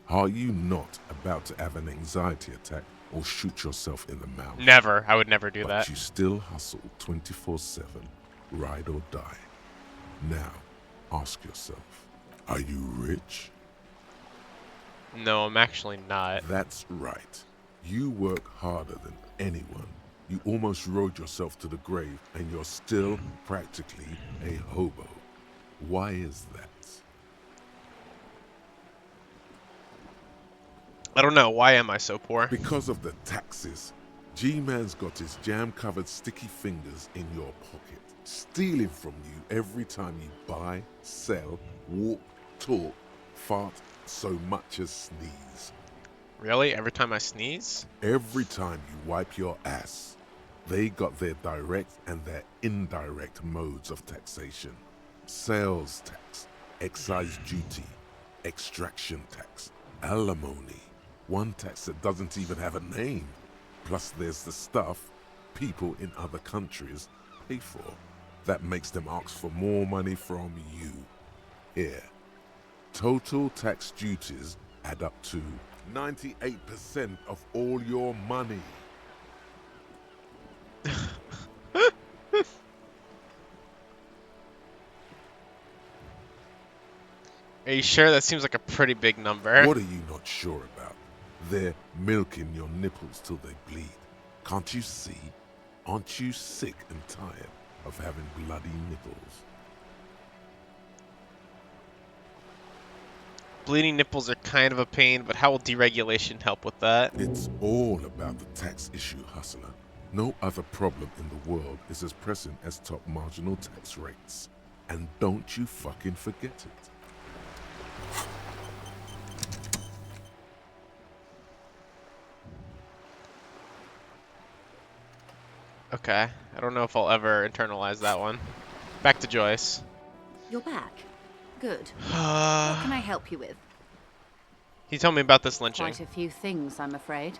Are you not about to have an anxiety attack or shoot yourself in the mouth? Never. I would never do that. But you still hustle 24/7, ride or die. Now, ask yourself, are you rich? No, I'm actually not. That's right. You work harder than anyone. You almost rode yourself to the grave, and you're still practically a hobo. Why is that? I don't know. Why am I so poor? Because of the taxes. G-Man's got his jam-covered sticky fingers in your pocket, stealing from you every time you buy, sell, walk, talk, fart, so much as sneeze. Really? Every time I sneeze? Every time you wipe your ass. They got their direct and their indirect modes of taxation. Sales tax, excise duty, extraction tax, alimony. One tax that doesn't even have a name. Plus there's the stuff people in other countries pay for. That makes them ask for more money from you. Here. Total tax duties add up to 98% of all your money. Are you sure? That seems like a pretty big number. What are you not sure about? They're milking your nipples till they bleed. Can't you see? Aren't you sick and tired of having bloody nipples? Bleeding nipples are kind of a pain, but how will deregulation help with that? It's all about the tax issue, hustler. No other problem in the world is as pressing as top marginal tax rates. And don't you fucking forget it. Okay, I don't know if I'll ever internalize that one. Back to Joyce. You're back. Good. What Can can I help you with? you tell me about this lynching? Quite a few things, I'm afraid.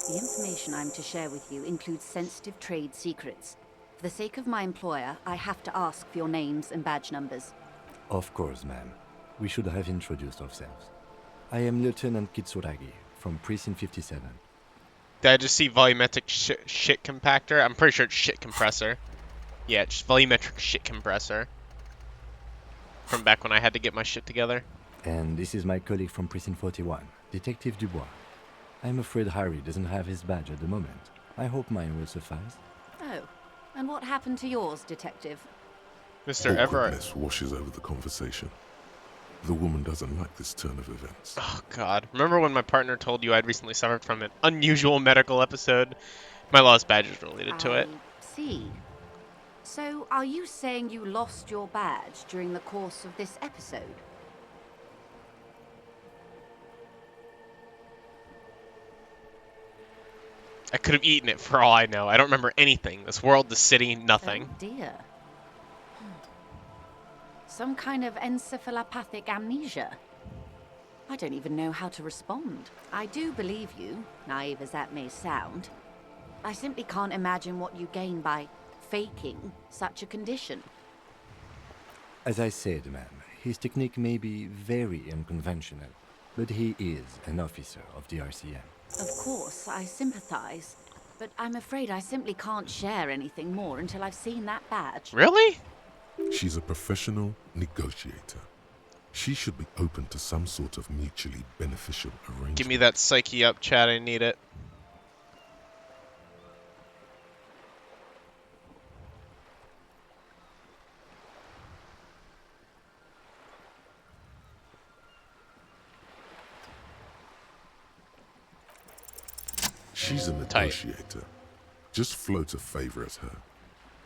The information I'm to share with you includes sensitive trade secrets. For the sake of my employer, I have to ask for your names and badge numbers. Of course, ma'am. We should have introduced ourselves. I am Lieutenant Kitsuragi from Precinct 57. Did I just see volumetric shit compactor? I'm pretty sure it's shit compressor. Yeah, just volumetric shit compressor. From back when I had to get my shit together. And this is my colleague from Precinct 41, Detective Dubois. I'm afraid Harry doesn't have his badge at the moment. I hope mine will suffice. Oh, and what happened to yours, Detective? Mr. Evrart. Awkwardness washes over the conversation. The woman doesn't like this turn of events. Oh, God. Remember when my partner told you I'd recently suffered from an unusual medical episode? My lost badge is related to it. See. So, are you saying you lost your badge during the course of this episode? I could have eaten it for all I know. I don't remember anything. This world, the city, nothing. Oh, dear. Some kind of encephalopathic amnesia. I don't even know how to respond. I do believe you, naive as that may sound. I simply can't imagine what you gain by faking such a condition. As I said, ma'am, his technique may be very unconventional, but he is an officer of the RCM. Of course, I sympathize, but I'm afraid I simply can't share anything more until I've seen that badge. Really? She's a professional negotiator. She should be open to some sort of mutually beneficial arrangement. Give me that psyche up, Chad. I need it. She's a negotiator. Just float a favor at her.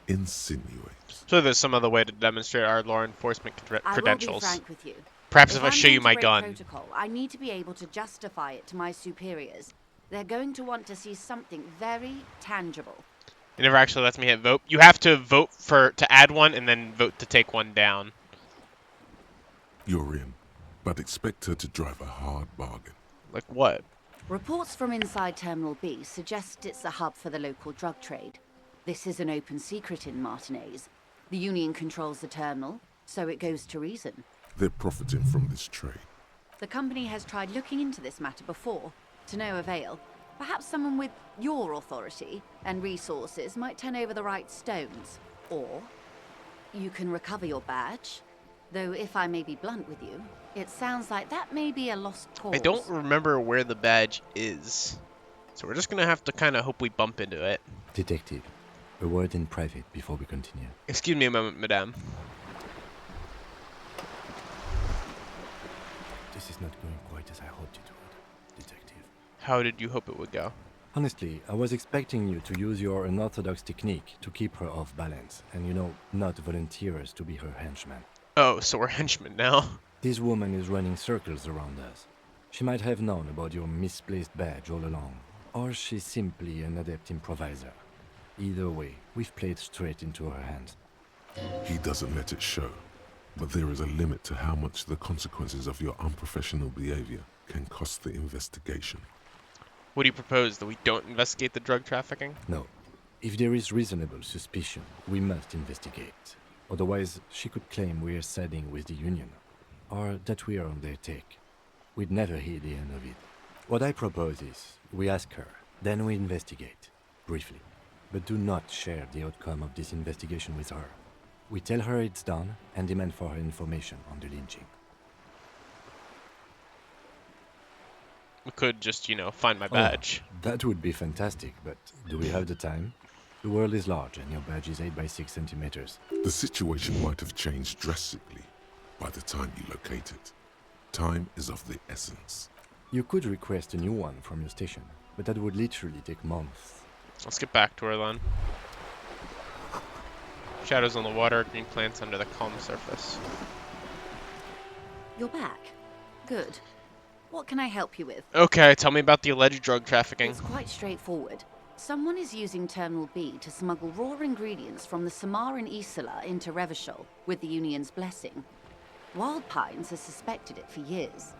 Insinuate. So there's some other way to demonstrate our law enforcement credentials. I will be frank with you. Perhaps if I I'm show you going to my break gun. protocol, I need to be able to justify it to my superiors. They're going to want to see something very tangible. It never actually lets me hit vote. You have to vote to add one and then vote to take one down. You're in, but expect her to drive a hard bargain. Like what? Reports from inside Terminal B suggest it's a hub for the local drug trade. This is an open secret in Martinez. The Union controls the terminal, so it goes to reason. They're profiting from this trade. The company has tried looking into this matter before, to no avail. Perhaps someone with your authority and resources might turn over the right stones. Or you can recover your badge. Though if I may be blunt with you, it sounds like that may be a lost cause. I don't remember where the badge is. So we're just going to have to kind of hope we bump into it. Detective, a word in private before we continue. Excuse me a moment, madame. This is not going quite as I hoped it would, Detective. How did you hope it would go? Honestly, I was expecting you to use your unorthodox technique to keep her off balance, and not volunteer us to be her henchman. Oh, so we're henchmen now. This woman is running circles around us. She might have known about your misplaced badge all along, or she's simply an adept improviser. Either way, we've played straight into her hands. He doesn't let it show, but there is a limit to how much the consequences of your unprofessional behavior can cost the investigation. What do you propose? That we don't investigate the drug trafficking? No. If there is reasonable suspicion, we must investigate. Otherwise, she could claim we're siding with the Union, or that we are on their take. We'd never hear the end of it. What I propose is, we ask her, then we investigate, briefly. But do not share the outcome of this investigation with her. We tell her it's done, and demand for her information on the lynching. We could just, find my badge. Oh, that would be fantastic, but do we have the time? The world is large, and your badge is 8 by 6 centimeters. The situation might have changed drastically by the time you locate it. Time is of the essence. You could request a new one from your station, but that would literally take months. Let's get back to her then. Shadows on the water, green plants under the calm surface. You're back. Good. What can I help you with? Okay, tell me about the alleged drug trafficking. It's quite straightforward. Someone is using Terminal B to smuggle raw ingredients from the Samarin Isla into Revachol with the Union's blessing. Wild Pines has suspected it for years.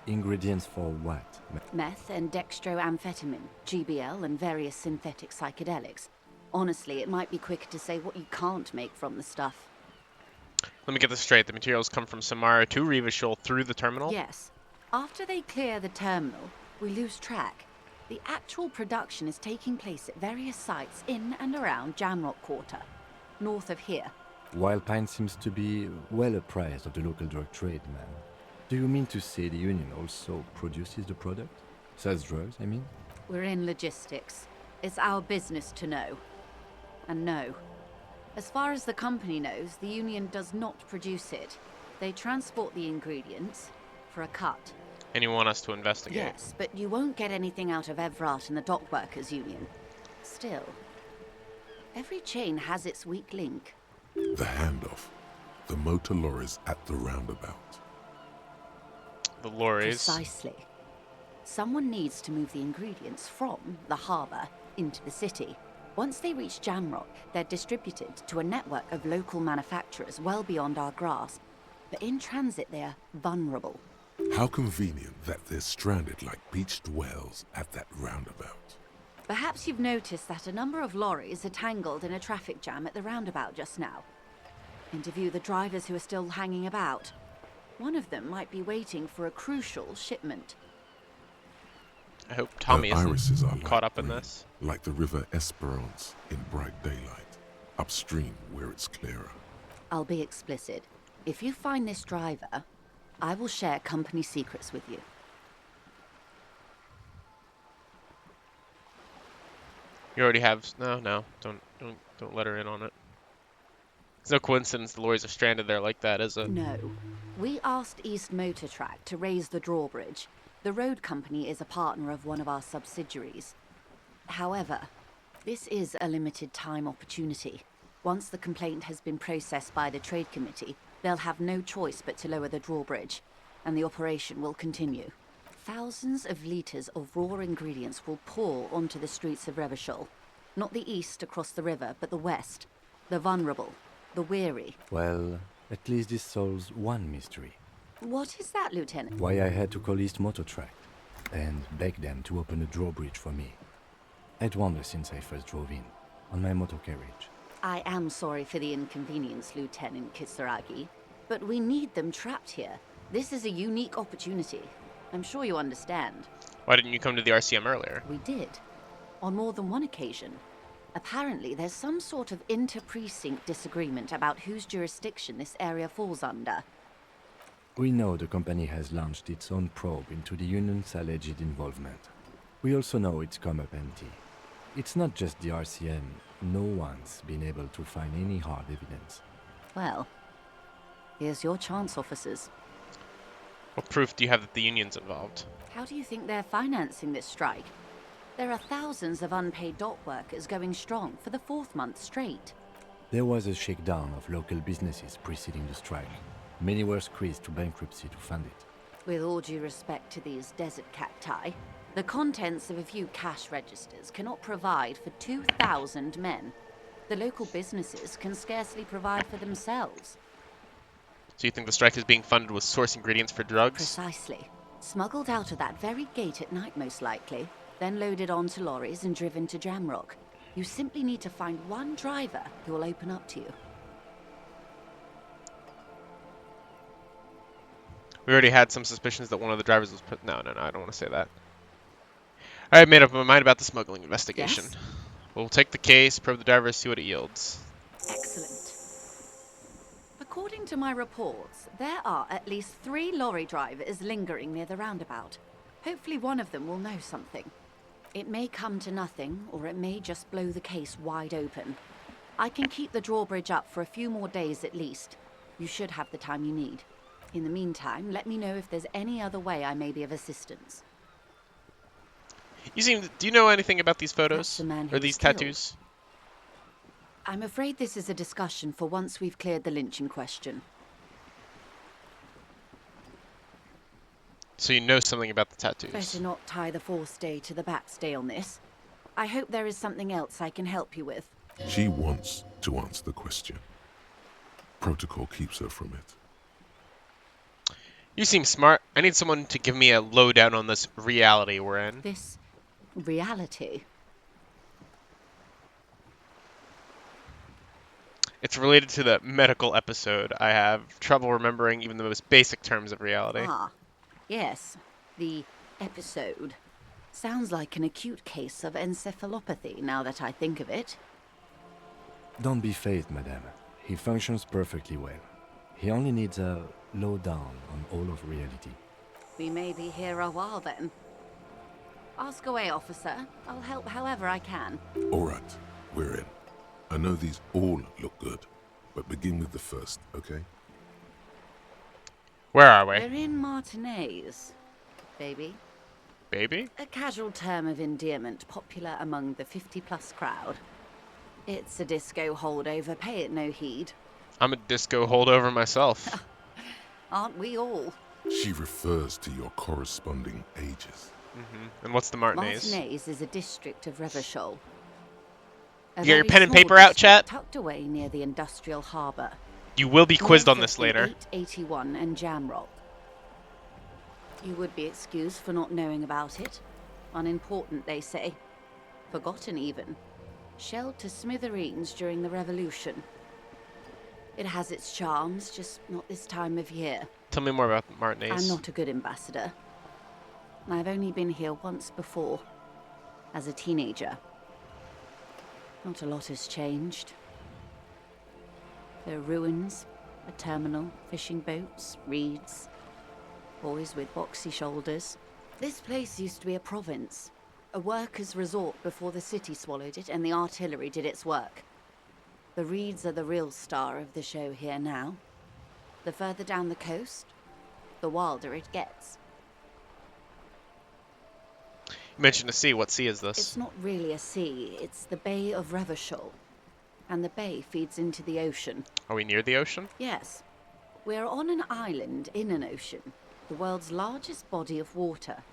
Ingredients for what? Meth and dextroamphetamine, GBL and various synthetic psychedelics. Honestly, it might be quicker to say what you can't make from the stuff. Let me get this straight. The materials come from Samara to Revachol through the terminal? Yes. After they clear the terminal, we lose track. The actual production is taking place at various sites in and around Jamrock Quarter, north of here. Wild Pine seems to be well apprised of the local drug trade, man. Do you mean to say the Union also produces the product? Sells drugs, I mean? We're in logistics. It's our business to know. And no. As far as the company knows, the Union does not produce it. They transport the ingredients for a cut. And you want us to investigate? Yes, but you won't get anything out of Evrart and the Dock Workers Union. Still, every chain has its weak link. The handoff. The motor lorries at the roundabout. The lorries? Precisely. Someone needs to move the ingredients from the harbour into the city. Once they reach Jamrock, they're distributed to a network of local manufacturers well beyond our grasp. But in transit, they are vulnerable. How convenient that they're stranded like beached whales at that roundabout. Perhaps you've noticed that a number of lorries are tangled in a traffic jam at the roundabout just now. Interview the drivers who are still hanging about. One of them might be waiting for a crucial shipment. I hope Tommy irises are isn't caught up in this. Like the river Esperance in bright daylight, upstream where it's clearer. I'll be explicit. If you find this driver, I will share company secrets with you. You already have... No. Don't let her in on it. It's no coincidence the lorries are stranded there like that, is it? No. We asked East Motor Track to raise the drawbridge. The road company is a partner of one of our subsidiaries. However, this is a limited time opportunity. Once the complaint has been processed by the Trade Committee, they'll have no choice but to lower the drawbridge, and the operation will continue. Thousands of litres of raw ingredients will pour onto the streets of Revachol. Not the east across the river, but the west. The vulnerable, the weary. Well, at least this solves one mystery. What is that, Lieutenant? Why I had to call East Motor Track and beg them to open a drawbridge for me. I'd wondered since I first drove in, on my motor carriage. I am sorry for the inconvenience, Lieutenant Kisaragi, but we need them trapped here. This is a unique opportunity. I'm sure you understand. Why didn't you come to the RCM earlier? We did. On more than one occasion. Apparently, there's some sort of inter-precinct disagreement about whose jurisdiction this area falls under. We know the company has launched its own probe into the Union's alleged involvement. We also know it's come up empty. It's not just the RCM. No one's been able to find any hard evidence. Well, here's your chance, officers. What proof do you have that the Union's involved? How do you think they're financing this strike? There are thousands of unpaid dock workers going strong for the 4th month straight. There was a shakedown of local businesses preceding the strike. Many were squeezed to bankruptcy to fund it. With all due respect to these desert cacti, the contents of a few cash registers cannot provide for 2,000 men. The local businesses can scarcely provide for themselves. So you think the strike is being funded with source ingredients for drugs? Precisely. Smuggled out of that very gate at night, most likely, then loaded onto lorries and driven to Jamrock. You simply need to find one driver who will open up to you. We already had some suspicions that one of the drivers was put. No, I don't want to say that. I made up my mind about the smuggling investigation. Yes? We'll take the case, probe the driver, see what it yields. Excellent. According to my reports, there are at least 3 lorry drivers lingering near the roundabout. Hopefully one of them will know something. It may come to nothing, or it may just blow the case wide open. I can keep the drawbridge up for a few more days at least. You should have the time you need. In the meantime, let me know if there's any other way I may be of assistance. Do you know anything about these photos? The man who Or these was killed. tattoos? I'm afraid this is a discussion for once we've cleared the lynching question. So you know something about the tattoos? Better not tie the forestay to the backstay on this. I hope there is something else I can help you with. She wants to answer the question. Protocol keeps her from it. You seem smart. I need someone to give me a lowdown on this reality we're in. This reality? It's related to the medical episode. I have trouble remembering even the most basic terms of reality. Ah, yes. The episode. Sounds like an acute case of encephalopathy, now that I think of it. Don't be phased, madame. He functions perfectly well. He only needs a lowdown on all of reality. We may be here a while then. Ask away, officer. I'll help however I can. All right, we're in. I know these all look good, but begin with the first, okay? Where are we? We're in Martinez, baby. Baby? A casual term of endearment popular among the 50-plus crowd. It's a disco holdover, pay it no heed. I'm a disco holdover myself. Aren't we all? She refers to your corresponding ages. And what's the Martinez? Martinez is a district of Reverchol. You got your pen and paper out, chat? Tucked away near the industrial harbour. You will be quizzed on North this of the later. 881 and Jamrock. You would be excused for not knowing about it. Unimportant, they say. Forgotten, even. Shelled to smithereens during the Revolution. It has its charms, just not this time of year. Tell me more about Martinez. I'm not a good ambassador. I've only been here once before, as a teenager. Not a lot has changed. There are ruins, a terminal, fishing boats, reeds, boys with boxy shoulders. This place used to be a province, a workers' resort before the city swallowed it and the artillery did its work. The reeds are the real star of the show here now. The further down the coast, the wilder it gets. You mentioned a sea. What sea is this? It's not really a sea, it's the Bay of Reverchol. And the bay feeds into the ocean. Are we near the ocean? Yes. We're on an island in an ocean, the world's largest body of water,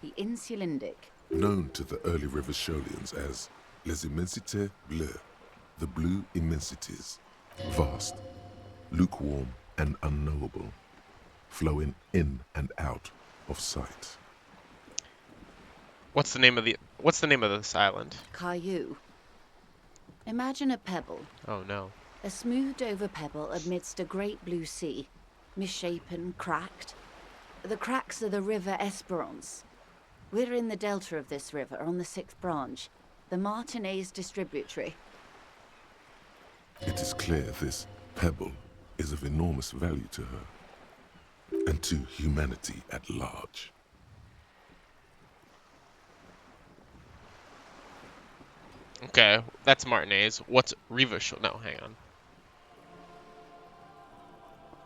the Insulindic. Known to the early Revercholians as Les Immensités Bleues, the blue immensities. Vast, lukewarm, and unknowable, flowing in and out of sight. What's the name of this island? Caillou. Imagine a pebble. Oh no. A smoothed over pebble amidst a great blue sea, misshapen, cracked. The cracks are the river Esperance. We're in the delta of this river, on the 6th branch, the Martinez distributary. It is clear this pebble is of enormous value to her, and to humanity at large. Okay, that's Martinez. What's Reverchol? No, hang on.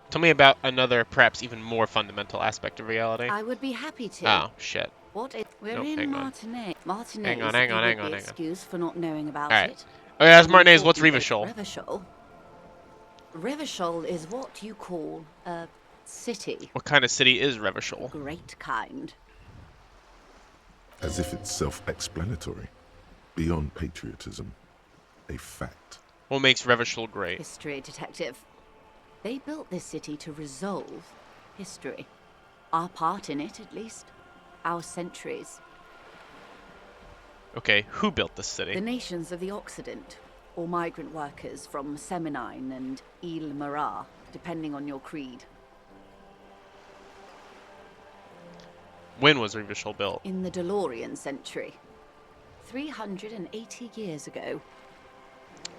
Tell me about another, perhaps even more fundamental aspect of reality. I would be happy to. Oh, shit. What is... We're Nope, in hang on. Martinez. Martinez, Hang on. you would be excused for not knowing about Alright. it. Oh yeah, that's Martinez. What's Reverchol? Reverchol? Reverchol is what you call a city. What kind of city is Reverchol? Great kind. As if it's self-explanatory, beyond patriotism, a fact. What makes Reverchol great? History detective. They built this city to resolve history. Our part in it, at least. Our centuries. Okay, who built this The city? nations of the Occident, or migrant workers from Semenine and Il Marat, depending on your creed. When was Revachol built? In the DeLorean century. 380 years ago.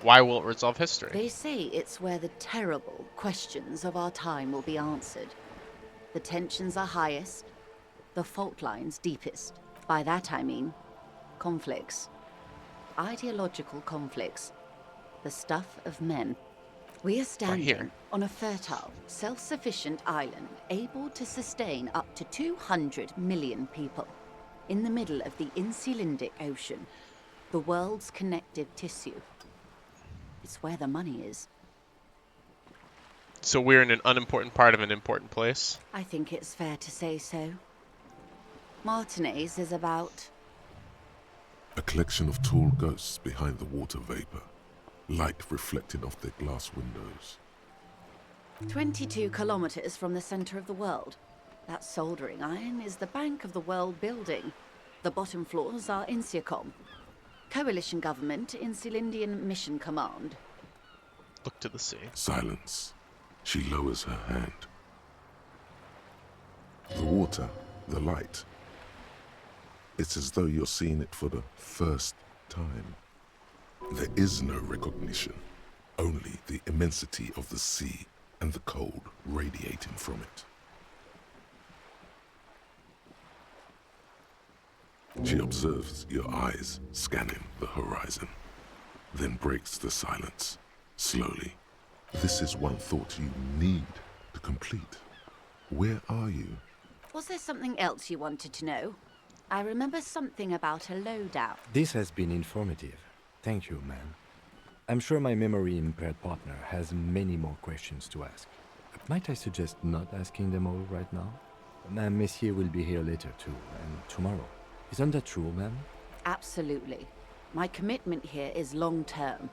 Why will it resolve history? They say it's where the terrible questions of our time will be answered. The tensions are highest, the fault lines deepest. By that I mean conflicts. Ideological conflicts. The stuff of men. We are standing on a fertile, self-sufficient island able to sustain up to 200 million people in the middle of the Insulindic Ocean, the world's connective tissue. It's where the money is. So we're in an unimportant part of an important place? I think it's fair to say so. Martinez is about... A collection of tall ghosts behind the water vapor, light reflecting off their glass windows. 22 kilometers from the center of the world. That soldering iron is the bank of the world building. The bottom floors are Insiacom. Coalition government, Insulindian Mission Command. Look to the sea. Silence. She lowers her hand. The water, the light. It's as though you're seeing it for the first time. There is no recognition, only the immensity of the sea and the cold radiating from it. She observes your eyes scanning the horizon, then breaks the silence, slowly. This is one thought you need to complete. Where are you? Was there something else you wanted to know? I remember something about a loadout. This has been informative. Thank you, ma'am. I'm sure my memory-impaired partner has many more questions to ask. Might I suggest not asking them all right now? Ma'am, Messier will be here later too, and tomorrow. Isn't that true, ma'am? Absolutely. My commitment here is long-term.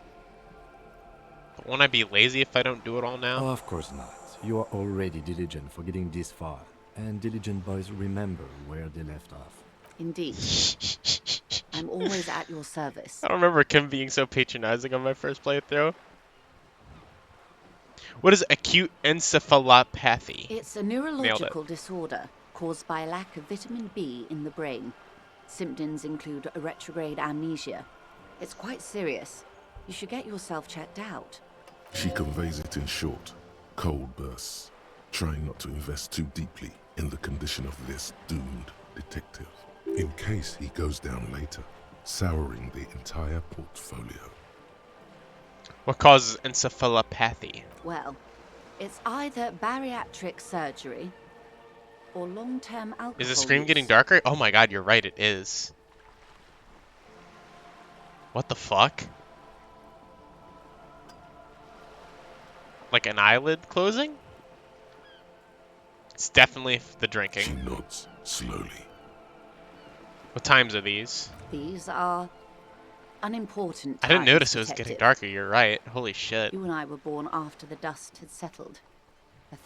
But won't I be lazy if I don't do it all now? Oh, of course not. You are already diligent for getting this far, and diligent boys remember where they left off. Indeed. I'm always at your service. I don't remember Kim being so patronizing on my first playthrough. What is acute encephalopathy? It's a neurological disorder caused by a lack of vitamin B in the brain. Symptoms include a retrograde amnesia. It's quite serious. You should get yourself checked out. She conveys it in short, cold bursts, trying not to invest too deeply in the condition of this doomed detective, in case he goes down later, souring the entire portfolio. What causes encephalopathy? Well, it's either bariatric surgery or long-term alcohol Is the screen use. getting darker? Oh my god, you're right, it is. What the fuck? Like an eyelid closing? It's definitely the drinking. She nods slowly. What times are these? These are unimportant I didn't times, notice it was getting detective. darker, you're right. Holy shit. You and I were born after the dust had settled.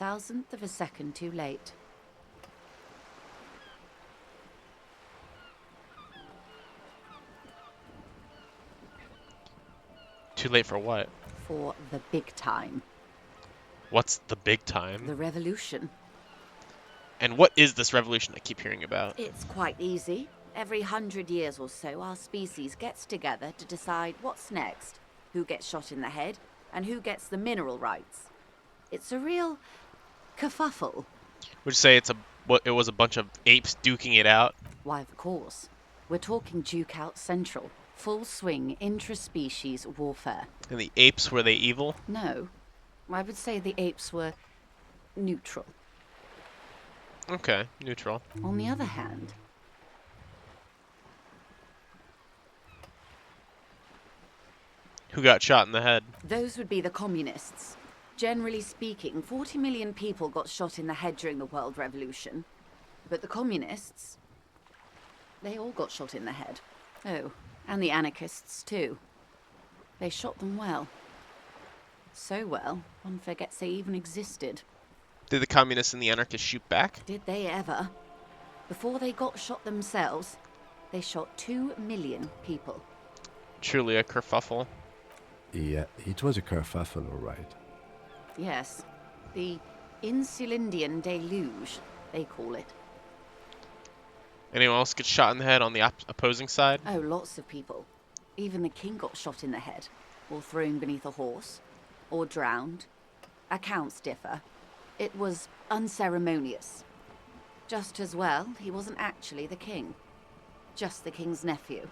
1,000th of a second too late. Too late for what? For the big time. What's the big time? The revolution. And what is this revolution I keep hearing about? It's quite easy. Every 100 years or so, our species gets together to decide what's next, who gets shot in the head, and who gets the mineral rights. It's a real kerfuffle. Would you say it was a bunch of apes duking it out? Why, of course. We're talking Duke Out Central. Full swing intraspecies warfare. And the apes, were they evil? No. I would say the apes were neutral. Okay, neutral. On the other hand, Who got shot in the head? those would be the communists. Generally speaking, 40 million people got shot in the head during the World Revolution. But the communists, they all got shot in the head. Oh, and the anarchists too. They shot them well. So well, one forgets they even existed. Did the communists and the anarchists shoot back? Did they ever? Before they got shot themselves, they shot 2 million people. Truly a kerfuffle. Yeah, it was a kerfuffle, all right. Yes, the Insulindian deluge, they call it. Anyone else get shot in the head on the opposing side? Oh, lots of people. Even the king got shot in the head, or thrown beneath a horse, or drowned. Accounts differ. It was unceremonious. Just as well, he wasn't actually the king. Just the king's nephew.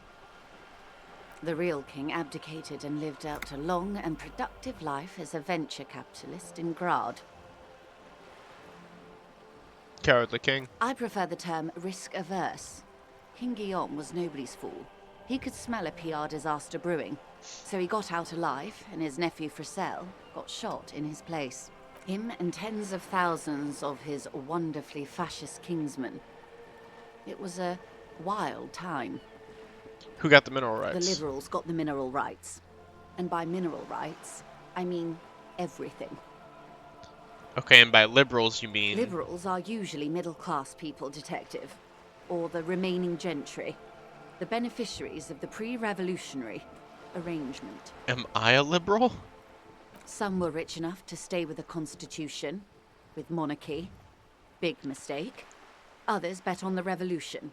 The real king abdicated and lived out a long and productive life as a venture capitalist in Grad. Cowardly king. I prefer the term risk-averse. King Guillaume was nobody's fool. He could smell a PR disaster brewing, so he got out alive, and his nephew Fricelle got shot in his place. Him and tens of thousands of his wonderfully fascist kingsmen. It was a wild time. Who got the mineral rights? The liberals got the mineral rights. And by mineral rights, I mean everything. Okay, and by liberals you mean... Liberals are usually middle-class people, detective. Or the remaining gentry. The beneficiaries of the pre-revolutionary arrangement. Am I a liberal? Some were rich enough to stay with the Constitution, with monarchy. Big mistake. Others bet on the revolution.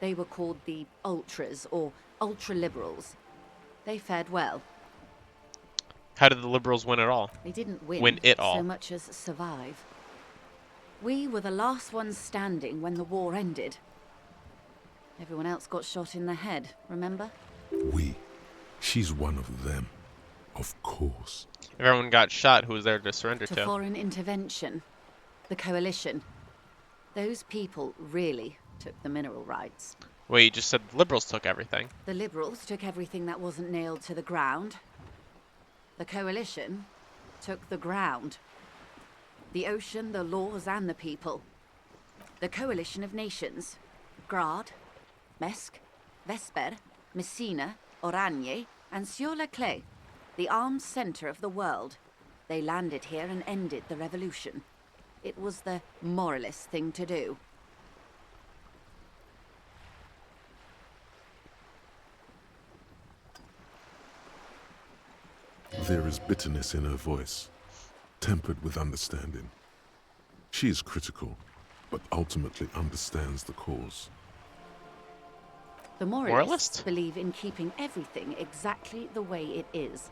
They were called the ultras, or ultra-liberals. They fared well. How did the liberals win it all? They didn't win, Win it all. so much as survive. We were the last ones standing when the war ended. Everyone else got shot in the head, remember? We. She's one of them. Of course. If everyone got shot, who was there to surrender To to? foreign intervention. The coalition. Those people really took the mineral rights. Well, you just said the liberals took everything. The liberals took everything that wasn't nailed to the ground. The coalition took the ground. The ocean, the laws, and the people. The coalition of nations. Grad, Mesque, Vesper, Messina, Oranje, and Sur-le-Clay. The armed center of the world. They landed here and ended the revolution. It was the moralist thing to do. There is bitterness in her voice, tempered with understanding. She is critical, but ultimately understands the cause. The moralists believe in keeping everything exactly the way it is.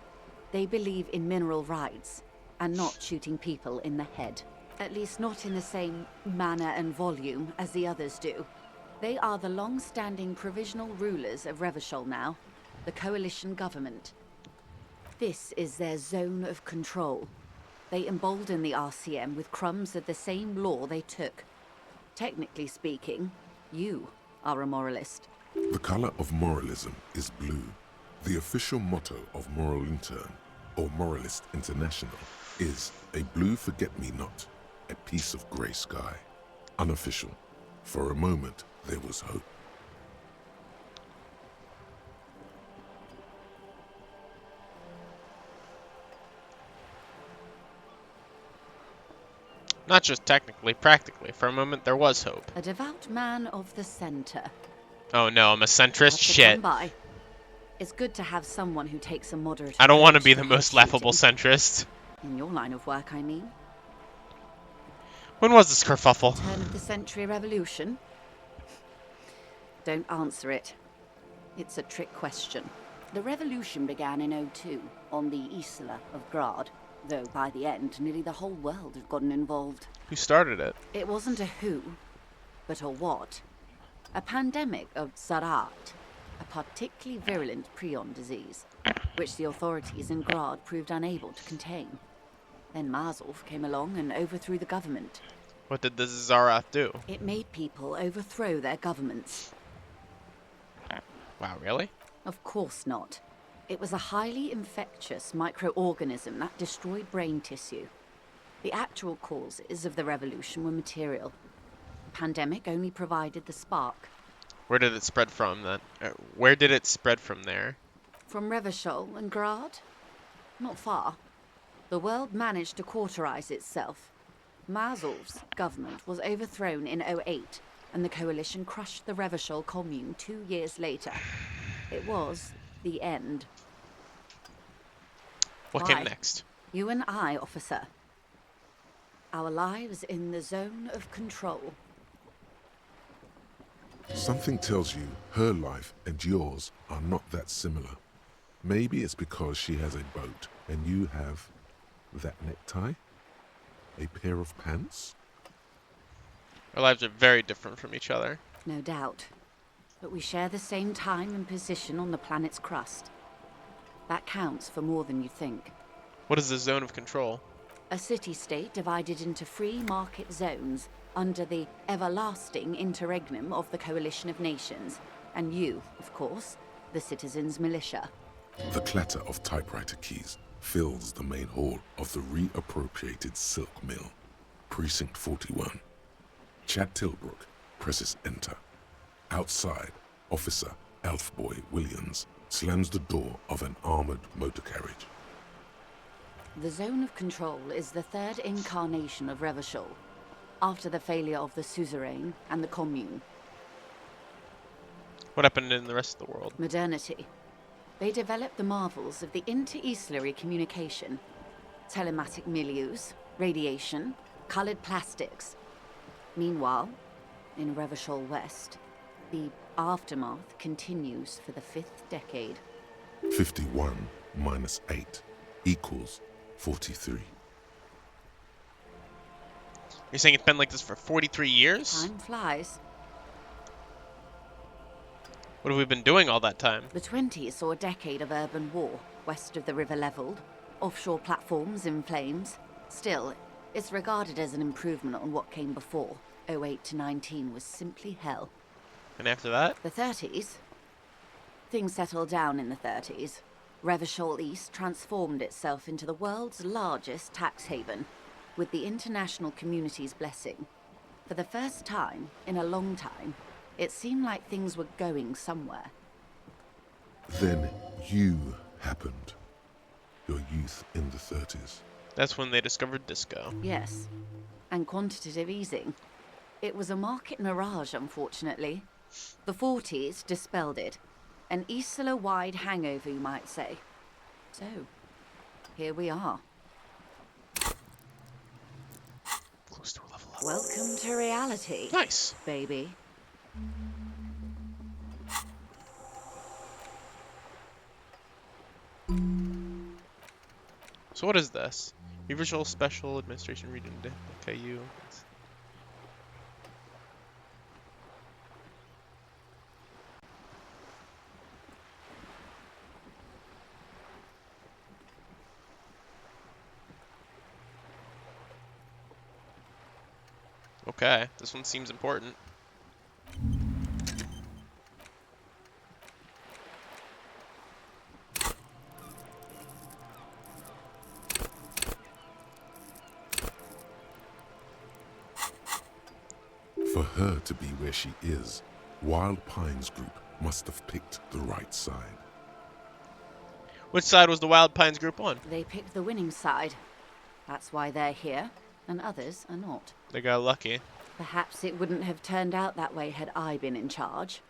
They believe in mineral rights, and not shooting people in the head. At least not in the same manner and volume as the others do. They are the long-standing provisional rulers of Revachol now, the coalition government. This is their zone of control. They embolden the RCM with crumbs of the same law they took. Technically speaking, you are a moralist. The color of moralism is blue. The official motto of Moral Intern, or Moralist International, is a blue forget-me-not, a piece of grey sky. Unofficial. For a moment, there was hope. Not just technically, practically. For a moment, there was hope. A devout man of the center. Oh no, I'm a centrist? Shit. It's good to have someone who takes a moderate I don't want to approach be the most laughable centrist. In your line of work, I mean. When was this kerfuffle? Turn of the century revolution? Don't answer it. It's a trick question. The revolution began in '02 on the Isla of Grad, though by the end, nearly the whole world had gotten involved. Who started it? It wasn't a who, but a what. A pandemic of Zarat, a particularly virulent prion disease, which the authorities in Grad proved unable to contain. Then Mazov came along and overthrew the government. What did the Zarat do? It made people overthrow their governments. Wow, really? Of course not. It was a highly infectious microorganism that destroyed brain tissue. The actual causes of the revolution were material. The pandemic only provided the spark. Where did it spread from then? Where did it spread from there? From Revachol and Grad? Not far. The world managed to cauterize itself. Mazov's government was overthrown in '08, and the coalition crushed the Revachol commune 2 years later. It was the end. What Why? came next? You and I, officer. Our lives in the zone of control. Something tells you her life and yours are not that similar. Maybe it's because she has a boat and you have that necktie? A pair of pants? Our lives are very different from each other. No doubt. But we share the same time and position on the planet's crust. That counts for more than you think. What is the zone of control? A city-state divided into free market zones under the everlasting interregnum of the Coalition of Nations. And you, of course, the citizens' militia. The clatter of typewriter keys fills the main hall of the reappropriated silk mill. Precinct 41. Chad Tilbrook presses enter. Outside, Officer Elfboy Williams slams the door of an armored motor carriage. The zone of control is the third incarnation of Revachol, after the failure of the suzerain and the commune. What happened in the rest of the world? Modernity. They developed the marvels of the inter-easlary communication, telematic milieus, radiation, colored plastics. Meanwhile, in Revachol West, the aftermath continues for the 5th decade. 51 minus 8 equals 43. You're saying it's been like this for 43 years? Time flies. What have we been doing all that time? The 20s saw a decade of urban war, west of the river leveled, offshore platforms in flames. Still, it's regarded as an improvement on what came before. '08 to 19 was simply hell. And after that? The 30s? Things settled down in the 30s. Revachol East transformed itself into the world's largest tax haven, with the international community's blessing. For the first time in a long time, it seemed like things were going somewhere. Then you happened. Your youth in the 30s. That's when they discovered disco. Yes, and quantitative easing. It was a market mirage, unfortunately. The 40s dispelled it. An Isla-wide hangover, you might say. So, here we are. Close to a level up. Welcome to reality. Nice. Baby. So what is this? Revachol Special Administration Region KU. Okay, this one seems important. For her to be where she is, Wild Pines Group must have picked the right side. Which side was the Wild Pines group on? They picked the winning side. That's why they're here, and others are not. They got lucky. Perhaps it wouldn't have turned out that way had I been in charge.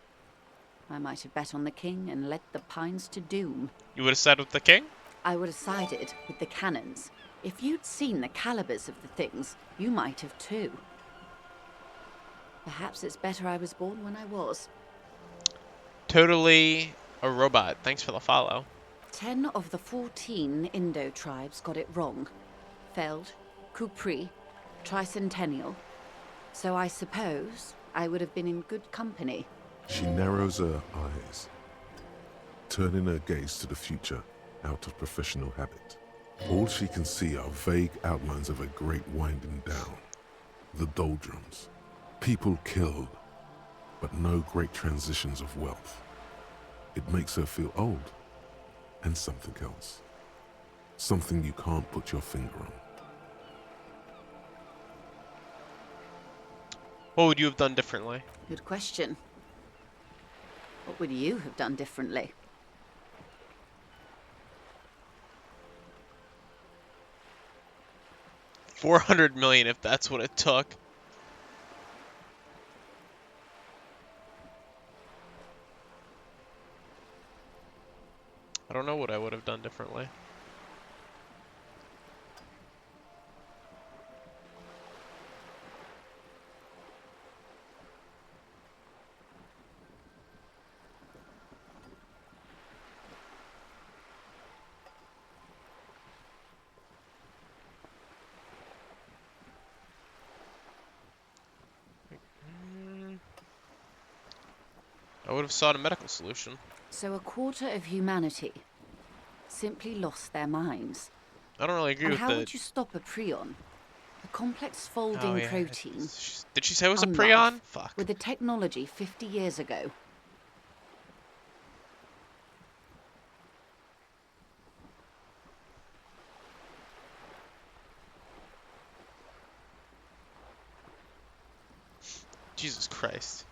I might have bet on the king and led the Pines to doom. You would have sided with the king? I would have sided with the cannons. If you'd seen the calibers of the things, you might have too. Perhaps it's better I was born when I was. Totally a robot. Thanks for the follow. 10 of the 14 Indo tribes got it wrong. Feld, Kupri, Tricentennial. So I suppose I would have been in good company. She narrows her eyes, turning her gaze to the future out of professional habit. All she can see are vague outlines of a great winding down. The doldrums. People killed, but no great transitions of wealth. It makes her feel old, and something else. Something you can't put your finger on. What would you have done differently? Good question. What would you have done differently? 400 million if that's what it took. I don't know what I would have done differently. I would have sought a medical solution. So a quarter of humanity simply lost their minds. I don't really agree and with how the... would you stop a prion? A complex folding protein. Did she say it was a unlife, prion? Fuck. With the technology 50 years ago. Jesus Christ.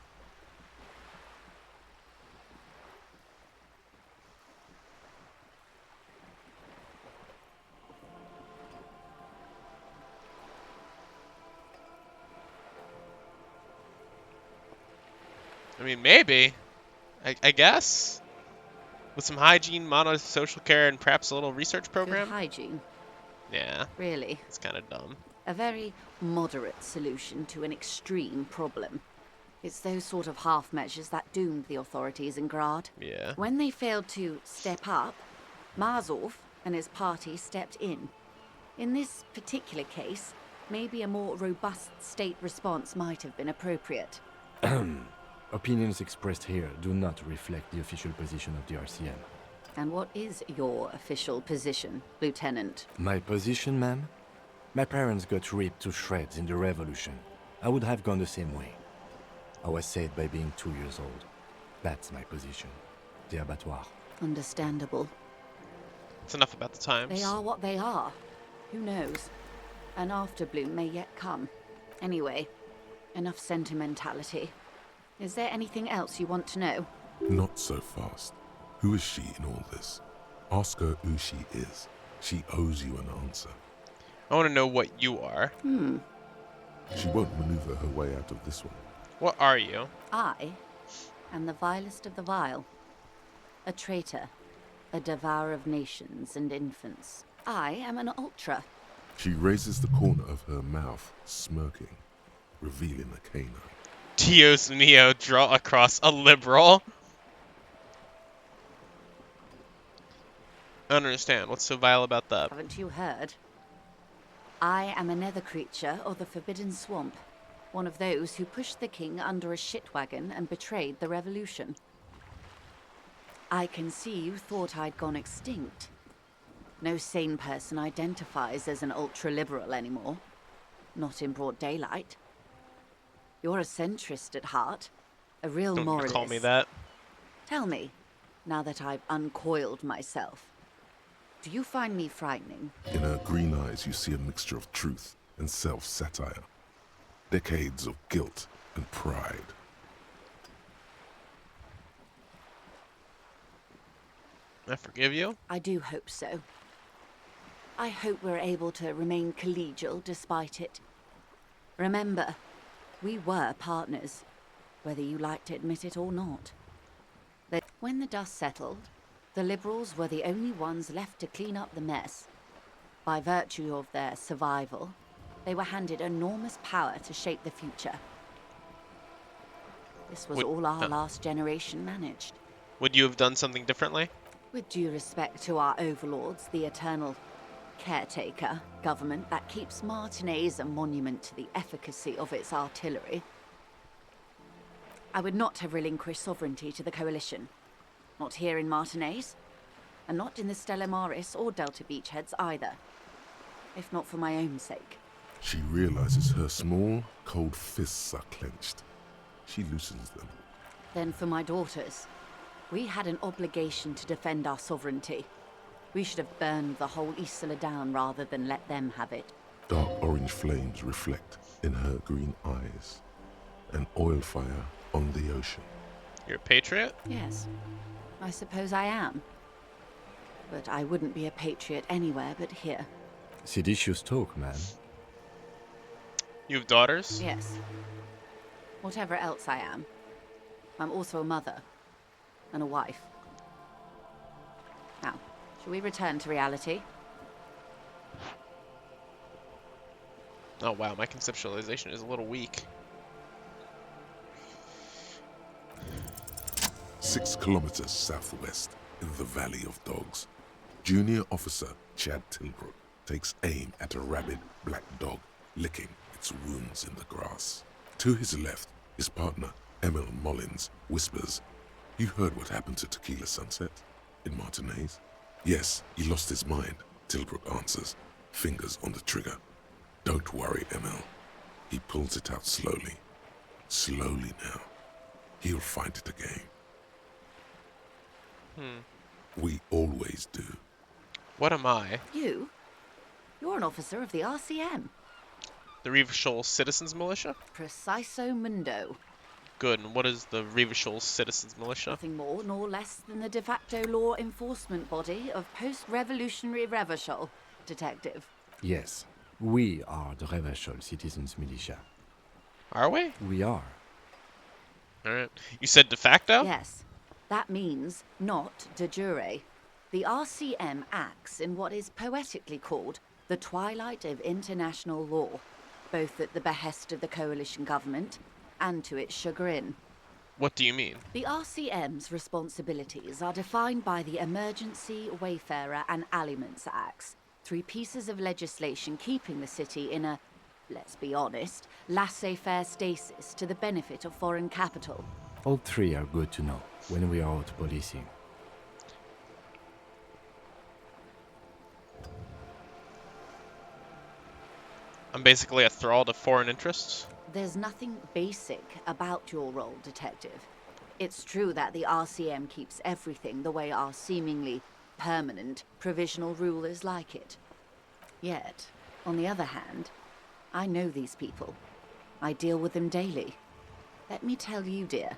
I mean, maybe. I guess. With some hygiene, monosocial care, and perhaps a little research program. Good hygiene. Yeah. Really. It's kind of dumb. A very moderate solution to an extreme problem. It's those sort of half measures that doomed the authorities in Grad. Yeah. When they failed to step up, Marzov and his party stepped in. In this particular case, maybe a more robust state response might have been appropriate. Opinions expressed here do not reflect the official position of the RCM. And what is your official position, Lieutenant? My position, ma'am? My parents got ripped to shreds in the revolution. I would have gone the same way. I was saved by being 2 years old. That's my position. The abattoir. Understandable. It's enough about the times. They are what they are. Who knows? An afterbloom may yet come. Anyway, enough sentimentality. Is there anything else you want to know? Not so fast. Who is she in all this? Ask her who she is. She owes you an answer. I want to know what you are. She won't maneuver her way out of this one. What are you? I am the vilest of the vile. A traitor. A devourer of nations and infants. I am an ultra. She raises the corner of her mouth, smirking, revealing a canine. Dios mio, draw across a liberal. I don't understand. What's so vile about that? Haven't you heard? I am a nether creature of the Forbidden Swamp. One of those who pushed the king under a shit wagon and betrayed the revolution. I can see you thought I'd gone extinct. No sane person identifies as an ultra-liberal anymore. Not in broad daylight. You're a centrist at heart. A real Don't moralist. call me that. Tell me, now that I've uncoiled myself, do you find me frightening? In her green eyes you see a mixture of truth and self-satire. Decades of guilt and pride. I forgive you? I do hope so. I hope we're able to remain collegial despite it. Remember, we were partners, whether you like to admit it or not. When the dust settled, the Liberals were the only ones left to clean up the mess. By virtue of their survival, they were handed enormous power to shape the future. This was all our last generation managed. Would you have done something differently? With due respect to our overlords, the eternal caretaker government that keeps Martinaise a monument to the efficacy of its artillery, I would not have relinquished sovereignty to the coalition. Not here in Martinaise, and not in the Stella Maris or Delta Beachheads either. If not for my own sake. She realizes her small, cold fists are clenched. She loosens them. Then for my daughters. We had an obligation to defend our sovereignty. We should have burned the whole Isla down rather than let them have it. Dark orange flames reflect in her green eyes. An oil fire on the ocean. You're a patriot? Yes, I suppose I am. But I wouldn't be a patriot anywhere but here. Seditious talk, man. You have daughters? Yes. Whatever else I am, I'm also a mother and a wife. Now, shall we return to reality? Oh wow, my conceptualization is a little weak. 6 kilometers southwest, in the Valley of Dogs, Junior Officer Chad Tilbrook takes aim at a rabid black dog licking its wounds in the grass. To his left, his partner, Emil Mullins, whispers, "You heard what happened to Tequila Sunset in Martinez?" "Yes, he lost his mind," Tilbrook answers, fingers on the trigger. "Don't worry, Emil." He pulls it out slowly. Slowly now. He'll find it again. We always do. What am I? You? You're an officer of the RCM. The Revachol Citizens Militia? Preciso mundo. Good, and what is the Revachol Citizens Militia? Nothing more nor less than the de facto law enforcement body of post-revolutionary Revachol, Detective. Yes, we are the Revachol Citizens Militia. Are we? We are. Alright. You said de facto? Yes. That means not de jure. The RCM acts in what is poetically called the twilight of international law, both at the behest of the coalition government and to its chagrin. What do you mean? The RCM's responsibilities are defined by the Emergency, Wayfarer and Aliments Acts, 3 pieces of legislation keeping the city in a, let's be honest, laissez-faire stasis to the benefit of foreign capital. All 3 are good to know when we are out policing. I'm basically a thrall to foreign interests? There's nothing basic about your role, Detective. It's true that the RCM keeps everything the way our seemingly permanent, provisional rulers like it. Yet, on the other hand, I know these people. I deal with them daily. Let me tell you, dear,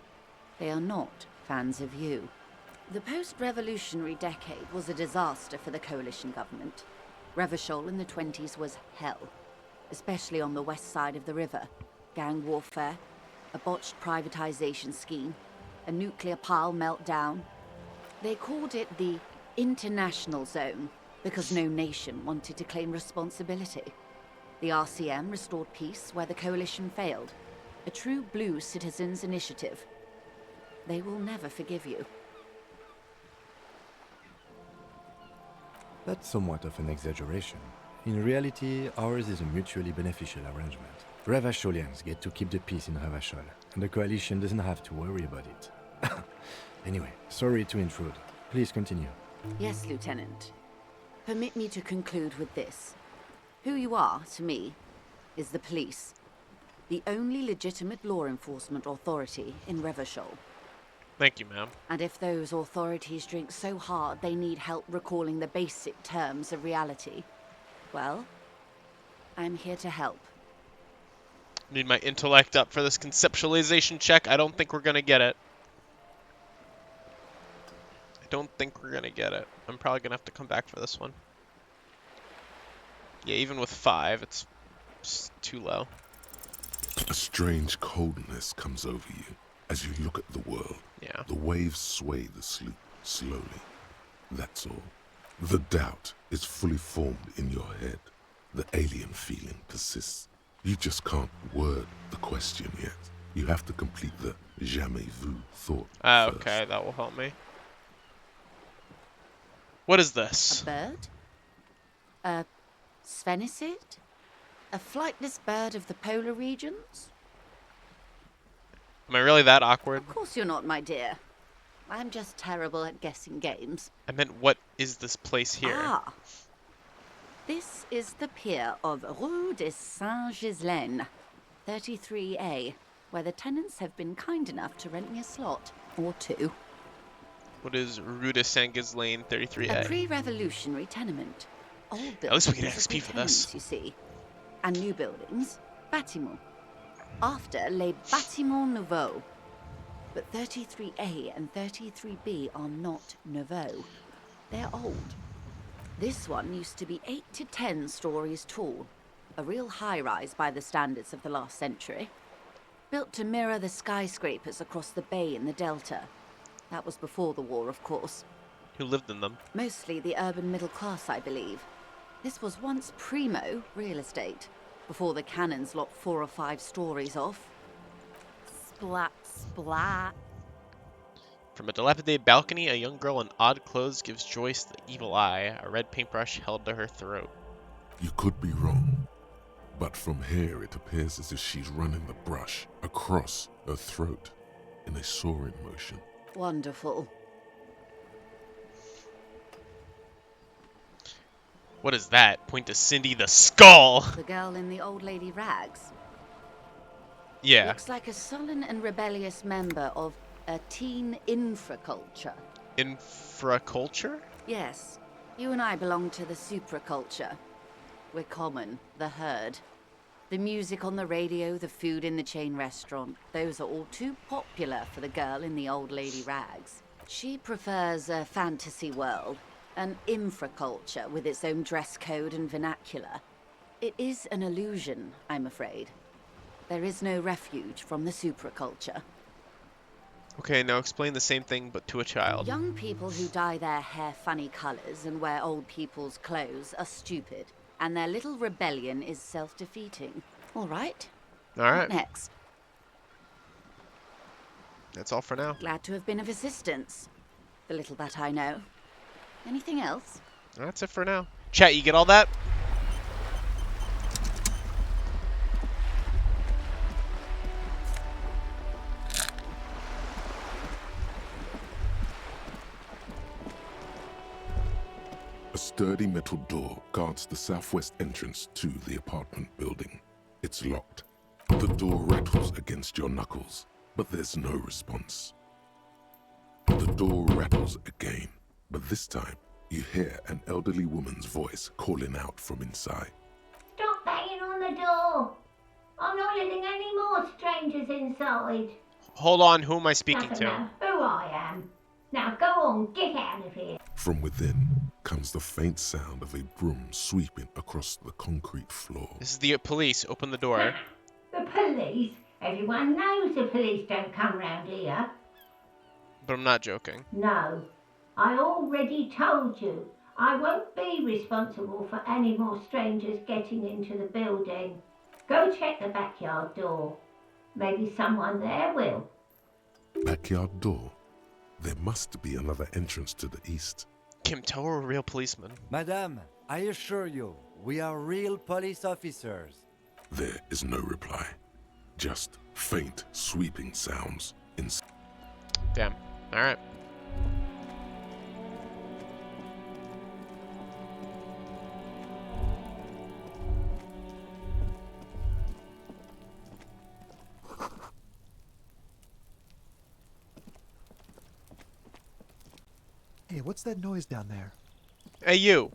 they are not fans of you. The post-revolutionary decade was a disaster for the coalition government. Revachol in the 20s was hell, especially on the west side of the river. Gang warfare, a botched privatization scheme, a nuclear pile meltdown. They called it the international zone because no nation wanted to claim responsibility. The RCM restored peace where the coalition failed. A true blue citizens' initiative. They will never forgive you. That's somewhat of an exaggeration. In reality, ours is a mutually beneficial arrangement. Revacholians get to keep the peace in Revachol, and the coalition doesn't have to worry about it. Anyway, sorry to intrude. Please continue. Yes, Lieutenant. Permit me to conclude with this. Who you are, to me, is the police. The only legitimate law enforcement authority in Revachol. Thank you, ma'am. And if those authorities drink so hard they need help recalling the basic terms of reality, well, I'm here to help. Need my intellect up for this conceptualization check. I don't think we're gonna get it. I'm probably gonna have to come back for this one. Yeah, even with 5, it's just too low. A strange coldness comes over you as you look at the world. Yeah. The waves sway the sloop slowly. That's all. The doubt is fully formed in your head. The alien feeling persists. You just can't word the question yet. You have to complete the jamais vu thought first. Okay, that will help me. What is this? A bird? A sphenicid? A flightless bird of the polar regions? Am I really that awkward? Of course you're not, my dear. I'm just terrible at guessing games. I meant, what is this place here? Ah. This is the pier of Rue de Saint-Ghislaine, 33A, where the tenants have been kind enough to rent me a slot, or 2. What is Rue de Saint-Ghislaine 33A? A pre-revolutionary tenement. Old buildings At least we get with XP for tenants, this. you see. And new buildings, bâtiments. After les bâtiments nouveaux. But 33A and 33B are not nouveaux. They're old. This one used to be 8 to 10 stories tall. a real high-rise by the standards of the last century. Built to mirror the skyscrapers across the bay in the Delta. That was before the war, of course. Who lived in them? Mostly the urban middle class, I believe. This was once primo real estate, before the cannons lopped 4 or 5 stories off. Splat, splat. From a dilapidated balcony, a young girl in odd clothes gives Joyce the evil eye, a red paintbrush held to her throat. You could be wrong, but from here it appears as if she's running the brush across her throat in a soaring motion. Wonderful. What is that? Point to Cindy the skull! The girl in the old lady rags. Yeah. Looks like a sullen and rebellious member of a teen infraculture. Infraculture? Yes. You and I belong to the supraculture. We're common, the herd. The music on the radio, the food in the chain restaurant, those are all too popular for the girl in the old lady rags. She prefers a fantasy world, an infraculture with its own dress code and vernacular. It is an illusion, I'm afraid. There is no refuge from the supraculture. Okay, now explain the same thing but to a child. Young people who dye their hair funny colors and wear old people's clothes are stupid, and their little rebellion is self-defeating. All right. All right. What next? That's all for now. Glad to have been of assistance. The little that I know. Anything else? That's it for now. Chat, you get all that? A sturdy metal door guards the southwest entrance to the apartment building. It's locked. The door rattles against your knuckles, but there's no response. The door rattles again, but this time you hear an elderly woman's voice calling out from inside. Stop banging on the door! I'm not letting any more strangers inside. Hold on, who am I speaking Doesn't to? matter who I am. Now go on, get out of here. From within comes the faint sound of a broom sweeping across the concrete floor. This is the police. Open the door. The police? Everyone knows the police don't come round here. But I'm not joking. No, I already told you. I won't be responsible for any more strangers getting into the building. Go check the backyard door. Maybe someone there will. Backyard door? There must be another entrance to the east. Kim, tell her we're real policemen. Madame, I assure you, we are real police officers. There is no reply. Just faint, sweeping sounds. Damn. Alright. Hey, what's that noise down there? Hey, you.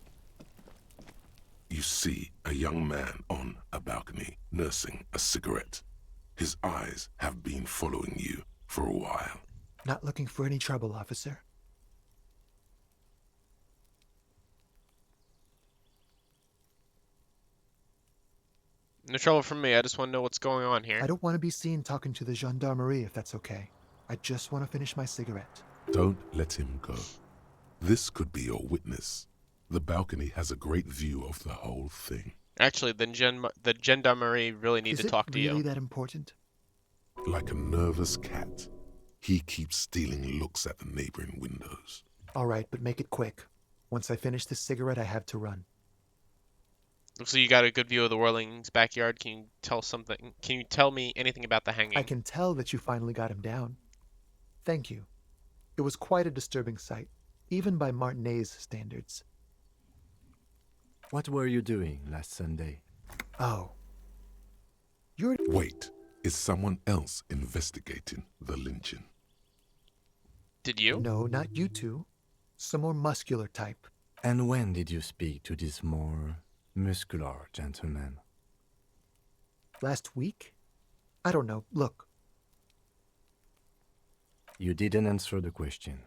You see a young man on a balcony nursing a cigarette. His eyes have been following you for a while. Not looking for any trouble, officer. No trouble from me. I just want to know what's going on here. I don't want to be seen talking to the gendarmerie, if that's okay. I just want to finish my cigarette. Don't let him go. This could be your witness. The balcony has a great view of the whole thing. Actually, then the gendarmerie really need to talk to you. Is it really that important? Like a nervous cat, he keeps stealing looks at the neighboring windows. All right, but make it quick. Once I finish this cigarette, I have to run. Looks like you got a good view of the Whirling's backyard. Can you tell me anything about the hanging? I can tell that you finally got him down. Thank you. It was quite a disturbing sight, even by Martinet's standards. What were you doing last Sunday? Oh. Wait, is someone else investigating the lynching? Did you? No, not you two. Some more muscular type. And when did you speak to this more muscular gentleman? Last week? I don't know. Look. You didn't answer the question.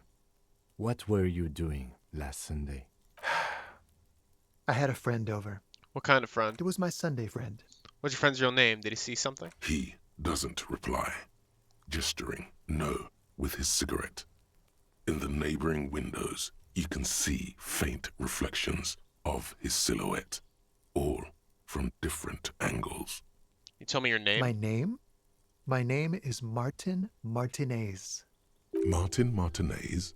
What were you doing last Sunday? I had a friend over. What kind of friend? It was my Sunday friend. What's your friend's real name? Did he see something? He doesn't reply, gesturing no with his cigarette. In the neighboring windows, you can see faint reflections of his silhouette, all from different angles. You tell me your name? My name? My name is Martin Martinez. Martin Martinez?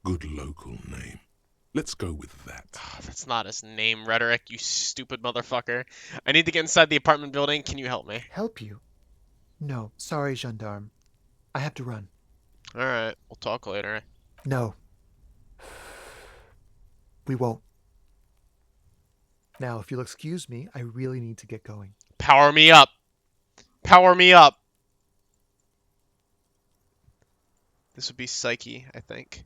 Good local name. Let's go with that. Oh, that's not his name, Rhetoric, you stupid motherfucker. I need to get inside the apartment building. Can you help me? Help you? No, sorry, gendarme. I have to run. Alright, we'll talk later. No. We won't. Now, if you'll excuse me, I really need to get going. Power me up. Power me up. This would be Psyche, I think.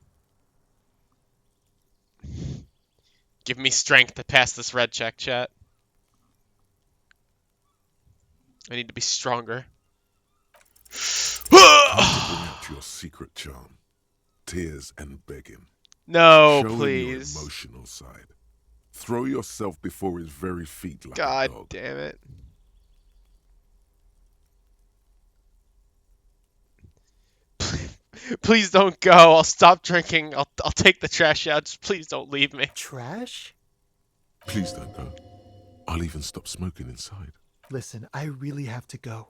Give me strength to pass this red check, chat. I need to be stronger. Time to bring out your secret charm. Tears and begging. No, Showing please. your emotional side. Throw yourself before his very feet like God a dog. damn it. Please don't go. I'll stop drinking. I'll take the trash out. Just please don't leave me. Trash? Please don't go. I'll even stop smoking inside. Listen, I really have to go.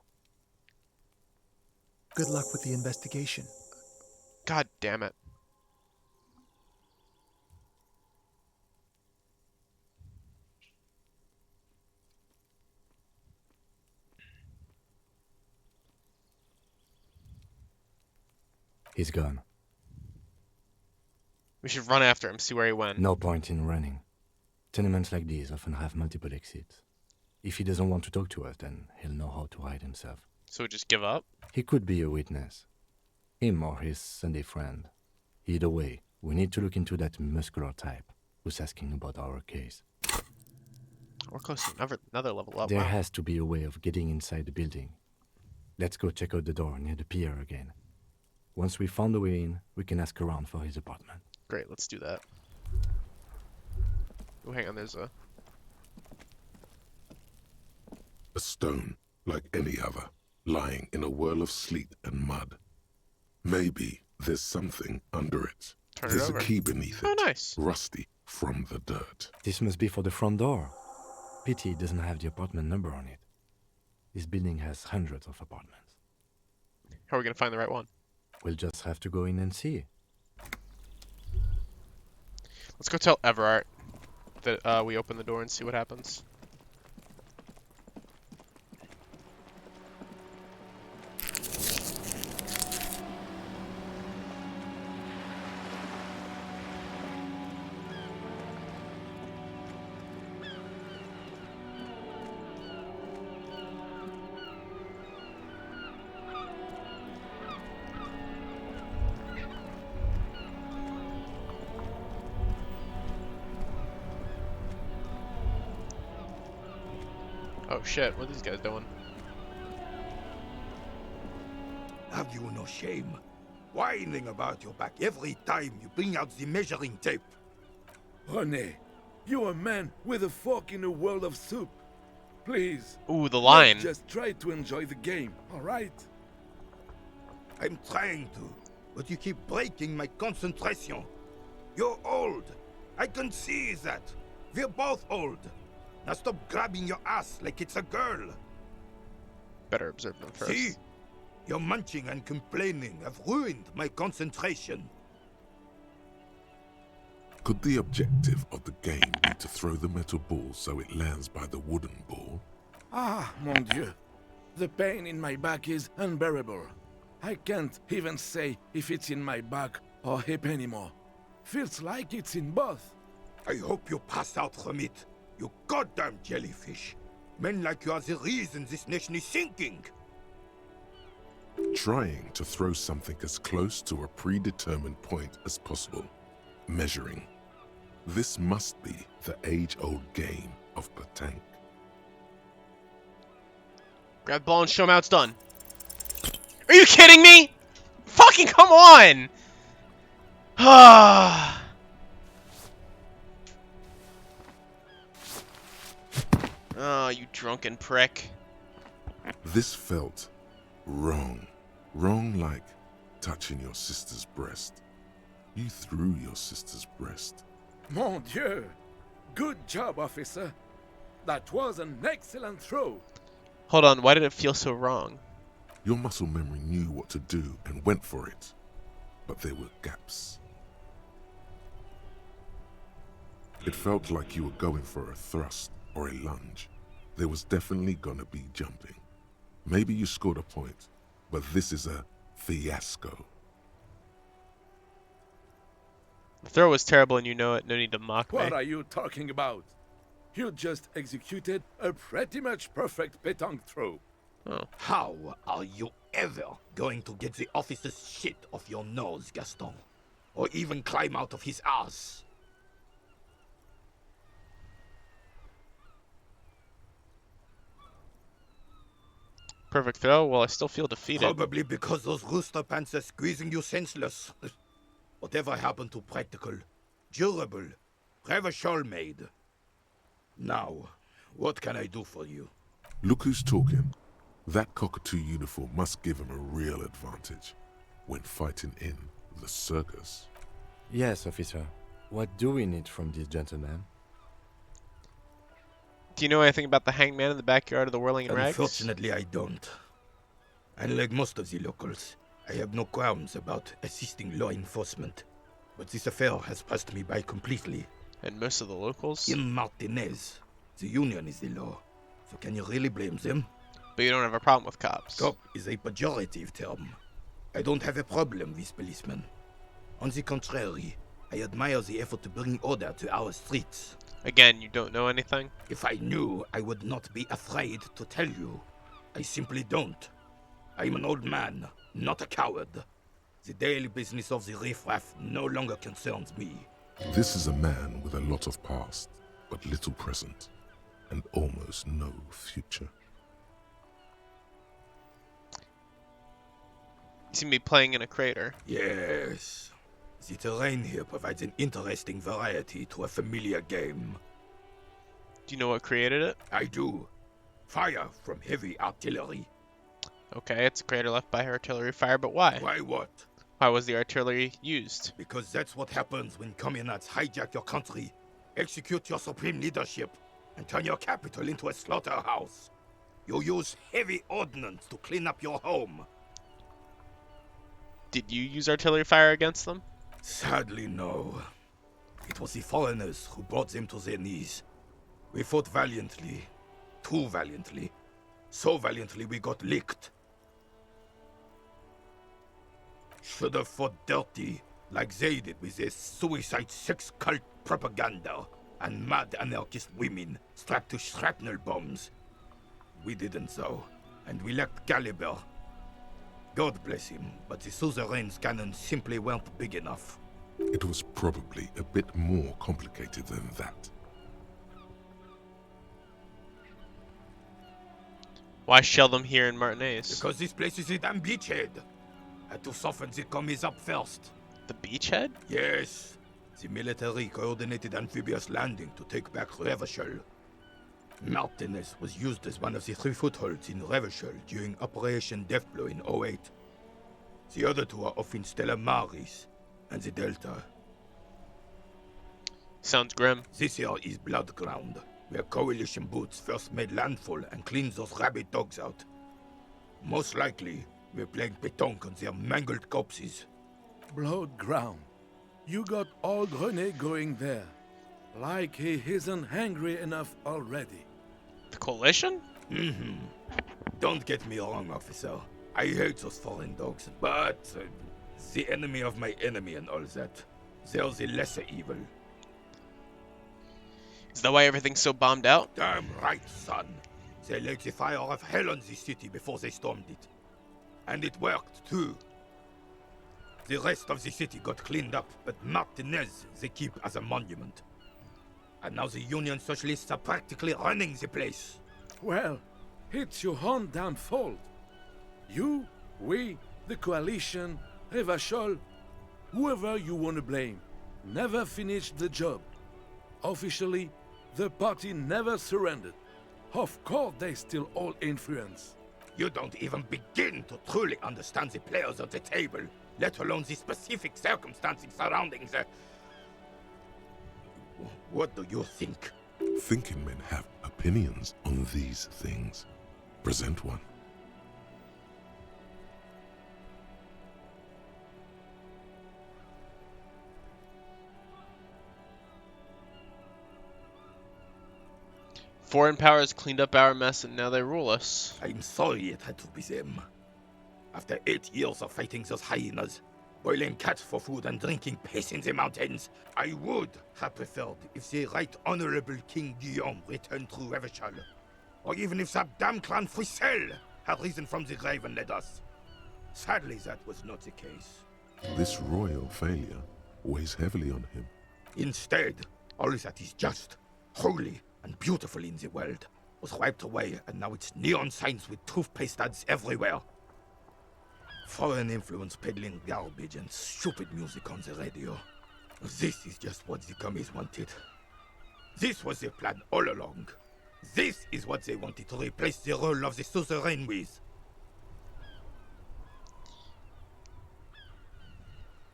Good luck with the investigation. God damn it. He's gone. We should run after him, see where he went. No point in running. Tenements like these often have multiple exits. If he doesn't want to talk to us, then he'll know how to hide himself. So we just give up? He could be a witness. Him or his Sunday friend. Either way, we need to look into that muscular type who's asking about our case. We're close to another level up. There Wow. has to be a way of getting inside the building. Let's go check out the door near the pier again. Once we found a way in, we can ask around for his apartment. Great, let's do that. Oh, hang on, there's a... A stone, like any other, lying in a whirl of sleet and mud. Maybe there's something under it. Turn it There's over. a key beneath it. Oh, nice. Rusty from the dirt. This must be for the front door. Pity it doesn't have the apartment number on it. This building has hundreds of apartments. How are we going to find the right one? We'll just have to go in and see. Let's go tell Evrart that we open the door and see what happens. Oh shit, what are these guys doing? Have you no shame? Whining about your back every time you bring out the measuring tape. René, you're a man with a fork in a world of soup. Please. Ooh, the line. Let's just try to enjoy the game, alright? I'm trying to, but you keep breaking my concentration. You're old. I can see that. We're both old. Now stop grabbing your ass like it's a girl. Better observe them first. See? Your munching and complaining have ruined my concentration. Could the objective of the game be to throw the metal ball so it lands by the wooden ball? Ah, mon Dieu. The pain in my back is unbearable. I can't even say if it's in my back or hip anymore. Feels like it's in both. I hope you pass out from it. You goddamn jellyfish. Men like you are the reason this nation is sinking. Trying to throw something as close to a predetermined point as possible. Measuring. This must be the age-old game of petanque. Grab the ball and show him how it's done. Are you kidding me? Fucking come on! Oh, you drunken prick. This felt wrong. Wrong like touching your sister's breast. You threw your sister's breast. Mon Dieu! Good job, officer. That was an excellent throw. Hold on, why did it feel so wrong? Your muscle memory knew what to do and went for it. But there were gaps. It felt like you were going for a thrust or a lunge. There was definitely gonna be jumping. Maybe you scored a point, but this is a fiasco. The throw was terrible and you know it. No need to mock me. What are you talking about? You just executed a pretty much perfect pétanque throw. Oh. How are you ever going to get the officer's shit off your nose, Gaston? Or even climb out of his ass? Perfect throw? Well, I still feel defeated. Probably because those rooster pants are squeezing you senseless. Whatever happened to practical, durable, Revachol made? Now, what can I do for you? Look who's talking. That cockatoo uniform must give him a real advantage when fighting in the circus. Yes, officer. What do we need from this gentleman? Do you know anything about the hangman in the backyard of the Whirling in Rags? Unfortunately, I don't. Unlike most of the locals, I have no qualms about assisting law enforcement. But this affair has passed me by completely. And most of the locals? In Martinez, the union is the law. So can you really blame them? But you don't have a problem with cops. Cop is a pejorative term. I don't have a problem with policemen. On the contrary, I admire the effort to bring order to our streets. Again, you don't know anything? If I knew, I would not be afraid to tell you. I simply don't. I'm an old man, not a coward. The daily business of the riffraff no longer concerns me. This is a man with a lot of past, but little present, and almost no future. You seem to be playing in a crater. Yes. The terrain here provides an interesting variety to a familiar game. Do you know what created it? I do. Fire from heavy artillery. Okay, it's a crater left by artillery fire, but why? Why what? Why was the artillery used? Because that's what happens when communards hijack your country, execute your supreme leadership, and turn your capital into a slaughterhouse. You use heavy ordnance to clean up your home. Did you use artillery fire against them? Sadly, no. It was the foreigners who brought them to their knees. We fought valiantly. Too valiantly. So valiantly we got licked. Should have fought dirty, like they did with their suicide sex cult propaganda and mad anarchist women strapped to shrapnel bombs. We didn't though, and we lacked caliber. God bless him, but the suzerain's cannons simply weren't big enough. It was probably a bit more complicated than that. Why shell them here in Martinez? Because this place is a damn beachhead. Had to soften the commies up first. The beachhead? Yes. The military coordinated amphibious landing to take back Revachol. Martinez was used as one of the 3 footholds in Revachol during Operation Deathblow in 08. The other 2 are off in Stella Maris and the Delta. Sounds grim. This here is Blood Ground, where coalition boots first made landfall and cleaned those rabid dogs out. Most likely, we're playing pétanque on their mangled corpses. Blood ground. You got all René going there. Like he isn't hungry enough already. The coalition? Mm-hmm. Don't get me wrong, officer. I hate those foreign dogs, but the enemy of my enemy and all that. They're the lesser evil. Is that why everything's so bombed out? Damn right, son. They laid the fire of hell on the city before they stormed it. And it worked, too. The rest of the city got cleaned up, but Martinez they keep as a monument. And now the Union Socialists are practically running the place. Well, it's your own damn fault. You, we, the coalition, Revachol, whoever you want to blame, never finished the job. Officially, the party never surrendered. Of course they still all influence. You don't even begin to truly understand the players at the table, let alone the specific circumstances surrounding the... What do you think? Thinking men have opinions on these things. Present one. Foreign powers cleaned up our mess and now they rule us. I'm sorry it had to be them. After 8 years of fighting those hyenas, boiling cats for food and drinking piss in the mountains, I would have preferred if the Right Honorable King Guillaume returned through Revachol, or even if that damn clan Frisel had risen from the grave and led us. Sadly, that was not the case. This royal failure weighs heavily on him. Instead, all that is just, holy, and beautiful in the world was wiped away, and now it's neon signs with toothpaste ads everywhere. Foreign influence peddling garbage and stupid music on the radio. This is just what the commies wanted. This was their plan all along. This is what they wanted to replace the role of the suzerain with.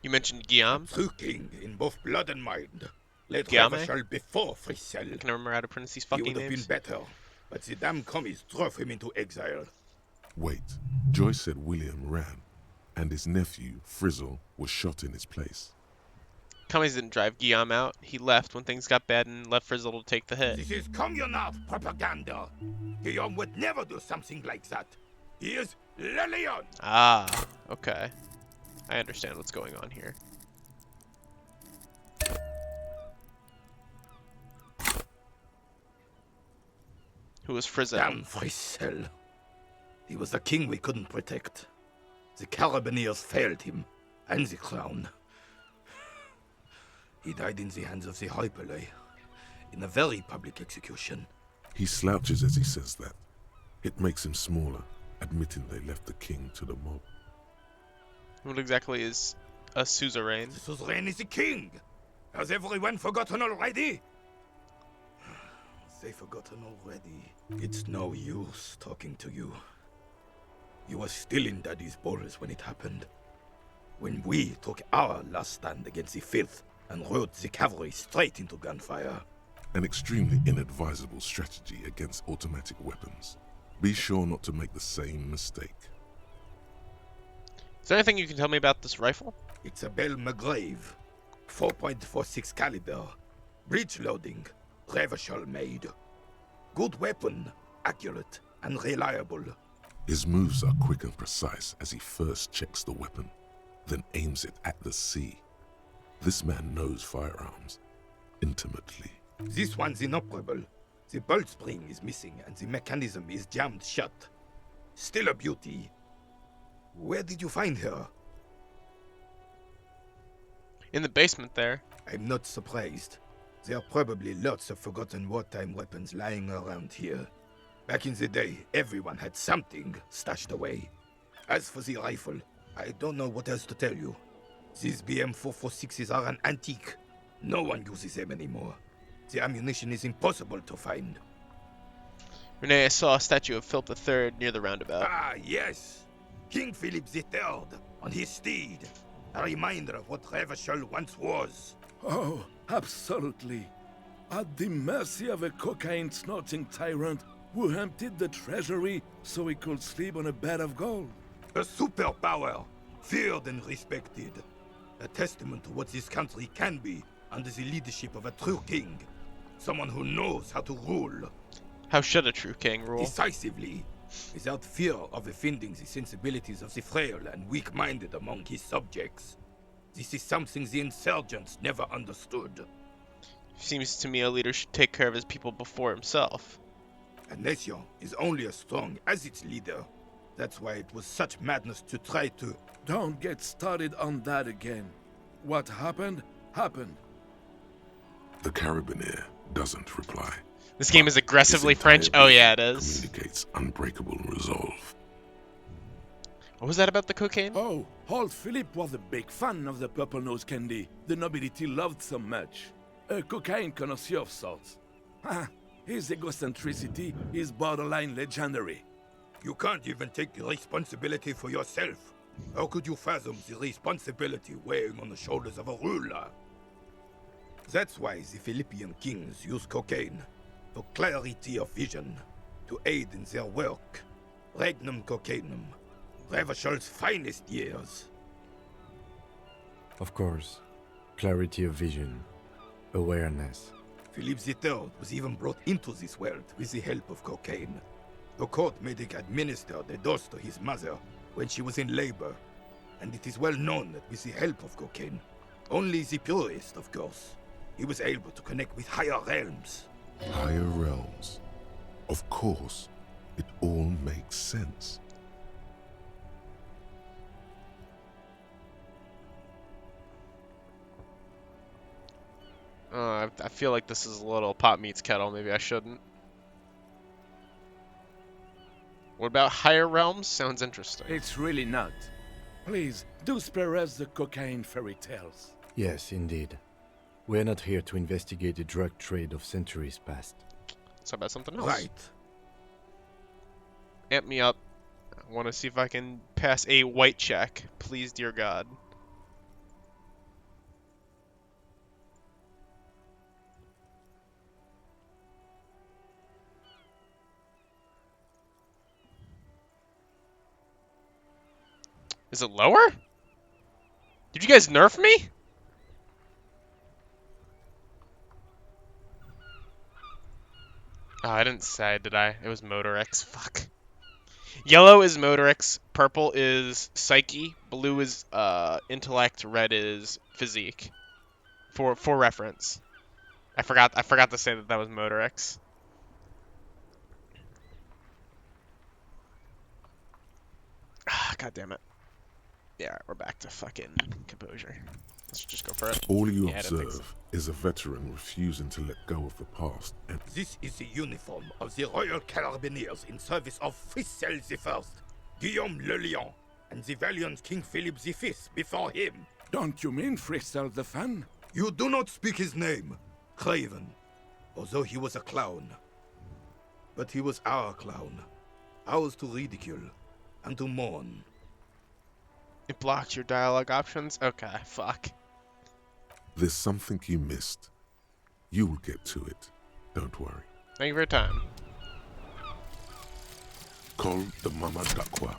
You mentioned Guillaume? True king in both blood and mind. Led Guillaume? Revachol before Frisel. I can remember how to pronounce these He fucking would have been names. better, but the damn commies drove him into exile. Wait, Joyce said William ran, and his nephew, Frizzle, was shot in his place. Commies didn't drive Guillaume out. He left when things got bad and left Frizzle to take the hit. This is communal propaganda. Guillaume would never do something like that. He is Le Lion. Ah, okay. I understand what's going on here. Who was Frizzle? Damn Frisel. He was the king we couldn't protect. The Carabineers failed him, and the crown. He died in the hands of the Hyperlay, in a very public execution. He slouches as he says that. It makes him smaller, admitting they left the king to the mob. What exactly is a suzerain? The suzerain is the king! Has everyone forgotten already? They forgotten already. It's no use talking to you. You were still in Daddy's borders when it happened. When we took our last stand against the filth and rode the cavalry straight into gunfire. An extremely inadvisable strategy against automatic weapons. Be sure not to make the same mistake. Is there anything you can tell me about this rifle? It's a Belle McGrave. 4.46 caliber. Breech loading. Revachol made. Good weapon. Accurate and reliable. His moves are quick and precise as he first checks the weapon, then aims it at the sea. This man knows firearms intimately. This one's inoperable. The bolt spring is missing and the mechanism is jammed shut. Still a beauty. Where did you find her? In the basement there. I'm not surprised. There are probably lots of forgotten wartime weapons lying around here. Back in the day, everyone had something stashed away. As for the rifle, I don't know what else to tell you. These BM-446s are an antique. No one uses them anymore. The ammunition is impossible to find. Renee, I saw a statue of Philip III near the roundabout. Ah, yes! King Philip III on his steed. A reminder of what Revachol once was. Oh, absolutely. At the mercy of a cocaine-snorting tyrant who emptied the treasury so he could sleep on a bed of gold. A superpower, feared and respected. A testament to what this country can be under the leadership of a true king. Someone who knows how to rule. How should a true king rule? Decisively, without fear of offending the sensibilities of the frail and weak-minded among his subjects. This is something the insurgents never understood. Seems to me a leader should take care of his people before himself. A nation is only as strong as its leader. That's why it was such madness to try to... Don't get started on that again. What happened, happened. The Carabiner doesn't reply. This game is aggressively French? Oh yeah, it is. Communicates unbreakable resolve. What was that about the cocaine? Oh, old Philip was a big fan of the purple nose candy the nobility loved so much. A cocaine connoisseur of sorts. His egocentricity is borderline legendary. You can't even take responsibility for yourself. How could you fathom the responsibility weighing on the shoulders of a ruler? That's why the Philippian kings use cocaine for clarity of vision, to aid in their work. Regnum cocainum, Revishal's finest years. Of course, clarity of vision, awareness. Philip III was even brought into this world with the help of cocaine. The court medic administered a dose to his mother when she was in labor, and it is well known that with the help of cocaine, only the purest, of course, he was able to connect with higher realms. Higher realms. Of course, it all makes sense. I feel like this is a little pot meets kettle. Maybe I shouldn't. What about higher realms? Sounds interesting. It's really not. Please, do spare us the cocaine fairy tales. Yes, indeed. We're not here to investigate the drug trade of centuries past. Let's talk about something else. Right. Amp me up. I want to see if I can pass a white check. Please, dear God. Is it lower? Did you guys nerf me? Oh, I didn't say, did I? It was Motor X. Fuck. Yellow is Motor X, purple is Psyche, blue is intellect, red is physique. For reference. I forgot to say that was Motor X. God damn it. Yeah, we're back to fucking composure. Let's just go for it. All you Yeah, I didn't think so. observe is a veteran refusing to let go of the past. And This is the uniform of the Royal Carabineers in service of Fritzell I, Guillaume le Lion, and the valiant King Philip V before him. Don't you mean Fritzell the Fan? You do not speak his name, Craven, although he was a clown. But he was our clown, ours to ridicule and to mourn. It blocks your dialogue options? Okay, fuck. there's something you missed. You will get to it. Don't worry. Thank you for your time. Call the Mama Dakwa.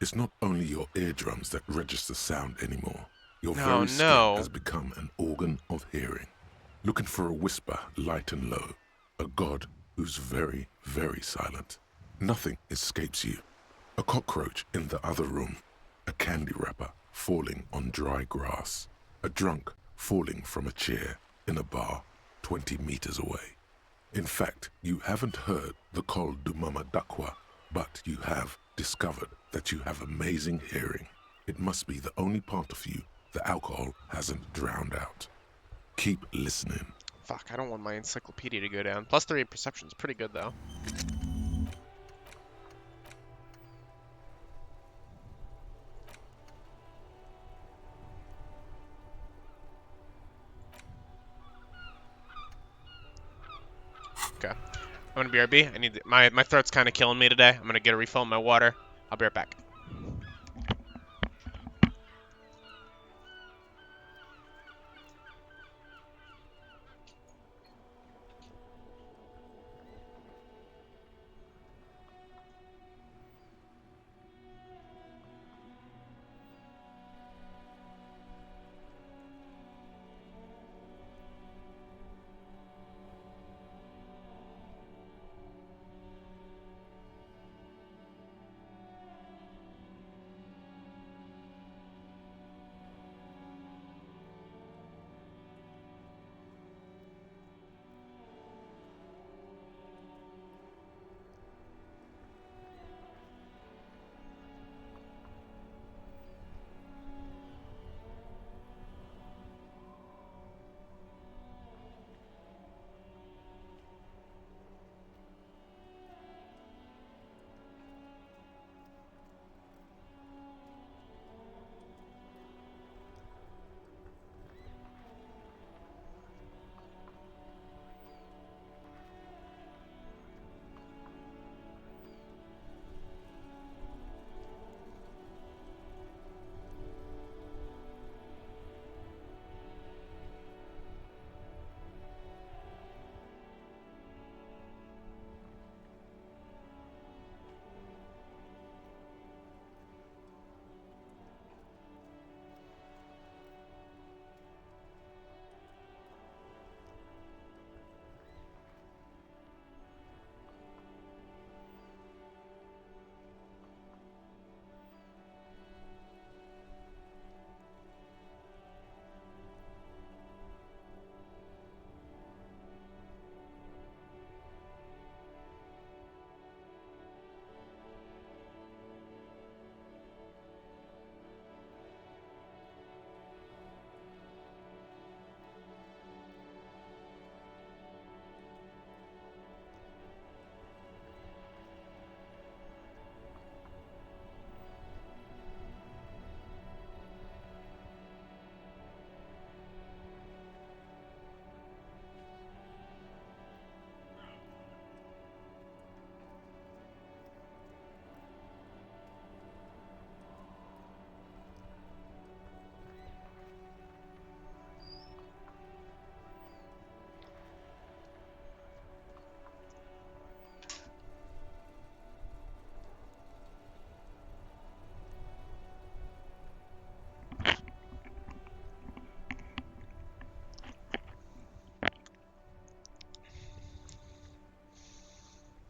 It's not only your eardrums that register sound anymore. Your very skin has become an organ of hearing. Looking for a whisper, light and low. A god who's very, very silent. Nothing escapes you. A cockroach in the other room. A candy wrapper falling on dry grass. A drunk falling from a chair in a bar 20 meters away. In fact, you haven't heard the Col du Mama Dakwa, but you have discovered that you have amazing hearing. It must be the only part of you the alcohol hasn't drowned out. Keep listening. Fuck, I don't want my encyclopedia to go down. +3 perception's pretty good, though. Okay. I'm gonna BRB. I need my throat's kind of killing me today. I'm gonna get a refill on my water. I'll be right back.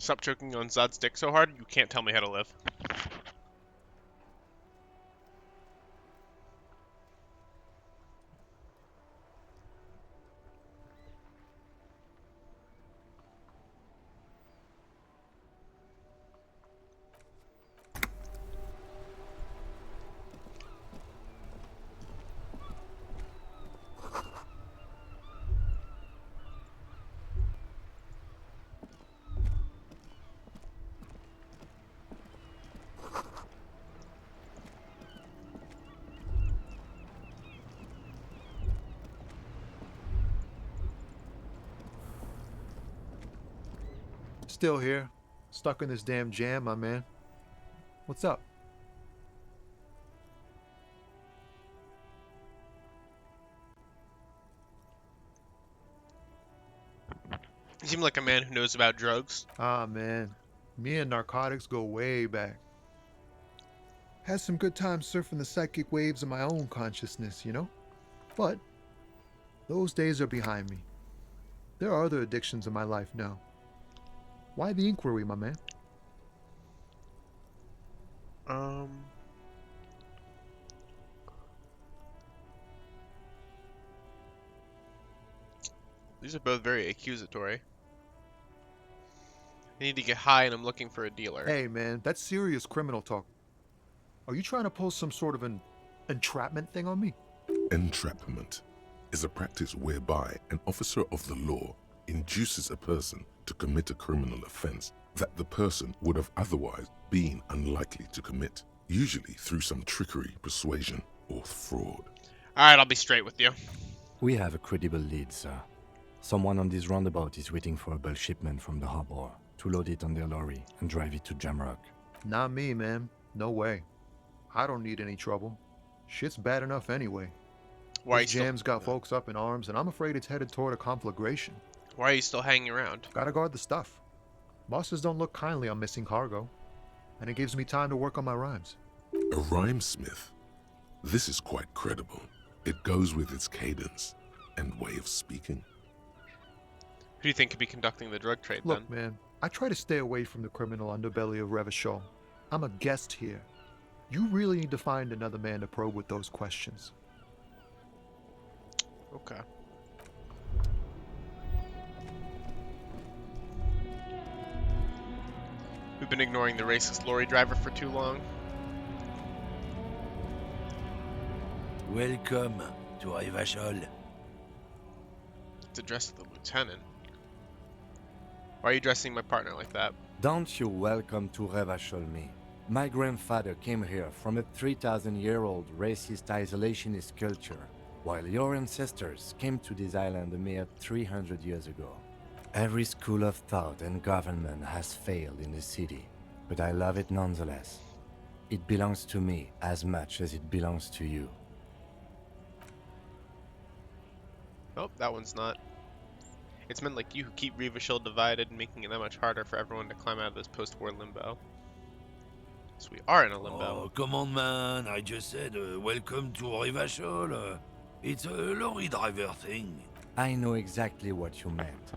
Stop choking on Zod's dick so hard, you can't tell me how to live. Still here. Stuck in this damn jam, my man. What's up? You seem like a man who knows about drugs. Ah, man. Me and narcotics go way back. Had some good times surfing the psychic waves of my own consciousness, you know? But those days are behind me. There are other addictions in my life now. Why the inquiry, my man? These are both very accusatory. I need to get high and I'm looking for a dealer. Hey, man, that's serious criminal talk. Are you trying to pull some sort of an entrapment thing on me? Entrapment is a practice whereby an officer of the law induces a person to commit a criminal offense that the person would have otherwise been unlikely to commit, usually through some trickery, persuasion, or fraud. Alright, I'll be straight with you. We have a credible lead, sir. Someone on this roundabout is waiting for a bulk shipment from the harbor to load it on their lorry and drive it to Jamrock. Not me, man. No way. I don't need any trouble. Shit's bad enough anyway. Why This jam's got folks up in arms, and I'm afraid it's headed toward a conflagration. Why are you still hanging around? Gotta guard the stuff. Bosses don't look kindly on missing cargo, and it gives me time to work on my rhymes. A rhymesmith? This is quite credible. It goes with its cadence and way of speaking. Who do you think could be conducting the drug trade Look, then? man, I try to stay away from the criminal underbelly of Revachol. I'm a guest here. You really need to find another man to probe with those questions. Okay. We've been ignoring the racist lorry driver for too long. Welcome to Revachol. It's addressed to the lieutenant. Why are you dressing my partner like that? Don't you welcome to Revachol me. My grandfather came here from a 3,000-year-old racist isolationist culture, while your ancestors came to this island a mere 300 years ago. Every school of thought and government has failed in the city, but I love it nonetheless. It belongs to me as much as it belongs to you. Oh, that one's not. It's men like you who keep Revachol divided and making it that much harder for everyone to climb out of this post-war limbo. So we are in a limbo. Oh, come on, man. I just said welcome to Revachol. It's a lorry driver thing. I know exactly what you meant.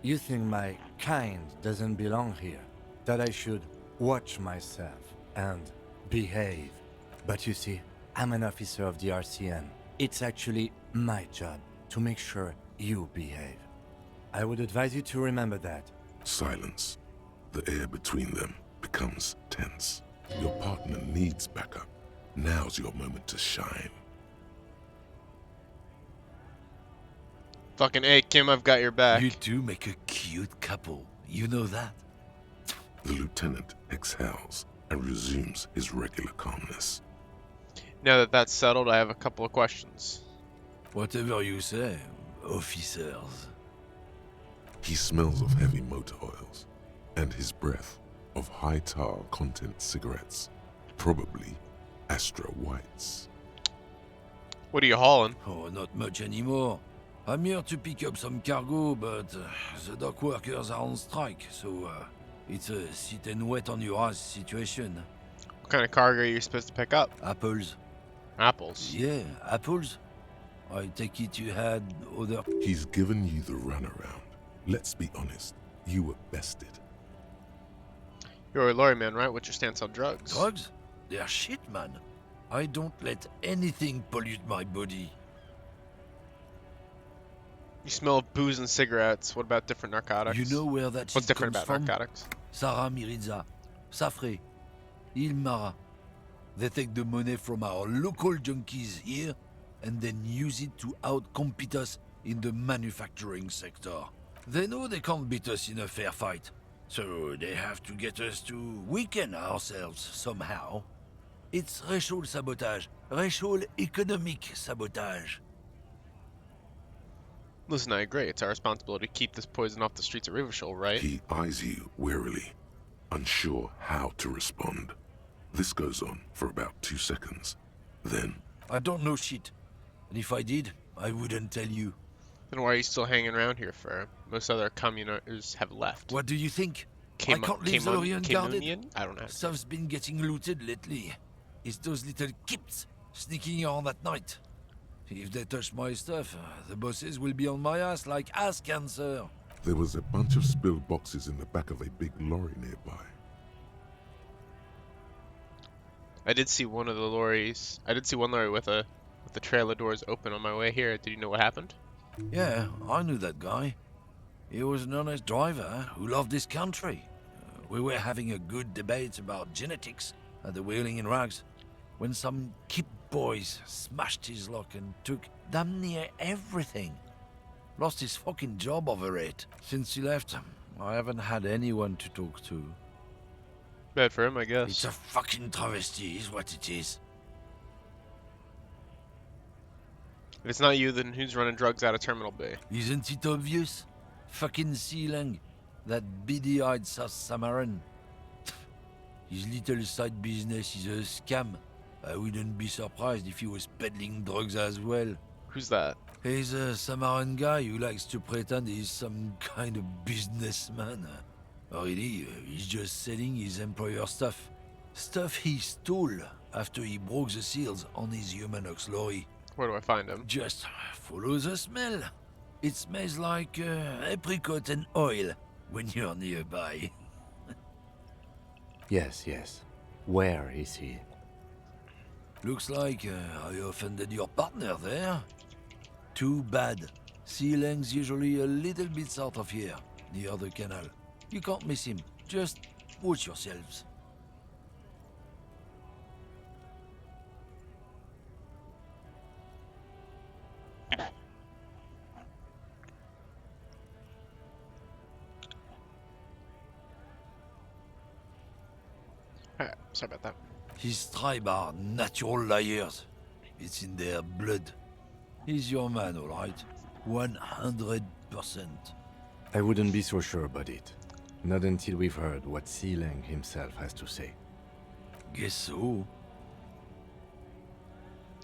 You think my kind doesn't belong here, that I should watch myself and behave. But you see, I'm an officer of the RCN. It's actually my job to make sure you behave. I would advise you to remember that. Silence. The air between them becomes tense. Your partner needs backup. Now's your moment to shine. Fucking A, Kim, I've got your back. You two make a cute couple. You know that. The lieutenant exhales and resumes his regular calmness. Now that that's settled, I have a couple of questions. Whatever you say, officers. He smells of heavy motor oils, and his breath of high tar content cigarettes, probably Astra Whites. What are you hauling? Oh, not much anymore. I'm here to pick up some cargo, but the dock workers are on strike, so it's a sit and wait on your ass situation. What kind of cargo are you supposed to pick up? Apples. Apples? Yeah, apples. I take it you had other... He's given you the runaround. Let's be honest, you were bested. You're a lorry man, right? What's your stance on drugs? Drugs? They're shit, man. I don't let anything pollute my body. You smell of booze and cigarettes. What about different narcotics? You know where that What's shit different comes about from? narcotics? Sarah Miriza, Safre, Ilmara. They take the money from our local junkies here and then use it to outcompete us in the manufacturing sector. They know they can't beat us in a fair fight, so they have to get us to weaken ourselves somehow. It's racial sabotage, racial economic sabotage. Listen, I agree. It's our responsibility to keep this poison off the streets of Rivershore, right? He eyes you warily, unsure how to respond. This goes on for about 2 seconds. Then, I don't know shit. And if I did, I wouldn't tell you. Then why are you still hanging around here for? Most other communists have left. What do you think? I can't leave the Lorry unguarded. I don't know. Stuff's been getting looted lately. It's those little kips sneaking around at night. If they touch my stuff, the bosses will be on my ass like ass cancer. there was a bunch of spilled boxes in the back of a big lorry nearby. I did see one of the lorries. I did see one lorry with the trailer doors open on my way here. Did you know what happened? Yeah, I knew that guy. He was an honest driver who loved this country. We were having a good debate about genetics at the Wheeling in Rags when some kip boys smashed his luck and took damn near everything. Lost his fucking job over it. Since he left, I haven't had anyone to talk to. Bad for him, I guess. It's a fucking travesty, is what it is. If it's not you, then who's running drugs out of Terminal B? Isn't it obvious? Fucking Sealang, that beady-eyed South Samaran. His little side business is a scam. I wouldn't be surprised if he was peddling drugs as well. Who's that? He's a Samaran guy who likes to pretend he's some kind of businessman. Really, he's just selling his employer stuff. Stuff he stole after he broke the seals on his Humanox lorry. Where do I find him? Just follow the smell. It smells like apricot and oil when you're nearby. Yes. Where is he? Looks like I offended your partner there. Too bad. Sealang's usually a little bit south of here, near the canal. You can't miss him. Just watch yourselves. Alright, sorry about that. His tribe are natural liars. It's in their blood. He's your man, all right? 100%. I wouldn't be so sure about it. Not until we've heard what Sealang himself has to say. Guess so.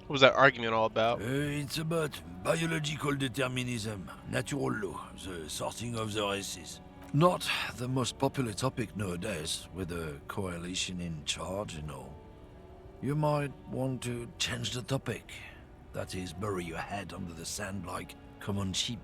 What was that argument all about? It's about biological determinism, natural law, the sorting of the races. Not the most popular topic nowadays, with the coalition in charge and all. You might want to change the topic. That is, bury your head under the sand like common sheep.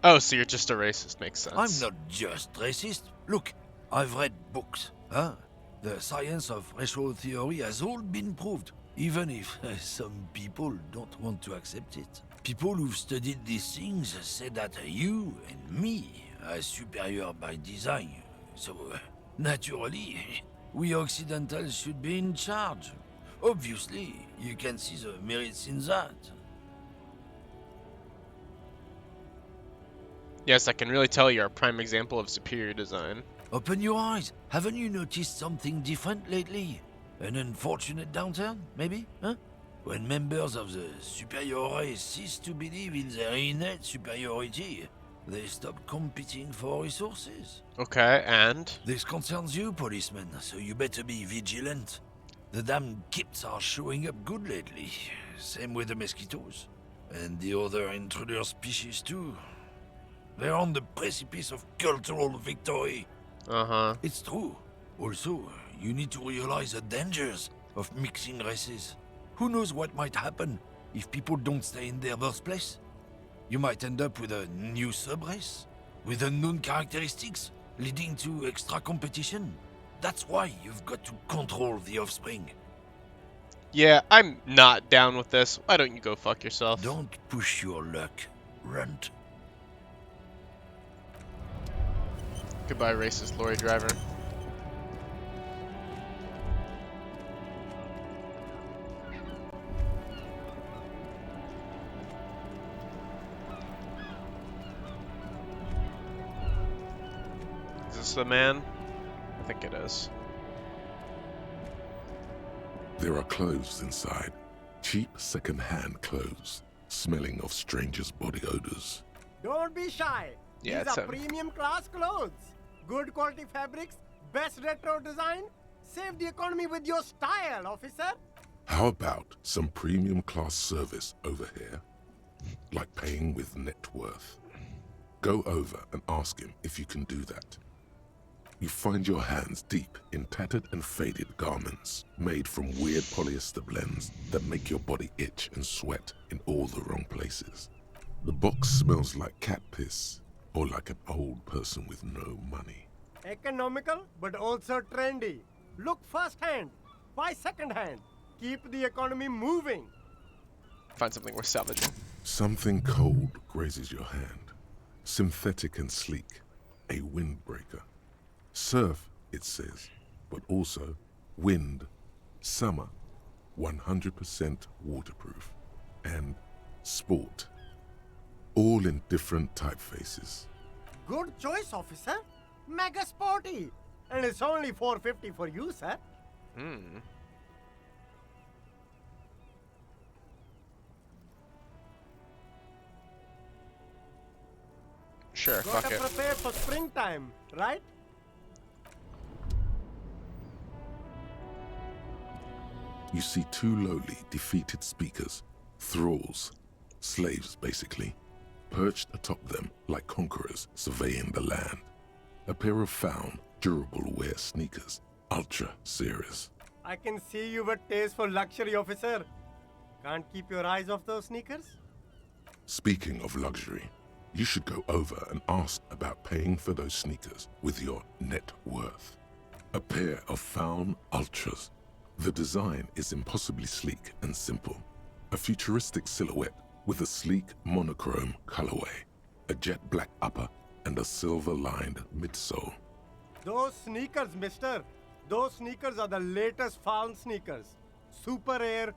Oh, so you're just a racist, makes sense. I'm not just racist. Look, I've read books. The science of racial theory has all been proved, even if some people don't want to accept it. People who've studied these things say that you and me are superior by design. So, naturally, we Occidentals should be in charge. Obviously, you can see the merits in that. Yes, I can really tell you're a prime example of superior design. Open your eyes. Haven't you noticed something different lately? An unfortunate downturn, maybe? Huh? When members of the superior race cease to believe in their innate superiority, they stop competing for resources. Okay, and? This concerns you, policeman, so you better be vigilant. The damn kips are showing up good lately. Same with the mosquitoes. And the other intruder species too. They're on the precipice of cultural victory. Uh-huh. It's true. Also, you need to realize the dangers of mixing races. Who knows what might happen if people don't stay in their birthplace? You might end up with a new subrace, with unknown characteristics, leading to extra competition. That's why you've got to control the offspring. Yeah, I'm not down with this. Why don't you go fuck yourself? Don't push your luck, runt. Goodbye, racist lorry driver. Is this the man? I think it is. There are clothes inside. Cheap second-hand clothes, smelling of strangers' body odors. Don't be shy. Yeah, These it's are premium class clothes. Good quality fabrics, best retro design. Save the economy with your style, officer. How about some premium class service over here? Like paying with net worth. Go over and ask him if you can do that. You find your hands deep in tattered and faded garments made from weird polyester blends that make your body itch and sweat in all the wrong places. The box smells like cat piss or like an old person with no money. Economical, but also trendy. Look first-hand, buy second-hand. Keep the economy moving. Find something worth salvaging. Something cold grazes your hand. Synthetic and sleek. A windbreaker. Surf, it says, but also wind, summer, 100% waterproof, and sport. All in different typefaces. Good choice, officer. Mega sporty. And it's only $4.50 for you, sir. Sure, Gotta fuck it. prepare for springtime, right? You see two lowly, defeated speakers, thralls, slaves basically, perched atop them like conquerors surveying the land. A pair of found, durable wear sneakers, ultra serious. I can see you with taste for luxury, officer. Can't keep your eyes off those sneakers? Speaking of luxury, you should go over and ask about paying for those sneakers with your net worth. A pair of found ultras. The design is impossibly sleek and simple. A futuristic silhouette with a sleek monochrome colorway, a jet black upper, and a silver-lined midsole. Those sneakers, mister. Those sneakers are the latest found sneakers. Super air,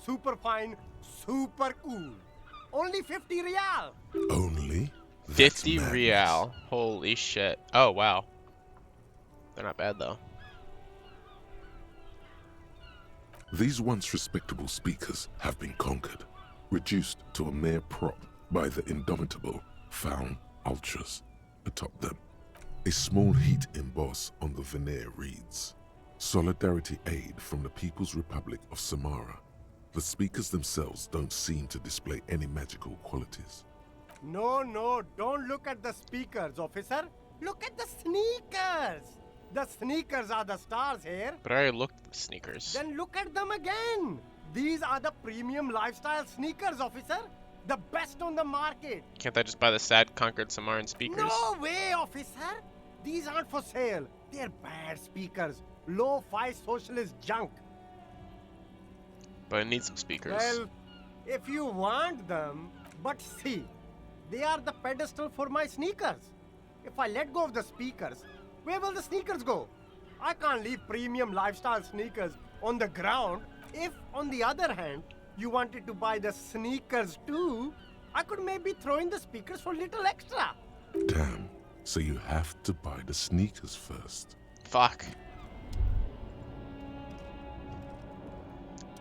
super fine, super cool. Only 50 real. Only? 50 real. Holy shit. Oh, wow. They're not bad, though. These once respectable speakers have been conquered, reduced to a mere prop by the indomitable found ultras atop them. A small heat emboss on the veneer reads, "Solidarity aid from the People's Republic of Samara." The speakers themselves don't seem to display any magical qualities. No, don't look at the speakers, officer. Look at the sneakers. The sneakers are the stars here. But I already looked at the sneakers. Then look at them again. These are the premium lifestyle sneakers, officer. The best on the market. Can't I just buy the sad conquered Samaran speakers? No way, officer. These aren't for sale. They're bad speakers. Low-fi socialist junk. But I need some speakers. Well, if you want them, but see, they are the pedestal for my sneakers. If I let go of the speakers, where will the sneakers go? I can't leave premium lifestyle sneakers on the ground. If, on the other hand, you wanted to buy the sneakers too, I could maybe throw in the speakers for little extra. Damn, so you have to buy the sneakers first. Fuck.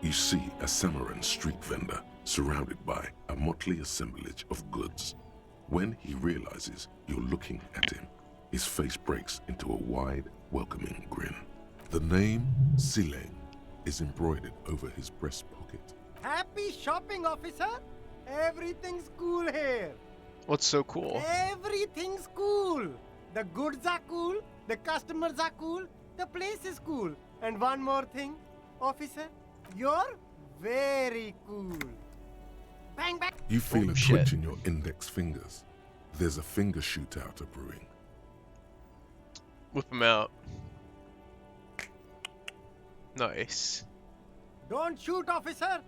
You see a Samaran street vendor surrounded by a motley assemblage of goods. When he realizes you're looking at him, his face breaks into a wide, welcoming grin. The name Sileng is embroidered over his breast pocket. Happy shopping, officer. Everything's cool here. What's so cool? Everything's cool. The goods are cool, the customers are cool, the place is cool. And one more thing, officer, you're very cool. Bang, bang. You feel a shit. twitch in your index fingers. There's a finger shootout brewing. Whip him out. Nice. Don't shoot, officer.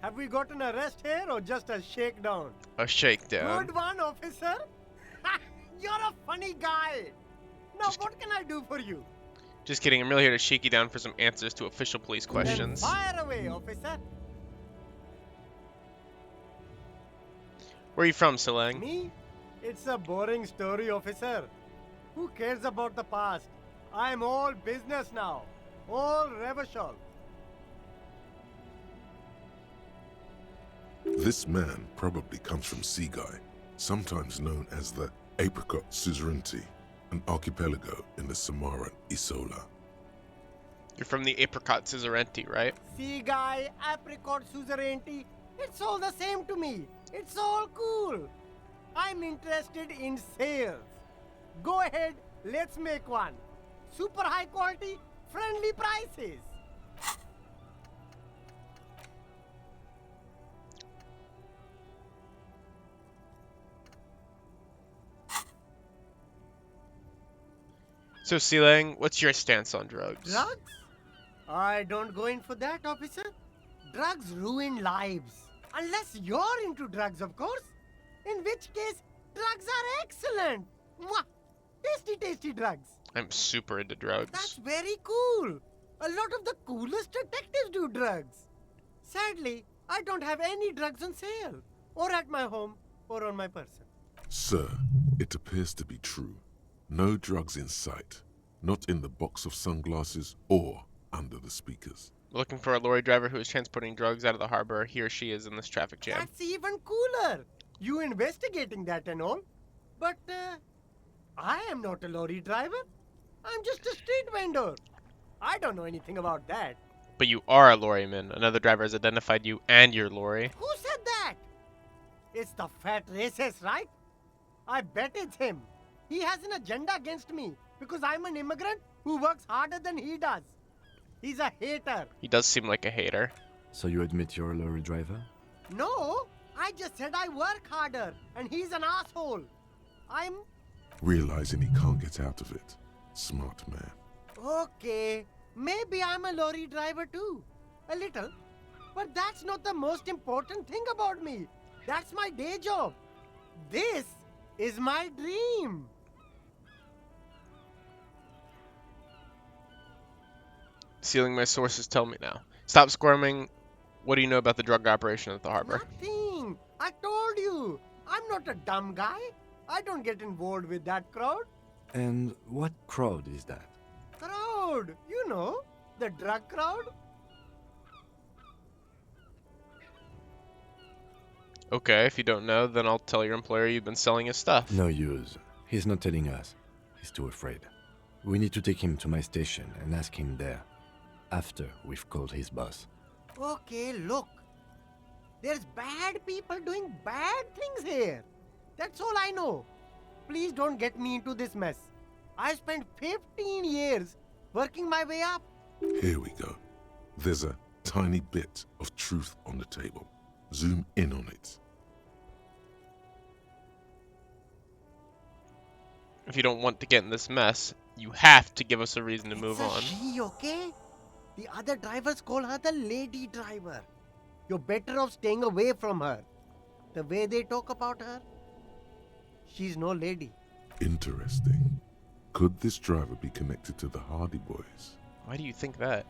Have we got an arrest here or just a shakedown? A shakedown. Good one, officer. You're a funny guy. Now, what can I do for you? Just kidding. I'm really here to shake you down for some answers to official police questions. Then fire away, officer. Where are you from, Silang? Me? It's a boring story, officer. Who cares about the past? I'm all business now. All revolution. This man probably comes from Seaguy, sometimes known as the Apricot Suzerainty, an archipelago in the Samaran Isola. You're from the Apricot Suzerainty, right? See, guy, apricot suzerainty. It's all the same to me. It's all cool. I'm interested in sales. Go ahead, let's make one. Super high quality, friendly prices. So, Silang, what's your stance on drugs? Drugs? I don't go in for that, officer. Drugs ruin lives. Unless you're into drugs, of course. In which case, drugs are excellent. Mwah! Tasty, tasty drugs. I'm super into drugs. That's very cool. A lot of the coolest detectives do drugs. Sadly, I don't have any drugs on sale. Or at my home, or on my person. Sir, it appears to be true. No drugs in sight. Not in the box of sunglasses or under the speakers. Looking for a lorry driver who is transporting drugs out of the harbor. He or she is in this traffic jam. That's even cooler. You investigating that and all. But, I am not a lorry driver. I'm just a street vendor. I don't know anything about that. But you are a lorryman. Another driver has identified you and your lorry. Who said that? It's the fat racist, right? I bet it's him. He has an agenda against me because I'm an immigrant who works harder than he does. He's a hater. He does seem like a hater. So you admit you're a lorry driver? No, I just said I work harder and he's an asshole. I'm... Realizing he can't get out of it. Smart man. Okay, maybe I'm a lorry driver too. A little. But that's not the most important thing about me. That's my day job. This is my dream. Sealing, my sources tell me now. Stop squirming. What do you know about the drug operation at the harbor? Nothing. I told you. I'm not a dumb guy. I don't get involved with that crowd. And what crowd is that? Crowd. You know, the drug crowd. Okay, if you don't know, then I'll tell your employer you've been selling his stuff. No use. He's not telling us. He's too afraid. We need to take him to my station and ask him there. After we've called his boss. Okay, look. There's bad people doing bad things here. That's all I know. Please don't get me into this mess. I spent 15 years working my way up. Here we go. There's a tiny bit of truth on the table. Zoom in on it. If you don't want to get in this mess, you have to give us a reason to move on. She, okay? The other drivers call her the lady driver. You're better off staying away from her. The way they talk about her, she's no lady. Interesting. Could this driver be connected to the Hardy Boys? Why do you think that?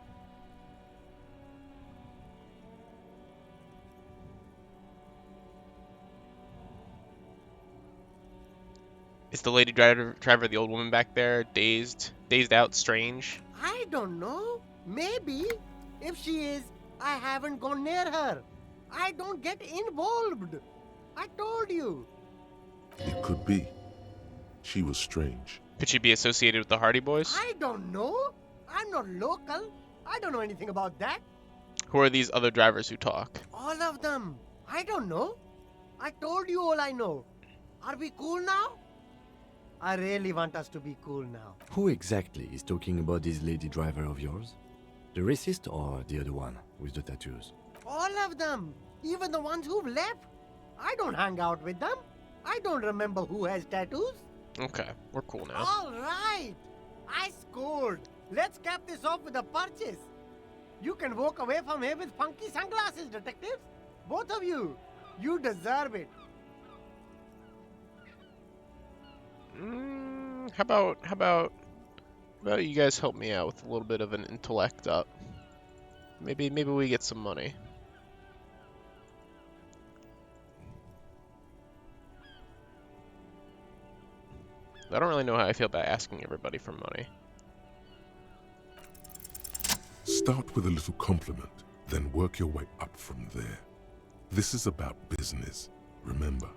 Is the lady driver the old woman back there, dazed out, strange? I don't know. Maybe. If she is, I haven't gone near her. I don't get involved. I told you. It could be. She was strange. Could she be associated with the Hardy Boys? I don't know. I'm not local. I don't know anything about that. Who are these other drivers who talk? All of them. I don't know. I told you all I know. Are we cool now? I really want us to be cool now. Who exactly is talking about this lady driver of yours? The racist or the other one with the tattoos? All of them. Even the ones who've left. I don't hang out with them. I don't remember who has tattoos. Okay, we're cool now. All right. I scored. Let's cap this off with a purchase. You can walk away from here with funky sunglasses, detectives. Both of you. You deserve it. How about you guys help me out with a little bit of an intellect up? Maybe we get some money. I don't really know how I feel about asking everybody for money. Start with a little compliment, then work your way up from there. This is about business, remember.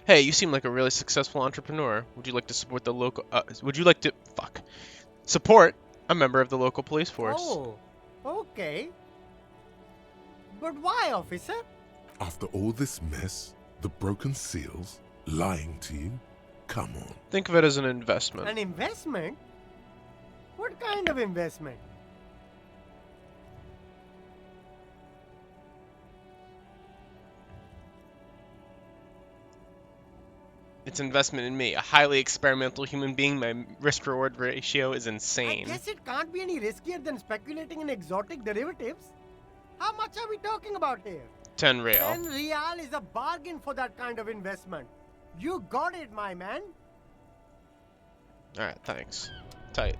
Hey, you seem like a really successful entrepreneur. Would you like to support the local? Support a member of the local police force? Oh, okay. But why, officer? After all this mess, the broken seals, lying to you, come on. Think of it as an investment. An investment? What kind of investment? It's investment in me, a highly experimental human being. My risk-reward ratio is insane. I guess it can't be any riskier than speculating in exotic derivatives. How much are we talking about here? 10 real. 10 real is a bargain for that kind of investment. You got it, my man. Alright, thanks. Tight.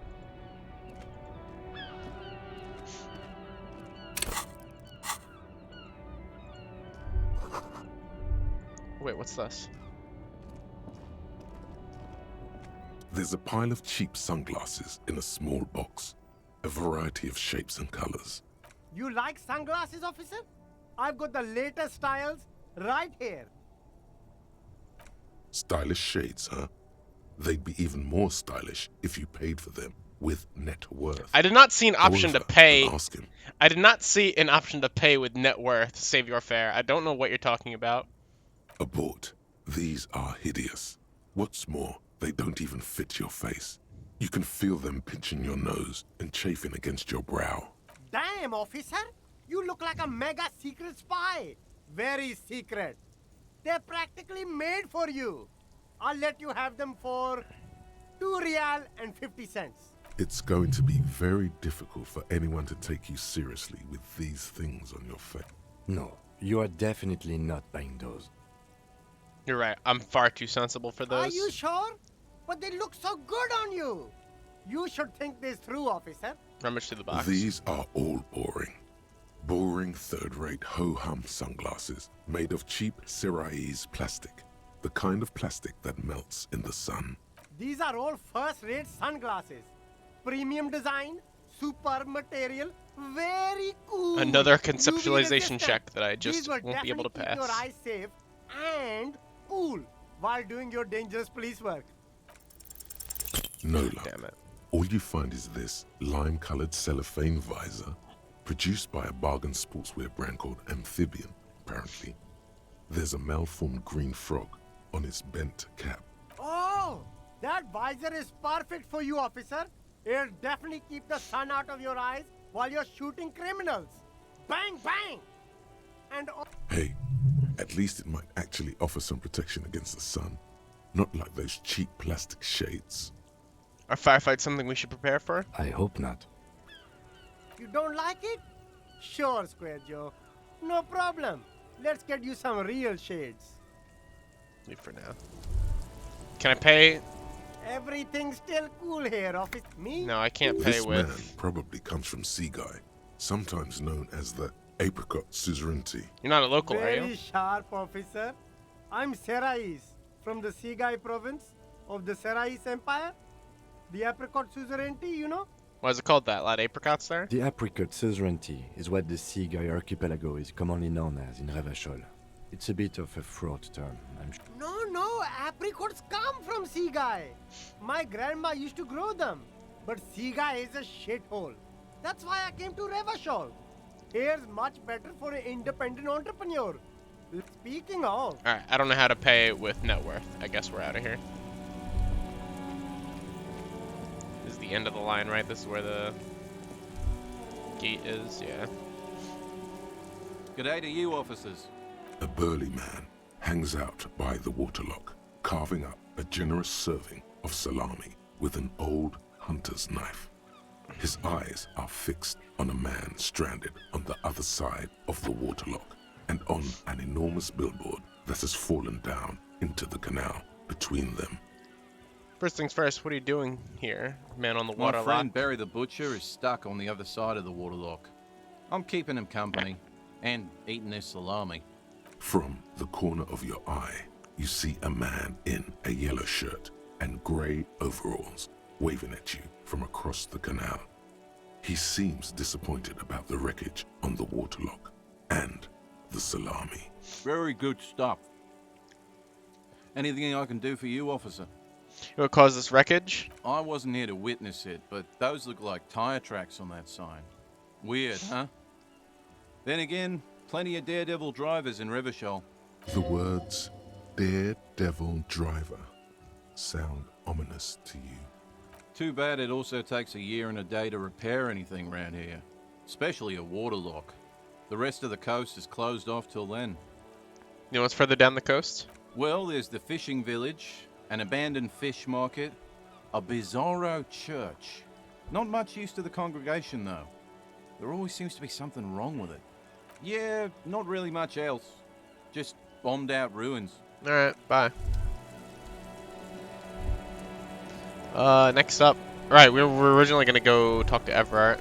Wait, what's this? There's a pile of cheap sunglasses in a small box. A variety of shapes and colors. You like sunglasses, officer? I've got the latest styles right here. Stylish shades, huh? They'd be even more stylish if you paid for them with net worth. I did not see an option to pay. Ask him. I did not see an option to pay with net worth. Save your fare. I don't know what you're talking about. Abort. These are hideous. What's more, they don't even fit your face. You can feel them pinching your nose and chafing against your brow. Damn, officer! You look like a mega secret spy. Very secret. They're practically made for you. I'll let you have them for 2 real and 50 cents. It's going to be very difficult for anyone to take you seriously with these things on your face. No, you are definitely not buying those. You're right. I'm far too sensible for those. Are you sure? But they look so good on you. You should think this through, officer. Rummage through the box. These are all boring. Boring third-rate ho-hum sunglasses made of cheap Syrahese plastic. The kind of plastic that melts in the sun. These are all first-rate sunglasses. Premium design, superb material, very cool. Another conceptualization check that I just won't be able to pass. Keep your eyes safe and cool while doing your dangerous police work. No luck. Damn it. All you find is this lime-colored cellophane visor, produced by a bargain sportswear brand called Amphibian, apparently. There's a malformed green frog on its bent cap. Oh, that visor is perfect for you, officer. It'll definitely keep the sun out of your eyes while you're shooting criminals. Bang, bang! And Hey, at least it might actually offer some protection against the sun. Not like those cheap plastic shades. Are firefights something we should prepare for? I hope not. you don't like it? Sure, Square Joe. No problem. Let's get you some real shades. Leave for now. Can I pay? Everything's still cool here, office. Me? No, I can't pay This with. man probably comes from Sea Guy, sometimes known as the Apricot Suzerainty. You're not a local, are Very you? sharp, officer. I'm Serais, from the Sigai province of the Serais Empire. The Apricot Suzerainty, you know? Why is it called that? A lot of apricots there? The Apricot Suzerainty is what the Seaguy archipelago is commonly known as in Revachol. It's a bit of a fraught term, I'm sure. No, apricots come from Sigai. My grandma used to grow them. But Sigai is a shithole. That's why I came to Revachol. Here's much better for an independent entrepreneur. Speaking of... Alright, I don't know how to pay with net worth. I guess we're out of here. This is the end of the line, right? This is where the gate is, yeah. Good day to you, officers. A burly man hangs out by the waterlock, carving up a generous serving of salami. with an old hunter's knife. His eyes are fixed on a man stranded on the other side of the waterlock and on an enormous billboard that has fallen down into the canal between them. First things first, what are you doing here, man on the My waterlock? friend Barry the Butcher is stuck on the other side of the waterlock. I'm keeping him company and eating his salami. From the corner of your eye, you see a man in a yellow shirt and grey overalls waving at you from across the canal. He seems disappointed about the wreckage on the waterlock and the salami. Very good stuff. Anything I can do for you, officer? What caused this wreckage? I wasn't here to witness it, but those look like tire tracks on that sign. Weird, huh? Then again, plenty of daredevil drivers in Rivershell. The words daredevil driver sound ominous to you. Too bad it also takes a year and a day to repair anything around here, especially a waterlock. The rest of the coast is closed off till then. You know what's further down the coast? Well, there's the fishing village, an abandoned fish market, a bizarro church. Not much use to the congregation, though. There always seems to be something wrong with it. Yeah, not really much else. Just bombed out ruins. Alright, bye. Next up. Alright, we were originally gonna go talk to Evrart.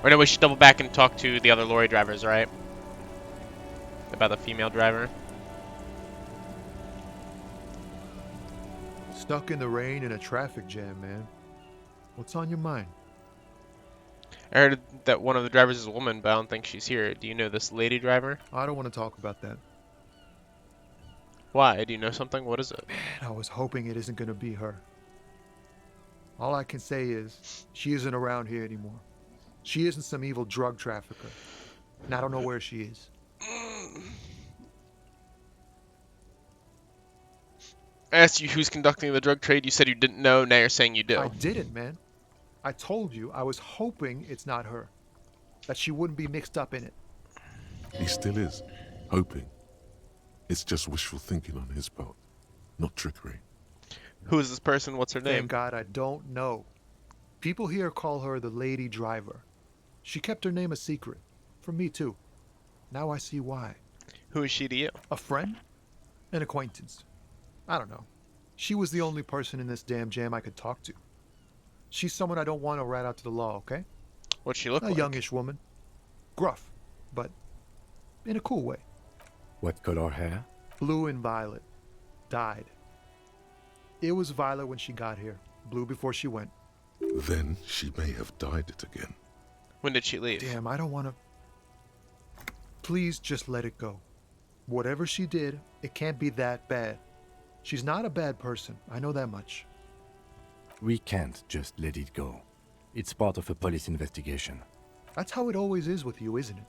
Or no, we should double back and talk to the other lorry drivers, right? About the female driver. Stuck in the rain in a traffic jam, man. What's on your mind? I heard that one of the drivers is a woman, but I don't think she's here. Do you know this lady driver? I don't want to talk about that. Why? Do you know something? What is it? Man, I was hoping it isn't going to be her. All I can say is, she isn't around here anymore. She isn't some evil drug trafficker. And I don't know where she is. I asked you who's conducting the drug trade. You said you didn't know. Now you're saying you do. I didn't, man. I told you I was hoping it's not her. That she wouldn't be mixed up in it. He still is, hoping. It's just wishful thinking on his part, not trickery. Who is this person? What's her name? Thank God I don't know. People here call her the lady driver. She kept her name a secret. From me, too. Now I see why. Who is she to you? A friend? An acquaintance. I don't know. She was the only person in this damn jam I could talk to. She's someone I don't want to rat out to the law, okay? What's she look like? A youngish woman. Gruff, but in a cool way. What color hair? Blue and violet. Dyed. It was violet when she got here. Blue before she went. Then she may have dyed it again. When did she leave? Damn, I don't want to... Please just let it go. Whatever she did, it can't be that bad. She's not a bad person. I know that much. We can't just let it go. It's part of a police investigation. That's how it always is with you, isn't it?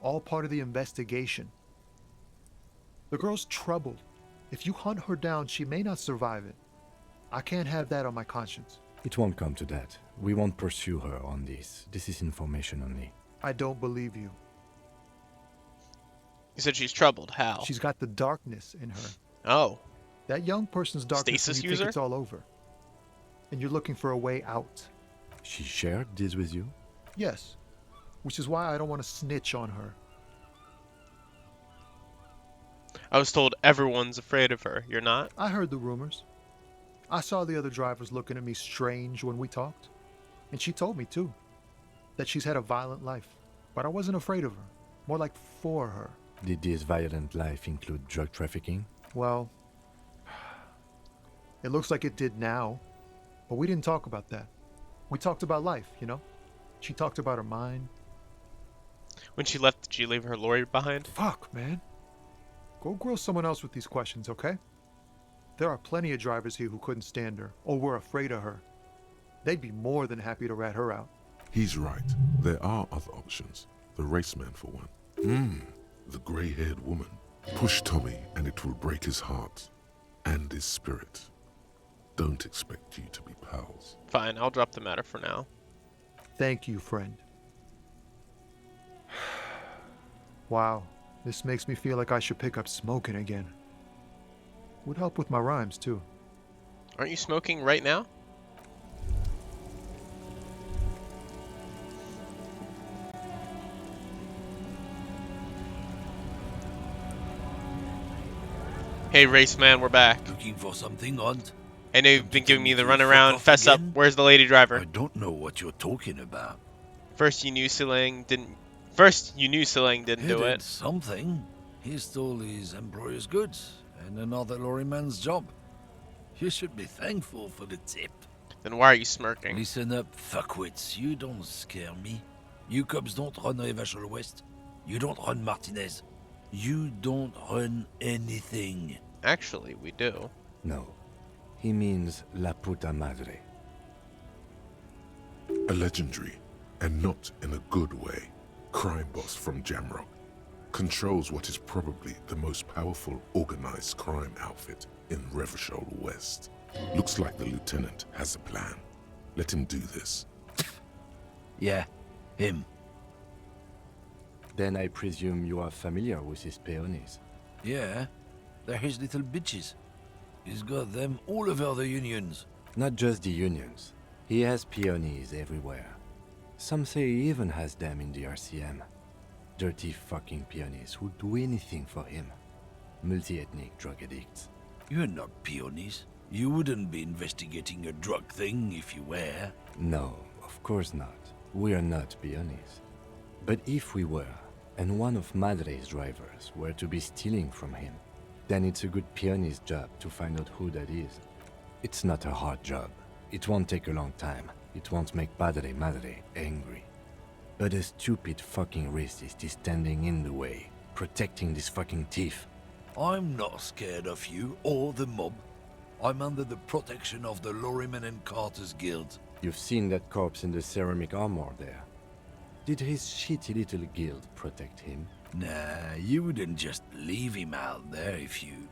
All part of the investigation. The girl's troubled. If you hunt her down, she may not survive it. I can't have that on my conscience. It won't come to that. We won't pursue her on this. This is information only. I don't believe you. You said she's troubled. How? She's got the darkness in her. Oh. That young person's darkness Stasis when you user? think it's all over. And you're looking for a way out. She shared this with you? Yes. Which is why I don't want to snitch on her. I was told everyone's afraid of her. You're not? I heard the rumors. I saw the other drivers looking at me strange when we talked. And she told me, too, that she's had a violent life. But I wasn't afraid of her. More like for her. Did this violent life include drug trafficking? Well, it looks like it did now. But we didn't talk about that. We talked about life, you know? She talked about her mind. When she left, did she leave her lorry behind? Fuck, man. Go grill someone else with these questions, okay? There are plenty of drivers here who couldn't stand her, or were afraid of her. They'd be more than happy to rat her out. He's right. There are other options. The raceman, for one. The grey-haired woman. Push Tommy, and it will break his heart. And his spirit. Don't expect you to be pals. Fine, I'll drop the matter for now. Thank you, friend. Wow, this makes me feel like I should pick up smoking again. Would help with my rhymes, too. Aren't you smoking right now? Hey, race man, we're back. Looking for something, Hunt? I know you've been giving me the runaround. Fuck off Fess up. again? Where's the lady driver? I don't know what you're talking about. First you knew Silang didn't. First you knew Silang didn't He do did it. something. He stole his employer's goods and another lorryman's job. You should be thankful for the tip. Then why are you smirking? Listen up, fuckwits. You don't scare me. You cops don't run Revachol West. You don't run Martinez. You don't run anything. Actually, we do. No. He means La Puta Madre. A legendary, and not in a good way, crime boss from Jamrock controls what is probably the most powerful organized crime outfit in Revachol West. Looks like the lieutenant has a plan. Let him do this. Yeah, him. Then I presume you are familiar with his peonies. Yeah, they're his little bitches. He's got them all over the unions. Not just the unions. He has peonies everywhere. Some say he even has them in the RCM. Dirty fucking peonies who do anything for him. Multi-ethnic drug addicts. You're not peonies. You wouldn't be investigating a drug thing if you were. No, of course not. We are not peonies. But if we were, and one of Madre's drivers were to be stealing from him, then it's a good peony's job to find out who that is. It's not a hard job. It won't take a long time. It won't make Padre Madre angry. But a stupid fucking racist is standing in the way, protecting this fucking thief. I'm not scared of you or the mob. I'm under the protection of the Lorryman and Carters Guild. You've seen that corpse in the ceramic armor there. Did his shitty little guild protect him? Nah, you wouldn't just leave him out there if you...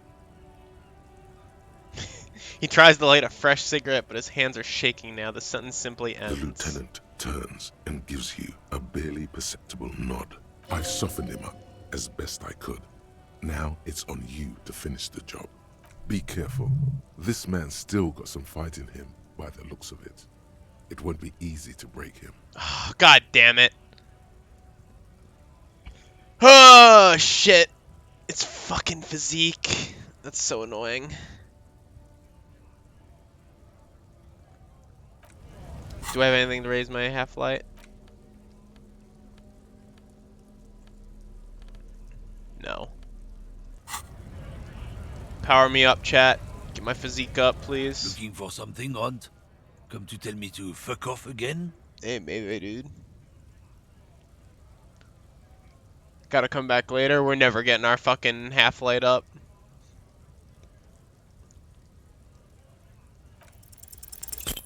He tries to light a fresh cigarette, but his hands are shaking now. The sentence simply The ends. lieutenant turns and gives you a barely perceptible nod. I softened him up as best I could. Now it's on you to finish the job. Be careful. This man's still got some fight in him by the looks of it. It won't be easy to break him. Oh, God damn it. Oh, shit. It's fucking physique. That's so annoying. Do I have anything to raise my half-light? No. Power me up, chat. Get my physique up, please. Looking for something, Hunt? Come to tell me to fuck off again? Hey, maybe, dude. Gotta come back later. We're never getting our fucking half-light up.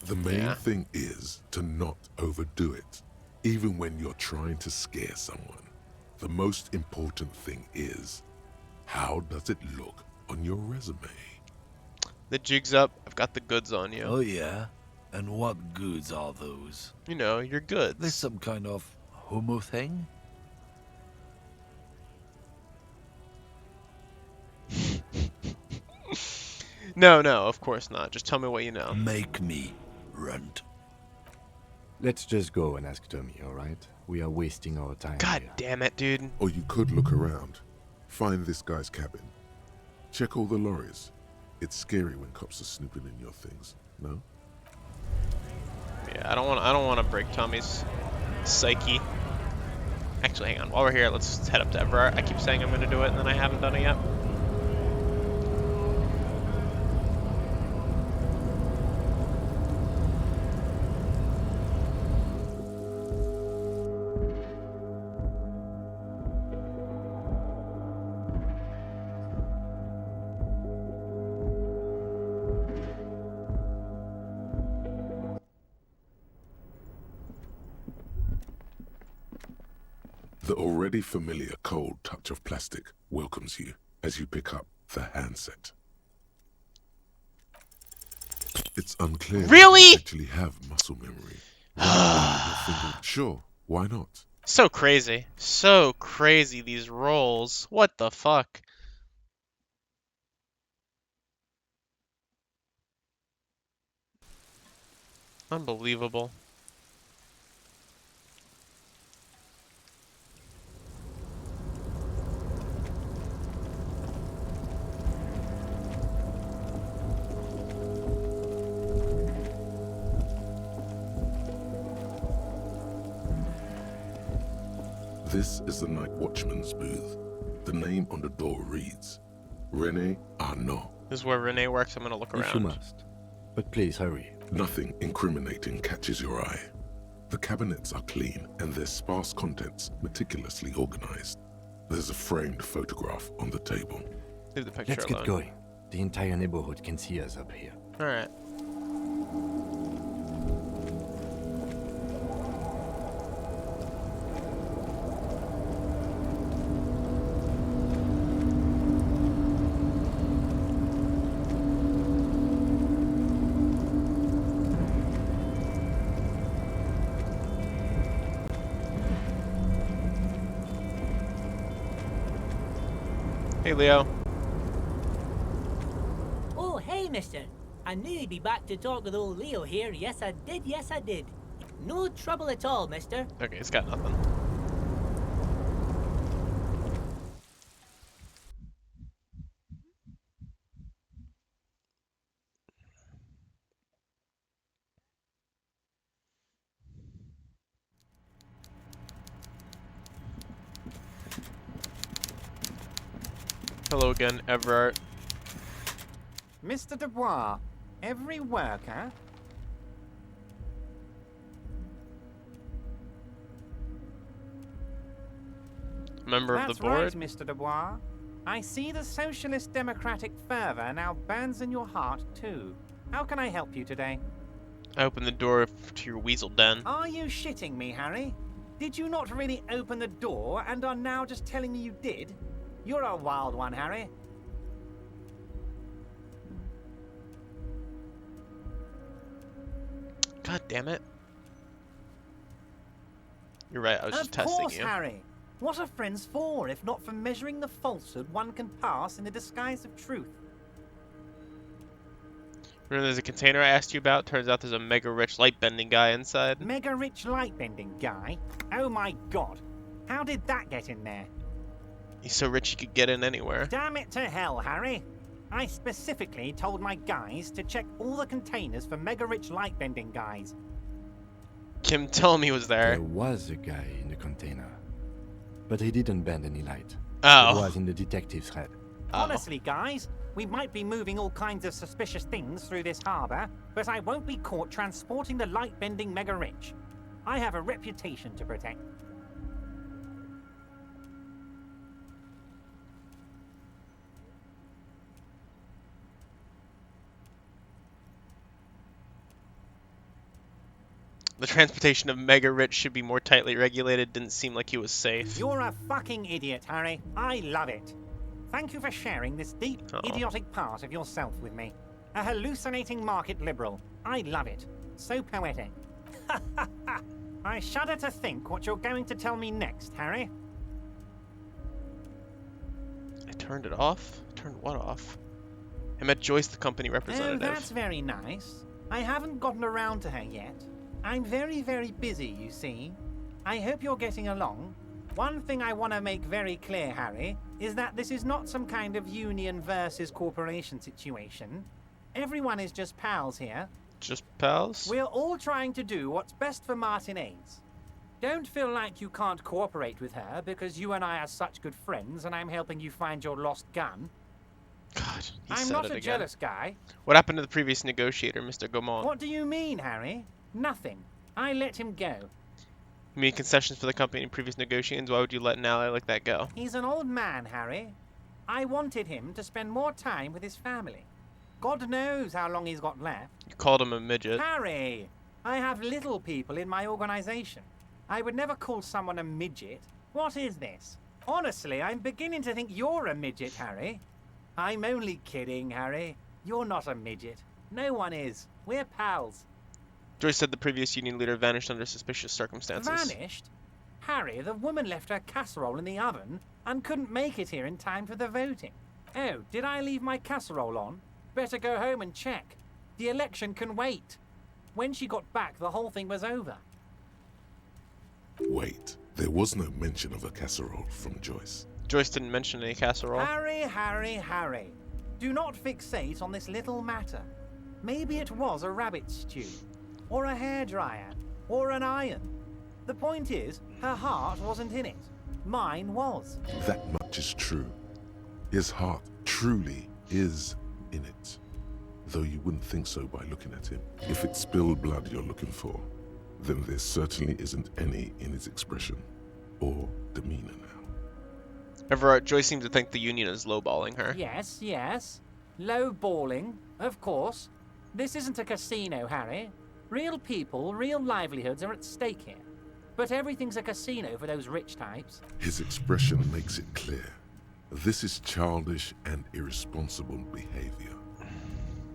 The main thing is to not overdo it, even when you're trying to scare someone. The most important thing is, how does it look on your resume? The jig's up. I've got the goods on you. Oh yeah? And what goods are those? You know, your goods. There's some kind of homo thing? No, of course not. Just tell me what you know. Make me runt. Let's just go and ask Tommy, alright? We are wasting our time. God here. damn it, dude. Or you could look around. Find this guy's cabin. Check all the lorries. It's scary when cops are snooping in your things, no? Yeah, I don't want to break Tommy's psyche. Actually, hang on. While we're here, let's head up to Evrart. I keep saying I'm going to do it, and then I haven't done it yet. The already familiar cold touch of plastic welcomes you as you pick up the handset. It's unclear Really? if you actually have muscle memory. You're thinking, sure, why not? So crazy. So crazy, these rolls. What the fuck? Unbelievable. This is the night watchman's booth. The name on the door reads, René Arnaud. This is where Renee works. I'm gonna look around. If you must. But please hurry. Nothing incriminating catches your eye. The cabinets are clean and their sparse contents meticulously organized. There's a framed photograph on the table. Leave the picture Let's alone. get going. The entire neighborhood can see us up here. Alright. Hey, Leo. Oh, hey, mister. I knew you'd be back to talk with old Leo here. Yes, I did. Yes, I did. No trouble at all, mister. Okay, it's got nothing. Hello again, Evrart. Mr. Dubois, every worker... Member of the board? That's right, Mr. Dubois. I see the socialist democratic fervor now burns in your heart, too. How can I help you today? I opened the door to your weasel den. Are you shitting me, Harry? Did you not really open the door and are now just telling me you did? You're a wild one, Harry. God damn it. You're right, I was just testing you. Of course, Harry. What are friends for, if not for measuring the falsehood one can pass in the disguise of truth? Remember there's a container I asked you about? Turns out there's a mega-rich light-bending guy inside. Mega-rich light-bending guy? Oh my god. How did that get in there? He's so rich he could get in anywhere. Damn it to hell, Harry. I specifically told my guys to check all the containers for mega-rich light-bending guys. Kim told me he was there. There was a guy in the container. But he didn't bend any light. Oh. It was in the detective's head. Honestly, guys, we might be moving all kinds of suspicious things through this harbor, but I won't be caught transporting the light-bending mega-rich. I have a reputation to protect. The transportation of mega-rich should be more tightly regulated. Didn't seem like he was safe. You're a fucking idiot, Harry. I love it. Thank you for sharing this deep, idiotic part of yourself with me. A hallucinating market liberal. I love it. So poetic. I shudder to think what you're going to tell me next, Harry. I turned it off? Turned what off? I met Joyce, the company representative. Oh, that's very nice. I haven't gotten around to her yet. I'm very, very busy, you see. I hope you're getting along. One thing I want to make very clear, Harry, is that this is not some kind of union versus corporation situation. Everyone is just pals here. Just pals? We're all trying to do what's best for Martinez. Don't feel like you can't cooperate with her because you and I are such good friends and I'm helping you find your lost gun. God, I'm not a jealous guy. What happened to the previous negotiator, Mr. Gaumont? What do you mean, Harry? Nothing. I let him go. You mean concessions for the company in previous negotiations? Why would you let an ally like that go? He's an old man, Harry. I wanted him to spend more time with his family. God knows how long he's got left. You called him a midget. Harry, I have little people in my organization. I would never call someone a midget. What is this? Honestly, I'm beginning to think you're a midget, Harry. I'm only kidding, Harry. You're not a midget. No one is. We're pals. Joyce said the previous union leader vanished under suspicious circumstances. Vanished? Harry, the woman left her casserole in the oven and couldn't make it here in time for the voting. Oh, did I leave my casserole on? Better go home and check. The election can wait. When she got back, the whole thing was over. Wait, there was no mention of a casserole from Joyce. Joyce didn't mention any casserole. Harry. Do not fixate on this little matter. Maybe it was a rabbit stew, or a hairdryer, or an iron. The point is, her heart wasn't in it. Mine was. That much is true. His heart truly is in it. Though you wouldn't think so by looking at him. If it's spilled blood you're looking for, then there certainly isn't any in his expression or demeanor now. Evrart, Joyce seems to think the Union is lowballing her. Yes, yes. Low-balling, of course. This isn't a casino, Harry. Real people, real livelihoods are at stake here. But everything's a casino for those rich types. His expression makes it clear. This is childish and irresponsible behavior.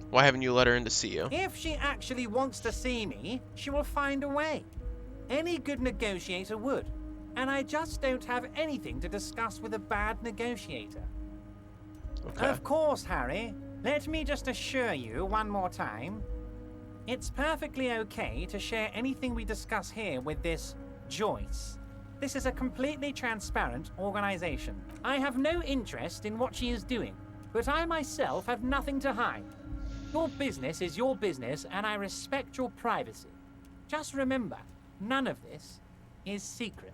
Why haven't you let her in to see you? If she actually wants to see me, she will find a way. Any good negotiator would. And I just don't have anything to discuss with a bad negotiator. Okay. Of course, Harry. Let me just assure you one more time. It's perfectly okay to share anything we discuss here with this Joyce. This is a completely transparent organization. I have no interest in what she is doing, but I myself have nothing to hide. Your business is your business, and I respect your privacy. Just remember, none of this is secret.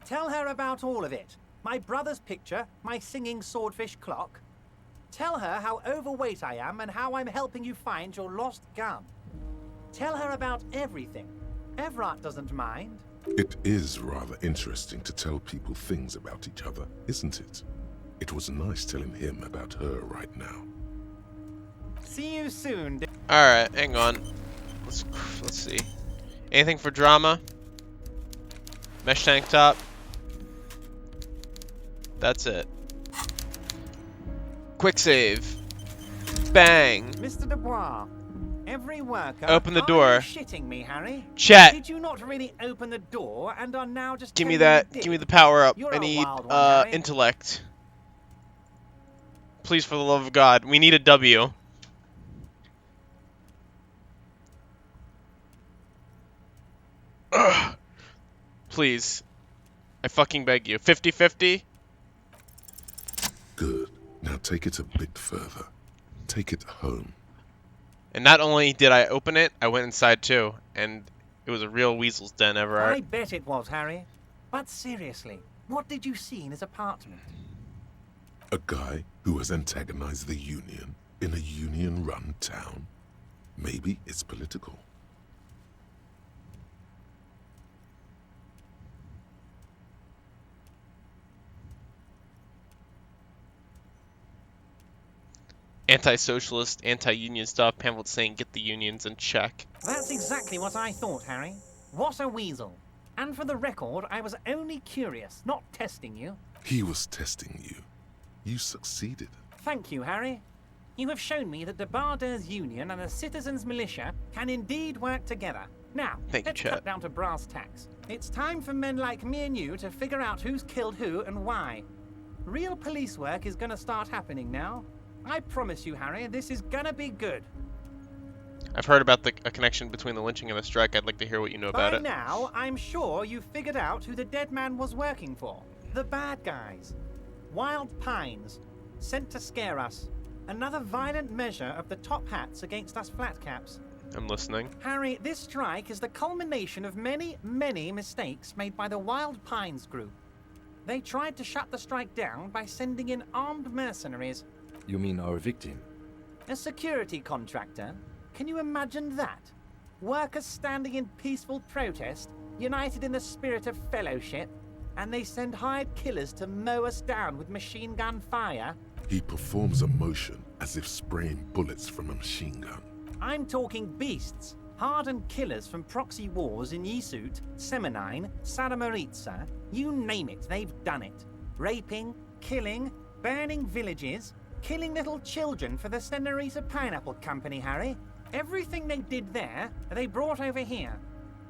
Tell her about all of it. My brother's picture, my singing swordfish clock. Tell her how overweight I am and how I'm helping you find your lost gun. Tell her about everything. Evrart doesn't mind. It is rather interesting to tell people things about each other, isn't it? It was nice telling him about her right now. See you soon. Alright, hang on. Let's see. Anything for drama? Mesh tank top? That's it. Quick save. Bang. Mr. Dubois, every worker... Open the Are door. you shitting me, Harry? Chat. Did you not really open the door and are now just Give me telling that. did? Give me the power up. You're I a need wild one, Harry. intellect. Please, for the love of God, we need a W. Ugh. Please. I fucking beg you. 50-50? Good. Now take it a bit further. Take it home. And not only did I open it, I went inside too. And it was a real weasel's den, Evrart. I bet it was, Harry. But seriously, what did you see in his apartment? A guy who has antagonized the Union in a Union-run town. Maybe it's political. Anti-socialist, anti-union stuff, pamphlets saying get the unions in check. That's exactly what I thought, Harry. What a weasel. And for the record, I was only curious, not testing you. He was testing you. You succeeded. Thank you, Harry. You have shown me that the Barders Union and the Citizens Militia can indeed work together. Now, let's cut down to brass tacks. It's time for men like me and you to figure out who's killed who and why. Real police work is gonna start happening now. I promise you, Harry, this is gonna be good. I've heard about a connection between the lynching and the strike. I'd like to hear what you know about it. By now, I'm sure you've figured out who the dead man was working for. The bad guys. Wild Pines. Sent to scare us. Another violent measure of the top hats against us flatcaps. I'm listening. Harry, this strike is the culmination of many, many mistakes made by the Wild Pines group. They tried to shut the strike down by sending in armed mercenaries. You mean our victim? A security contractor? Can you imagine that? Workers standing in peaceful protest, united in the spirit of fellowship, and they send hired killers to mow us down with machine gun fire? He performs a motion as if spraying bullets from a machine gun. I'm talking beasts. Hardened killers from proxy wars in Yisut, Semenine, Saramaritsa, you name it, they've done it. Raping, killing, burning villages, killing little children for the Senorita Pineapple Company, Harry. Everything they did there, they brought over here.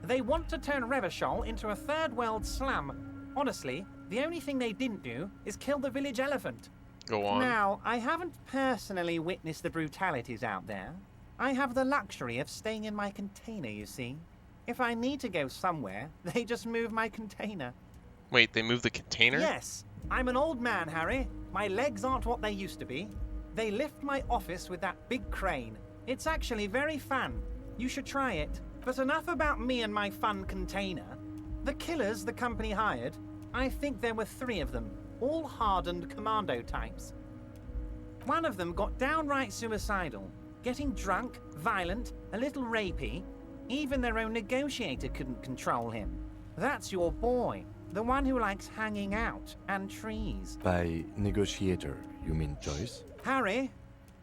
They want to turn Revachol into a third world slum. Honestly, the only thing they didn't do is kill the village elephant. Go on. Now, I haven't personally witnessed the brutalities out there. I have the luxury of staying in my container, you see. If I need to go somewhere, they just move my container. Wait, they moved the container? Yes. I'm an old man, Harry. My legs aren't what they used to be. They lift my office with that big crane. It's actually very fun. You should try it. But enough about me and my fun container. The killers the company hired, I think there were 3 of them, all hardened commando types. One of them got downright suicidal, getting drunk, violent, a little rapey. Even their own negotiator couldn't control him. That's your boy, the one who likes hanging out and trees. By negotiator, you mean Joyce? Harry,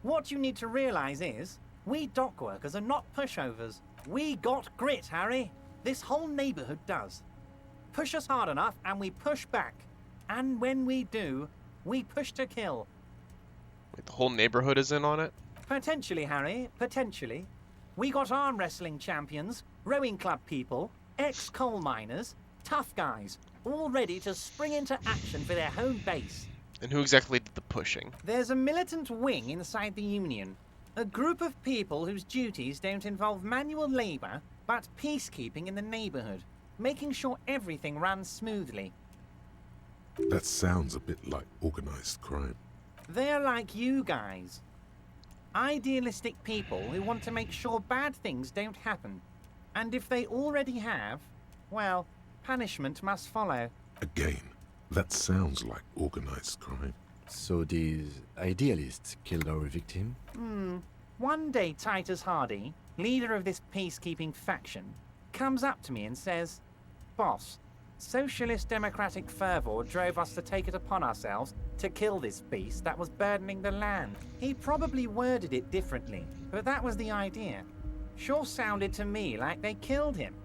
what you need to realize is, we dock workers are not pushovers. We got grit, Harry. This whole neighborhood does. Push us hard enough and we push back. And when we do, we push to kill. Wait, the whole neighborhood is in on it? Potentially, Harry, potentially. We got arm wrestling champions, rowing club people, ex-coal miners, tough guys, all ready to spring into action for their home base. And who exactly did the pushing? There's a militant wing inside the Union. A group of people whose duties don't involve manual labor, but peacekeeping in the neighborhood, making sure everything runs smoothly. That sounds a bit like organized crime. They're like you guys. Idealistic people who want to make sure bad things don't happen. And if they already have, well, punishment must follow. Again, that sounds like organized crime. So these idealists killed our victim? One day Titus Hardy, leader of this peacekeeping faction, comes up to me and says, "Boss, socialist democratic fervor drove us to take it upon ourselves to kill this beast that was burdening the land." He probably worded it differently, but that was the idea. Sure sounded to me like they killed him.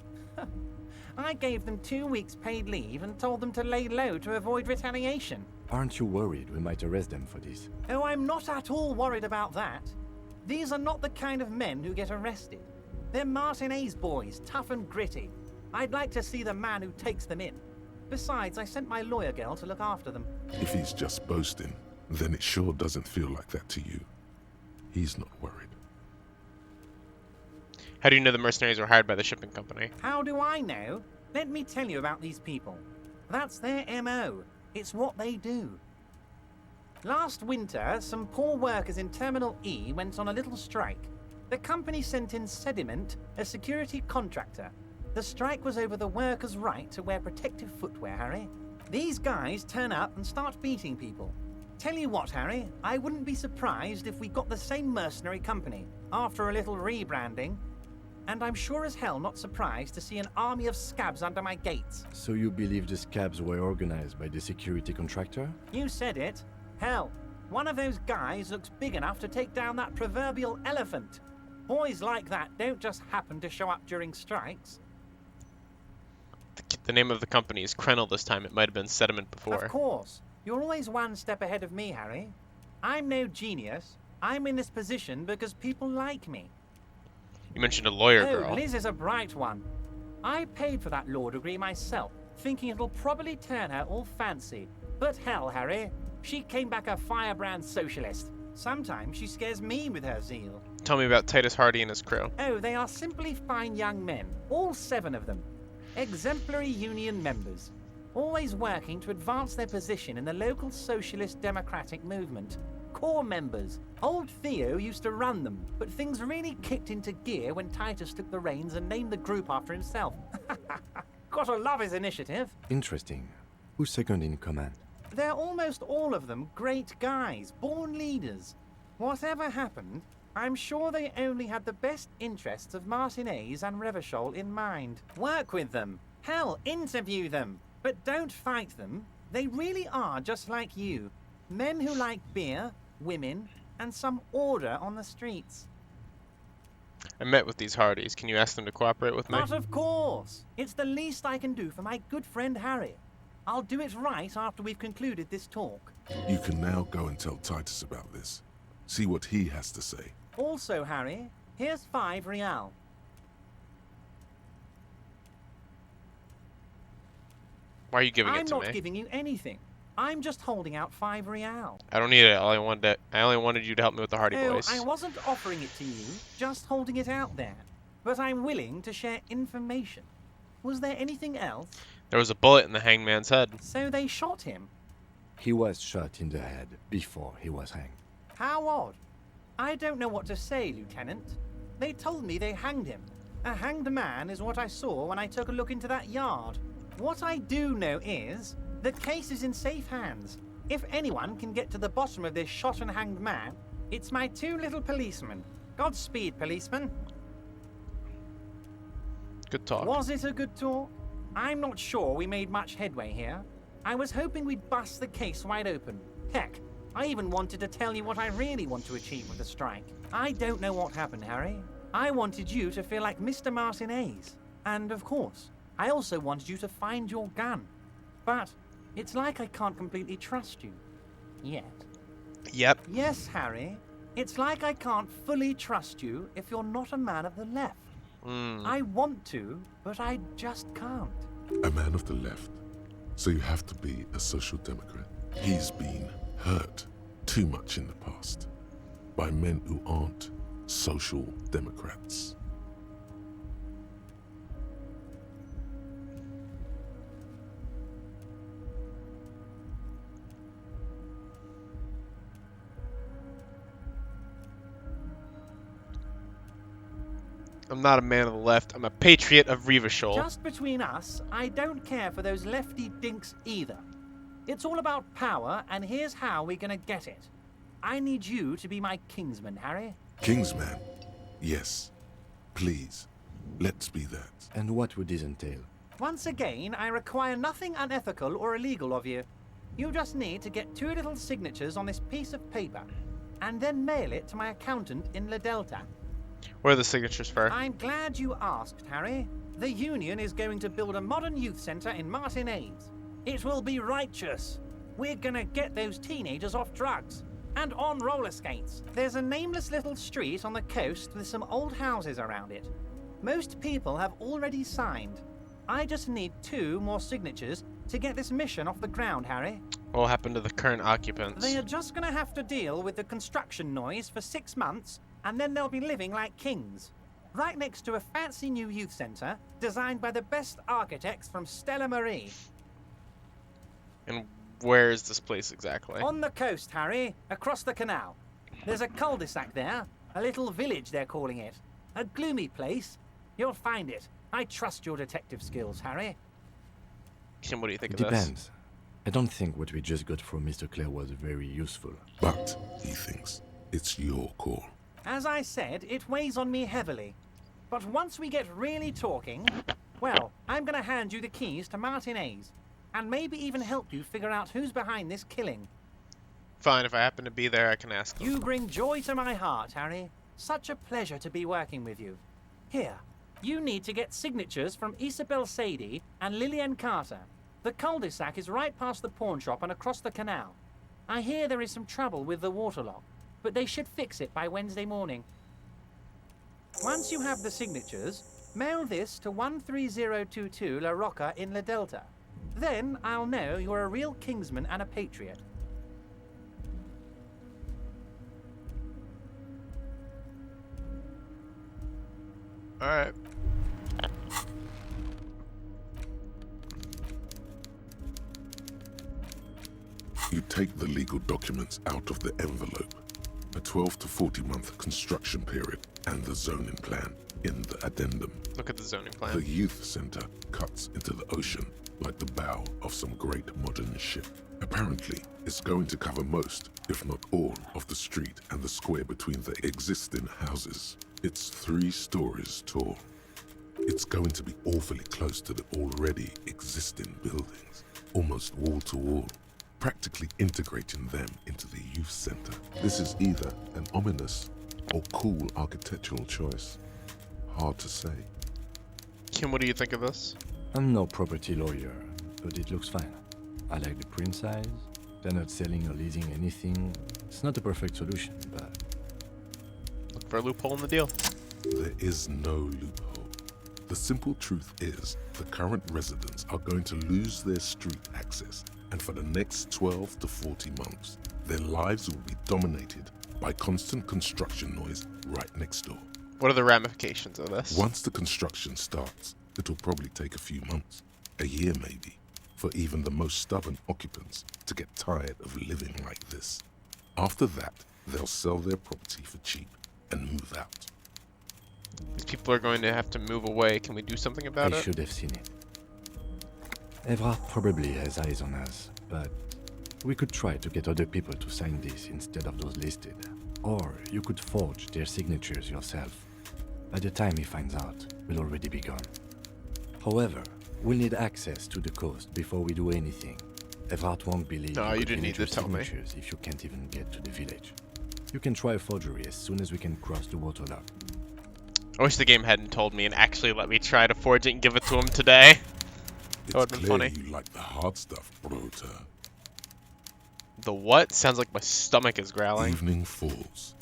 I gave them 2 weeks paid leave and told them to lay low to avoid retaliation. Aren't you worried we might arrest them for this? Oh, I'm not at all worried about that. These are not the kind of men who get arrested. They're Martinez boys, tough and gritty. I'd like to see the man who takes them in. Besides, I sent my lawyer girl to look after them. If he's just boasting, then it sure doesn't feel like that to you. He's not worried. How do you know the mercenaries were hired by the shipping company? How do I know? Let me tell you about these people. That's their MO. It's what they do. Last winter, some poor workers in Terminal E went on a little strike. The company sent in Sediment, a security contractor. The strike was over the workers' right to wear protective footwear, Harry. These guys turn up and start beating people. Tell you what, Harry, I wouldn't be surprised if we got the same mercenary company after a little rebranding. And I'm sure as hell not surprised to see an army of scabs under my gates. So you believe the scabs were organized by the security contractor? You said it. Hell, one of those guys looks big enough to take down that proverbial elephant. Boys like that don't just happen to show up during strikes. The name of the company is Krenel this time. It might have been Sediment before. Of course. You're always one step ahead of me, Harry. I'm no genius. I'm in this position because people like me. You mentioned a lawyer girl. Liz is a bright one. I paid for that law degree myself, thinking it'll probably turn her all fancy. But hell, Harry, she came back a firebrand socialist. Sometimes she scares me with her zeal. Tell me about Titus Hardy and his crew. Oh, they are simply fine young men, all 7 of them. Exemplary union members, always working to advance their position in the local socialist democratic movement. Core members. Old Theo used to run them, but things really kicked into gear when Titus took the reins and named the group after himself. Gotta love his initiative. Interesting. Who's second in command? They're almost all of them great guys, born leaders. Whatever happened, I'm sure they only had the best interests of Martinez and Revachol in mind. Work with them. Hell, interview them. But don't fight them. They really are just like you. Men who like beer, women, and some order on the streets. I met with these Hardys. Can you ask them to cooperate with me? But of course! It's the least I can do for my good friend Harry. I'll do it right after we've concluded this talk. You can now go and tell Titus about this. See what he has to say. Also, Harry, here's 5 real. Why are you giving I'm it to me? I'm not giving you anything. I'm just holding out 5 real. I don't need it. I only wanted you to help me with the Hardy Oh, Boys. I wasn't offering it to you, just holding it out there. But I'm willing to share information. Was there anything else? There was a bullet in the hangman's head. So they shot him? He was shot in the head before he was hanged. How odd. I don't know what to say, Lieutenant. They told me they hanged him. A hanged man is what I saw when I took a look into that yard. What I do know is, The case is in safe hands. If anyone can get to the bottom of this shot and hanged man, it's my two little policemen. Godspeed, policeman. Good talk. Was it a good talk? I'm not sure we made much headway here. I was hoping we'd bust the case wide open. Heck, I even wanted to tell you what I really want to achieve with the strike. I don't know what happened, Harry. I wanted you to feel like Mr. Martinez. And of course, I also wanted you to find your gun. But it's like I can't completely trust you. Yet. Yep. Yes, Harry. It's like I can't fully trust you if you're not a man of the left. I want to, but I just can't. A man of the left. So you have to be a social democrat. He's been hurt too much in the past by men who aren't social democrats. I'm not a man of the left. I'm a patriot of Revachol. Just between us, I don't care for those lefty dinks either. It's all about power, and here's how we're gonna get it. I need you to be my kingsman, Harry. Kingsman? Yes. Please, let's be that. And what would this entail? Once again, I require nothing unethical or illegal of you. You just need to get 2 little signatures on this piece of paper, and then mail it to my accountant in La Delta. What are the signatures for? I'm glad you asked, Harry. The Union is going to build a modern youth centre in Martinez. It will be righteous. We're gonna get those teenagers off drugs. And on roller skates. There's a nameless little street on the coast with some old houses around it. Most people have already signed. I just need 2 more signatures to get this mission off the ground, Harry. What will happen to the current occupants? They are just gonna have to deal with the construction noise for 6 months, and then they'll be living like kings. Right next to a fancy new youth centre designed by the best architects from Stella Marie. And where is this place exactly? On the coast, Harry, across the canal. There's a cul-de-sac there, a little village they're calling it. A gloomy place. You'll find it. I trust your detective skills, Harry. Kim, what do you think It of this? depends. I don't think what we just got from Mr. Clare was very useful. But, he thinks, it's your call. As I said, it weighs on me heavily. But once we get really talking, well, I'm gonna hand you the keys to Martinez. And maybe even help you figure out who's behind this killing. Fine, if I happen to be there, I can ask them. You bring joy to my heart, Harry. Such a pleasure to be working with you. Here, you need to get signatures from Isabel Sadie and Lillian Carter. The cul-de-sac is right past the pawn shop and across the canal. I hear there is some trouble with the waterlock, but they should fix it by Wednesday morning. Once you have the signatures, mail this to 13022 La Rocca in La Delta. Then I'll know you're a real kingsman and a patriot. Alright. You take the legal documents out of the envelope. A 12 to 40 month construction period and the zoning plan in the addendum. Look at the zoning plan. The youth center cuts into the ocean like the bow of some great modern ship. Apparently, it's going to cover most, if not all, of the street and the square between the existing houses. It's 3 stories tall. It's going to be awfully close to the already existing buildings, almost wall to wall, practically integrating them into the youth center. This is either an ominous or cool architectural choice. Hard to say. Kim, what do you think of this? I'm no property lawyer, but it looks fine. I like the print size. They're not selling or leasing anything. It's not a perfect solution, but... Look for a loophole in the deal. There is no loophole. The simple truth is, the current residents are going to lose their street access, and for the next 12 to 40 months, their lives will be dominated by constant construction noise right next door. What are the ramifications of this? Once the construction starts, it'll probably take a few months, a year maybe, for even the most stubborn occupants to get tired of living like this. After that, they'll sell their property for cheap and move out. These people are going to have to move away. Can we do something about it? I should have seen it. Evrart probably has eyes on us, but we could try to get other people to sign this instead of those listed. Or you could forge their signatures yourself. By the time he finds out, we'll already be gone. However, we'll need access to the coast before we do anything. Evrart won't believe No, you could didn't need manage to your tell me. signatures if you can't even get to the village. You can try a forgery as soon as we can cross the waterlock. I wish the game hadn't told me and actually let me try to forge it and give it to him today. That would have been funny. You like the hard stuff, Brota. The what? Sounds like my stomach is growling. Evening falls.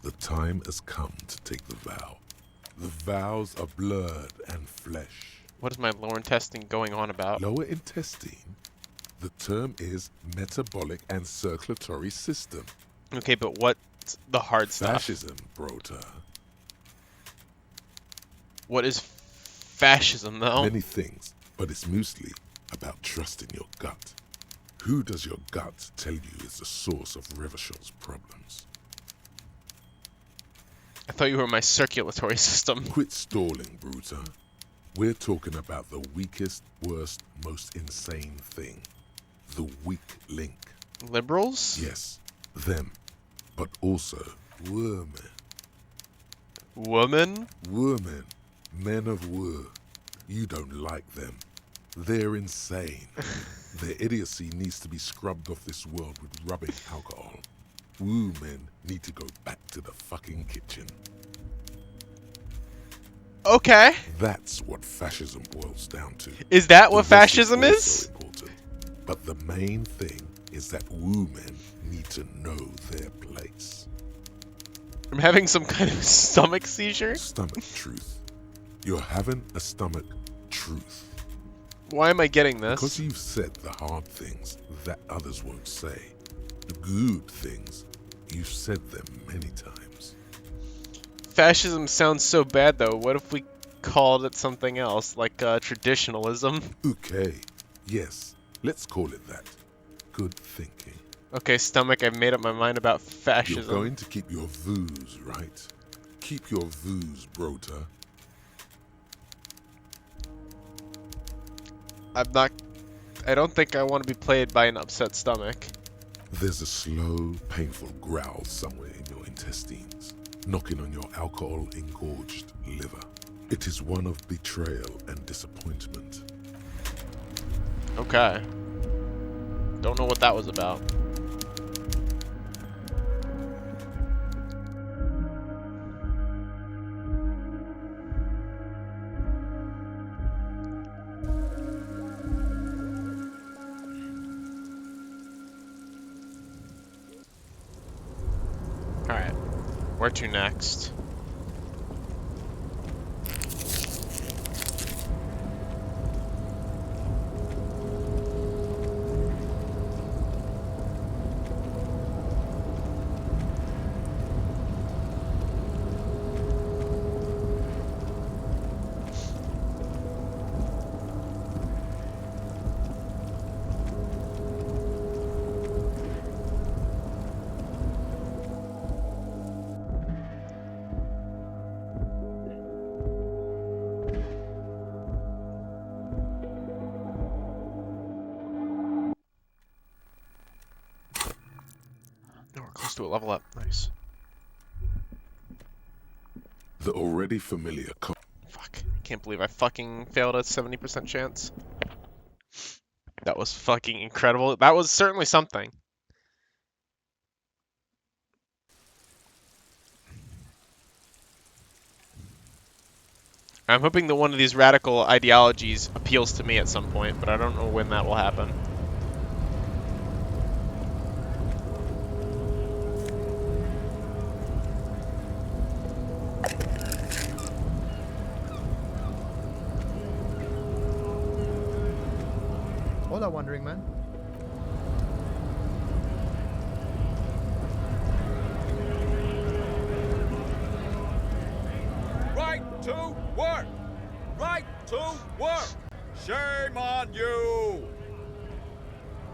The time has come to take the vow. The vows are blood and flesh. What is my lower intestine going on about? Lower intestine? The term is metabolic and circulatory system. Okay, but what's the hard stuff? Fascism, Brota. What is fascism, though? Many things, but it's mostly about trusting your gut. Who does your gut tell you is the source of Revachel's problems? I thought you were my circulatory system. Quit stalling, Bruta. We're talking about the weakest, worst, most insane thing. The weak link. Liberals? Yes, them. But also, women. Woman? Women. Men of war. You don't like them. They're insane. Their idiocy needs to be scrubbed off this world with rubbing alcohol. Woo men need to go back to the fucking kitchen. Okay. That's what fascism boils down to. Is that The what rest fascism also is? Important. But the main thing is that woo men need to know their place. I'm having some kind of stomach seizure? Stomach truth. You're having a stomach truth. Why am I getting this? Because you've said the hard things that others won't say. The good things, you've said them many times. Fascism sounds so bad, though. What if we called it something else, like traditionalism? Okay, yes, let's call it that. Good thinking. Okay, stomach, I've made up my mind about fascism. You're going to keep your views, right? Keep your views, Brota. I don't think I want to be played by an upset stomach. There's a slow, painful growl somewhere in your intestines, knocking on your alcohol-engorged liver. It is one of betrayal and disappointment. Okay. Don't know what that was about. Alright. Where to next? No, we're close to a level up. Nice. The already familiar Fuck. Can't believe I fucking failed a 70% chance. That was fucking incredible. That was certainly something. I'm hoping that one of these radical ideologies appeals to me at some point, but I don't know when that will happen. Hola, Wandering Man. Right to work! Right to work! Shame on you!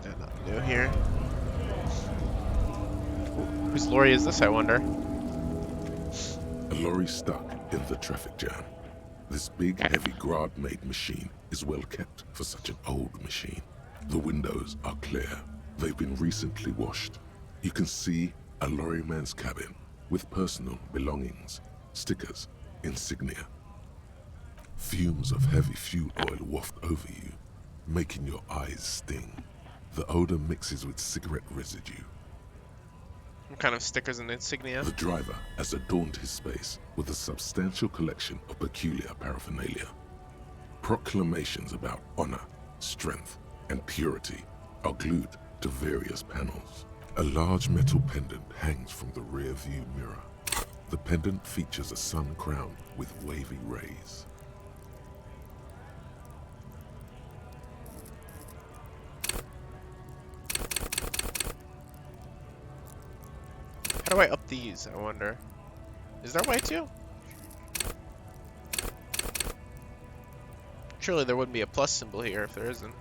There's nothing new here. Ooh, whose lorry is this, I wonder? A lorry stuck in the traffic jam. This big, heavy Grad-made machine is well kept for such an old machine. The windows are clear. They've been recently washed. You can see a lorryman's cabin with personal belongings, stickers, insignia. Fumes of heavy fuel oil waft over you, making your eyes sting. The odor mixes with cigarette residue. What kind of stickers and insignia? The driver has adorned his space with a substantial collection of peculiar paraphernalia. Proclamations about honor, strength, and purity are glued to various panels. A large metal pendant hangs from the rear view mirror. The pendant features a sun crown with wavy rays. How do I up these, I wonder? Is there a way to? Surely there wouldn't be a plus symbol here if there isn't.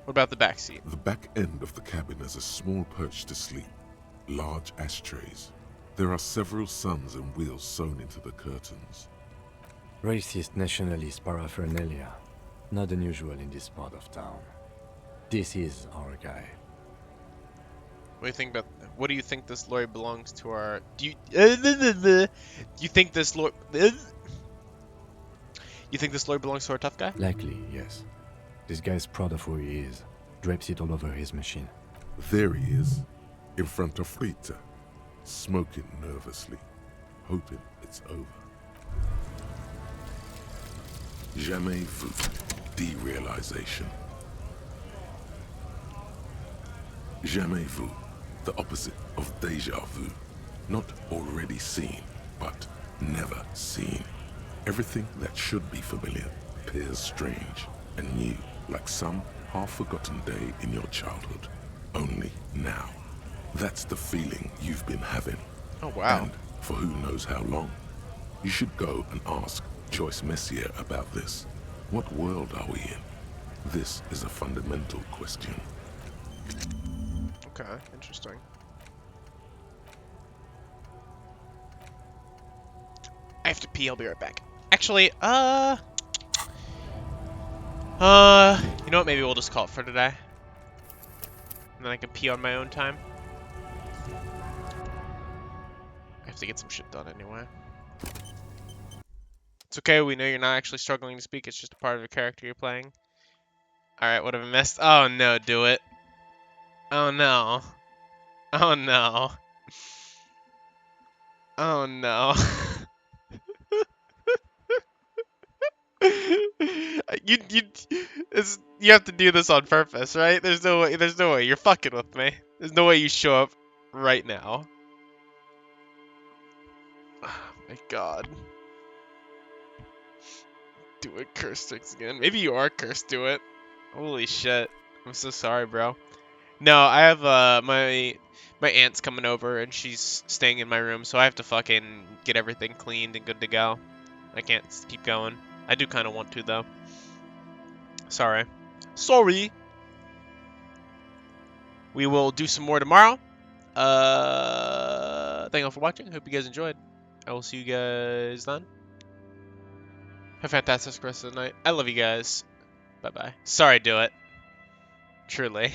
What about the back seat? The back end of the cabin has a small perch to sleep, large ashtrays. There are several suns and wheels sewn into the curtains. Racist nationalist paraphernalia. Not unusual in this part of town. This is our guy. What do you think about? What do you think this lorry belongs to? Our? Do you think this lorry? You think this lorry belongs to our tough guy? Likely, yes. This guy's proud of who he is. Drapes it all over his machine. There he is, in front of Rita, smoking nervously, hoping it's over. Jamais vu, derealization. Jamais vu, the opposite of déjà vu. Not already seen, but never seen. Everything that should be familiar appears strange and new, like some half-forgotten day in your childhood. Only now. That's the feeling you've been having. Oh, wow. And for who knows how long. You should go and ask Joyce Messier about this. What world are we in? This is a fundamental question. Okay, interesting. I have to pee, I'll be right back. Actually, you know what, maybe we'll just call it for today. And then I can pee on my own time. I have to get some shit done anyway. It's okay, we know you're not actually struggling to speak, it's just a part of the character you're playing. Alright, what have I missed? Oh no, do it. Oh no. Oh no. Oh no. You have to do this on purpose, right? There's no way you're fucking with me. There's no way you show up right now. Oh my god. Do it, curse sticks again. Maybe you are cursed, do it. Holy shit. I'm so sorry, bro. No, I have my aunt's coming over and she's staying in my room, so I have to fucking get everything cleaned and good to go. I can't keep going. I do kind of want to though. Sorry. Sorry. We will do some more tomorrow. Thank you all for watching. Hope you guys enjoyed. I will see you guys then. Have a fantastic rest of the night. I love you guys. Bye bye. Sorry, do it. Truly.